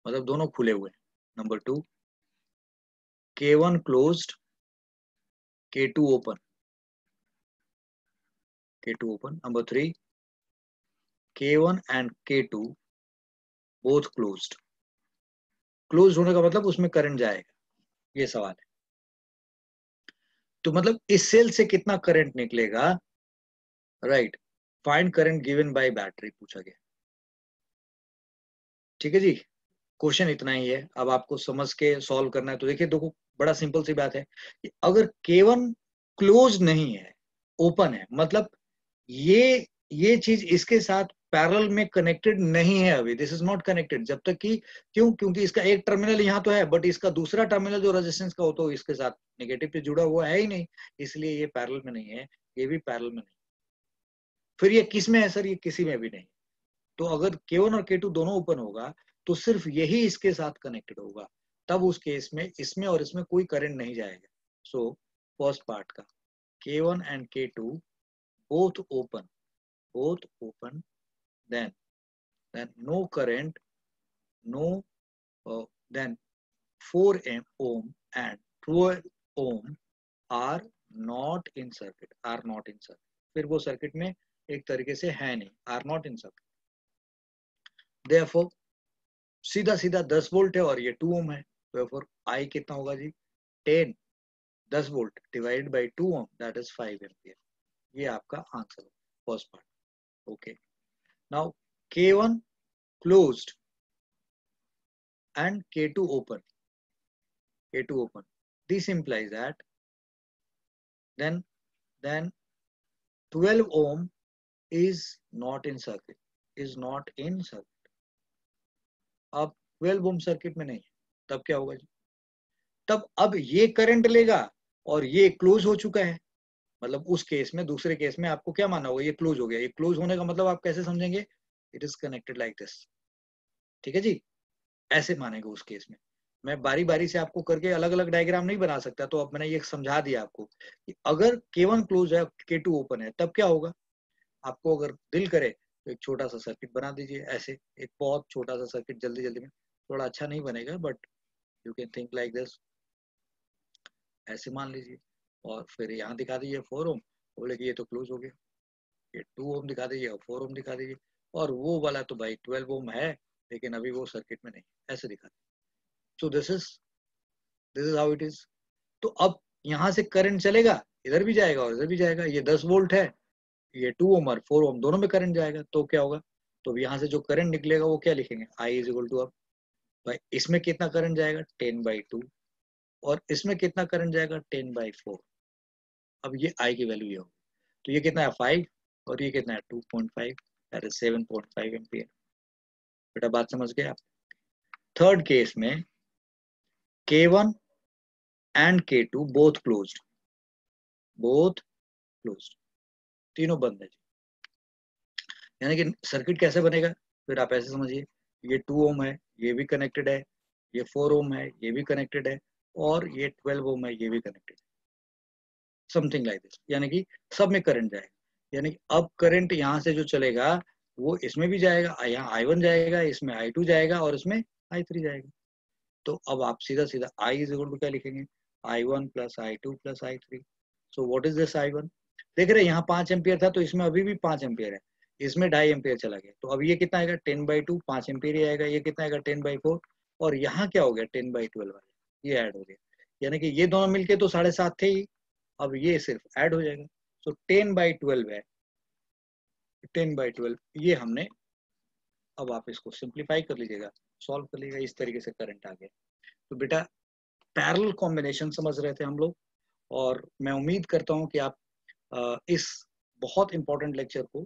मतलब दोनों खुले हुए हैं. Number 2, K1 closed, K2 open, K2 open. Number 3, K1 and K2 both closed. Close होने का मतलब उसमें करंट जाएगा, ये सवाल है. तो मतलब इस सेल से कितना करंट निकलेगा, right. Find current given bye battery पूछा गया. ठीक है जी, क्वेश्चन इतना ही है. अब आपको समझ के सॉल्व करना है. तो देखिए, देखो बड़ा सिंपल सी बात है कि अगर K1 क्लोज नहीं है, ओपन है, मतलब ये चीज इसके साथ पैरेलल में कनेक्टेड नहीं है अभी. दिस इज नॉट कनेक्टेड जब तक कि, क्यों, क्योंकि इसका एक टर्मिनल यहाँ तो है, बट इसका दूसरा टर्मिनल जो रेजिस्टेंस का हो तो इसके साथ नेगेटिव से जुड़ा हुआ है ही नहीं, इसलिए ये पैरेलल में नहीं है, ये भी पैरेलल में नहीं. फिर ये किस में है सर? ये किसी में भी नहीं. तो अगर K1 और K2 दोनों ओपन होगा तो सिर्फ यही इसके साथ कनेक्टेड होगा, तब उस केस में इसमें और इसमें कोई करंट नहीं जाएगा. सो फर्स्ट पार्ट का K1 and K2 both open, both open, then no current, no then 4 ohm and 12 ohm are not in circuit, are not in circuit. फिर वो सर्किट में एक तरीके से है नहीं, are not in circuit. Therefore सीधा सीधा 10 वोल्ट है और ये 2 ओम है. Therefore I कितना होगा जी? 10 10 volt divided by 2 ohm, that is 5 ampere. ये आपका आंसर है first part. Okay, now K1 closed and K2 open, K2 open. This implies that then 12 ohm is not in circuit, is not in circuit. अब 12 ohm सर्किट में नहीं है, तब क्या होगा जी? तब अब ये करंट लेगा और ये क्लोज हो चुका है, मतलब उस केस में, दूसरे केस में आपको क्या मानना होगा? ये क्लोज हो गया. ये क्लोज होने का मतलब आप कैसे समझेंगे? It is connected like this. ठीक है जी, ऐसे मानेंगे उस केस में. मैं बारी बारी से आपको करके अलग अलग डायग्राम नहीं बना सकता, तो अब मैंने ये समझा दिया आपको कि अगर K1 क्लोज है, K2 ओपन है, तब क्या होगा. आपको अगर दिल करे तो एक छोटा सा सर्किट बना दीजिए ऐसे, एक बहुत छोटा सा सर्किट, जल्दी जल्दी में. थोड़ा अच्छा नहीं बनेगा, but you can think like this. ऐसे मान लीजिए और फिर यहाँ दिखा दीजिए 4 ओम, बोले कि ये तो क्लोज हो गया. ये 2 ओम दिखा दीजिए और 4 ओम दिखा दीजिए, और वो वाला तो भाई 12 ओम है, लेकिन अभी वो सर्किट में नहीं, ऐसे दिखा दीजिए. सो this is how it is. तो अब यहाँ से करंट चलेगा, इधर भी जाएगा और इधर भी जाएगा. ये 10 वोल्ट है, ये 2 ओम और 4 ओम दोनों में करंट जाएगा, तो क्या होगा? तो यहाँ से जो करंट निकलेगा वो क्या लिखेंगे? I इज इक्वल टू, अब भाई इसमें कितना करंट जाएगा? 10/2, और इसमें कितना करंट जाएगा? 10/4. अब ये I की वैल्यू ये होगी. तो ये कितना है? 5, और ये कितना है? 2.5, दैट इज 7.5 एम्पियर. बेटा बात समझ गए आप? थर्ड केस में K1 and K2 both closed, both closed, तीनों बंद है. यानी कि सर्किट कैसे बनेगा? फिर आप ऐसे समझिए, ये 2 ओम है, ये भी कनेक्टेड है, ये 4 ओम है, ये भी कनेक्टेड है, और ये 12 ओम है, ये भी कनेक्टेड है. Something like this. यानी कि सब में करंट जाएगा. यानी कि अब करंट यहाँ से जो चलेगा वो इसमें भी जाएगा, यहाँ I1 जाएगा, इसमें I2 जाएगा, और इसमें I3 जाएगा. तो अब आप सीधा सीधा I इज इक्वल टू क्या लिखेंगे? I1 plus I2 plus I3. So what is this I1? देख रहे हैं यहाँ 5 एम्पियर था, तो इसमें अभी भी 5 एम्पियर है, इसमें 2.5 एम्पियर चला गया. तो अब ये कितना आएगा? 10/2, 5 एम्पियर ही आएगा. ये कितना आएगा? 10/4. और यहाँ क्या हो गया? 10/12 आएगा, ये ऐड हो गया. यानी कि ये दोनों मिलके तो 7.5 थे ही, अब ये सिर्फ ऐड हो जाएगा. सो 10/12 है, 10/12 ये हमने. अब आप इसको सिंप्लीफाई कर लीजिएगा, सॉल्व कर लीजिएगा, इस तरीके से करंट आ गया. तो बेटा पैरेलल कॉम्बिनेशन समझ रहे थे हम लोग, और मैं उम्मीद करता हूँ कि आप इस बहुत इंपॉर्टेंट लेक्चर को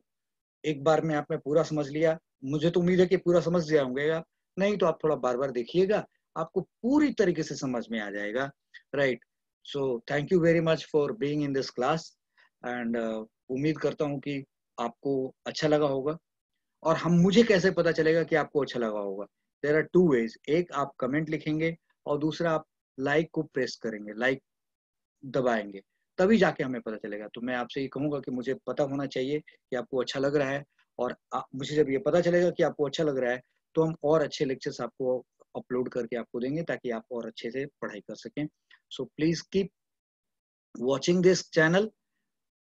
एक बार में आपने पूरा समझ लिया. मुझे तो उम्मीद है कि पूरा समझ जाओगे आप, नहीं तो आप थोड़ा बार बार देखिएगा, आपको पूरी तरीके से समझ में आ जाएगा. Right. So thank you very much for being in this class, and उम्मीद करता हूँ कि आपको अच्छा लगा होगा. और हम, मुझे कैसे पता चलेगा कि आपको अच्छा लगा होगा? There are 2 ways. एक, आप कमेंट लिखेंगे, और दूसरा आप लाइक को प्रेस करेंगे, लाइक दबाएंगे, तभी जाके हमें पता चलेगा. तो मैं आपसे ये कहूंगा कि मुझे पता होना चाहिए कि आपको अच्छा लग रहा है, और मुझे जब ये पता चलेगा कि आपको अच्छा लग रहा है तो हम और अच्छे लेक्चर्स आपको अपलोड करके आपको देंगे ताकि आप और अच्छे से पढ़ाई कर सकें। So please keep watching this channel,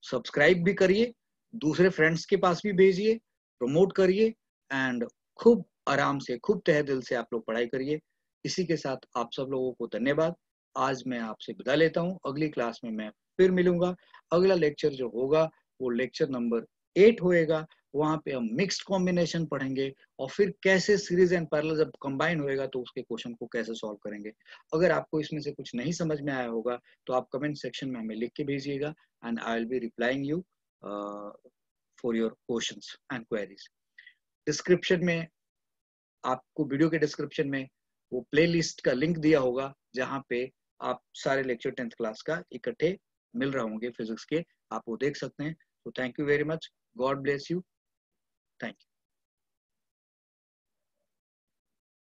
subscribe भी करिए, दूसरे फ्रेंड्स के पास भी भेजिए, प्रमोट करिए एंड खूब आराम से, खूब तहे दिल से आप लोग पढ़ाई करिए। इसी के साथ आप सब लोगों को धन्यवाद। आज मैं आपसे विदा लेता हूँ, अगली क्लास में मैं फिर मिलूंगा। अगला लेक्चर जो होगा वो लेक्चर नंबर 8 होएगा। वहां पे हम मिक्स्ड कॉम्बिनेशन पढ़ेंगे और फिर कैसे सीरीज एंड पैरेलल जब कंबाइन होएगा तो उसके क्वेश्चन को कैसे सॉल्व करेंगे। अगर आपको इसमें से कुछ नहीं समझ में आया होगा तो आप कमेंट सेक्शन में हमें लिख के भेजिएगा and I will be replying you for your questions and queries. Description में आपको वीडियो के डिस्क्रिप्शन में वो प्लेलिस्ट का लिंक दिया होगा जहाँ पे आप सारे लेक्चर 10th क्लास का इकट्ठे मिल रहे होंगे फिजिक्स के, आप वो देख सकते हैं। तो thank you very much, God bless you, thank you.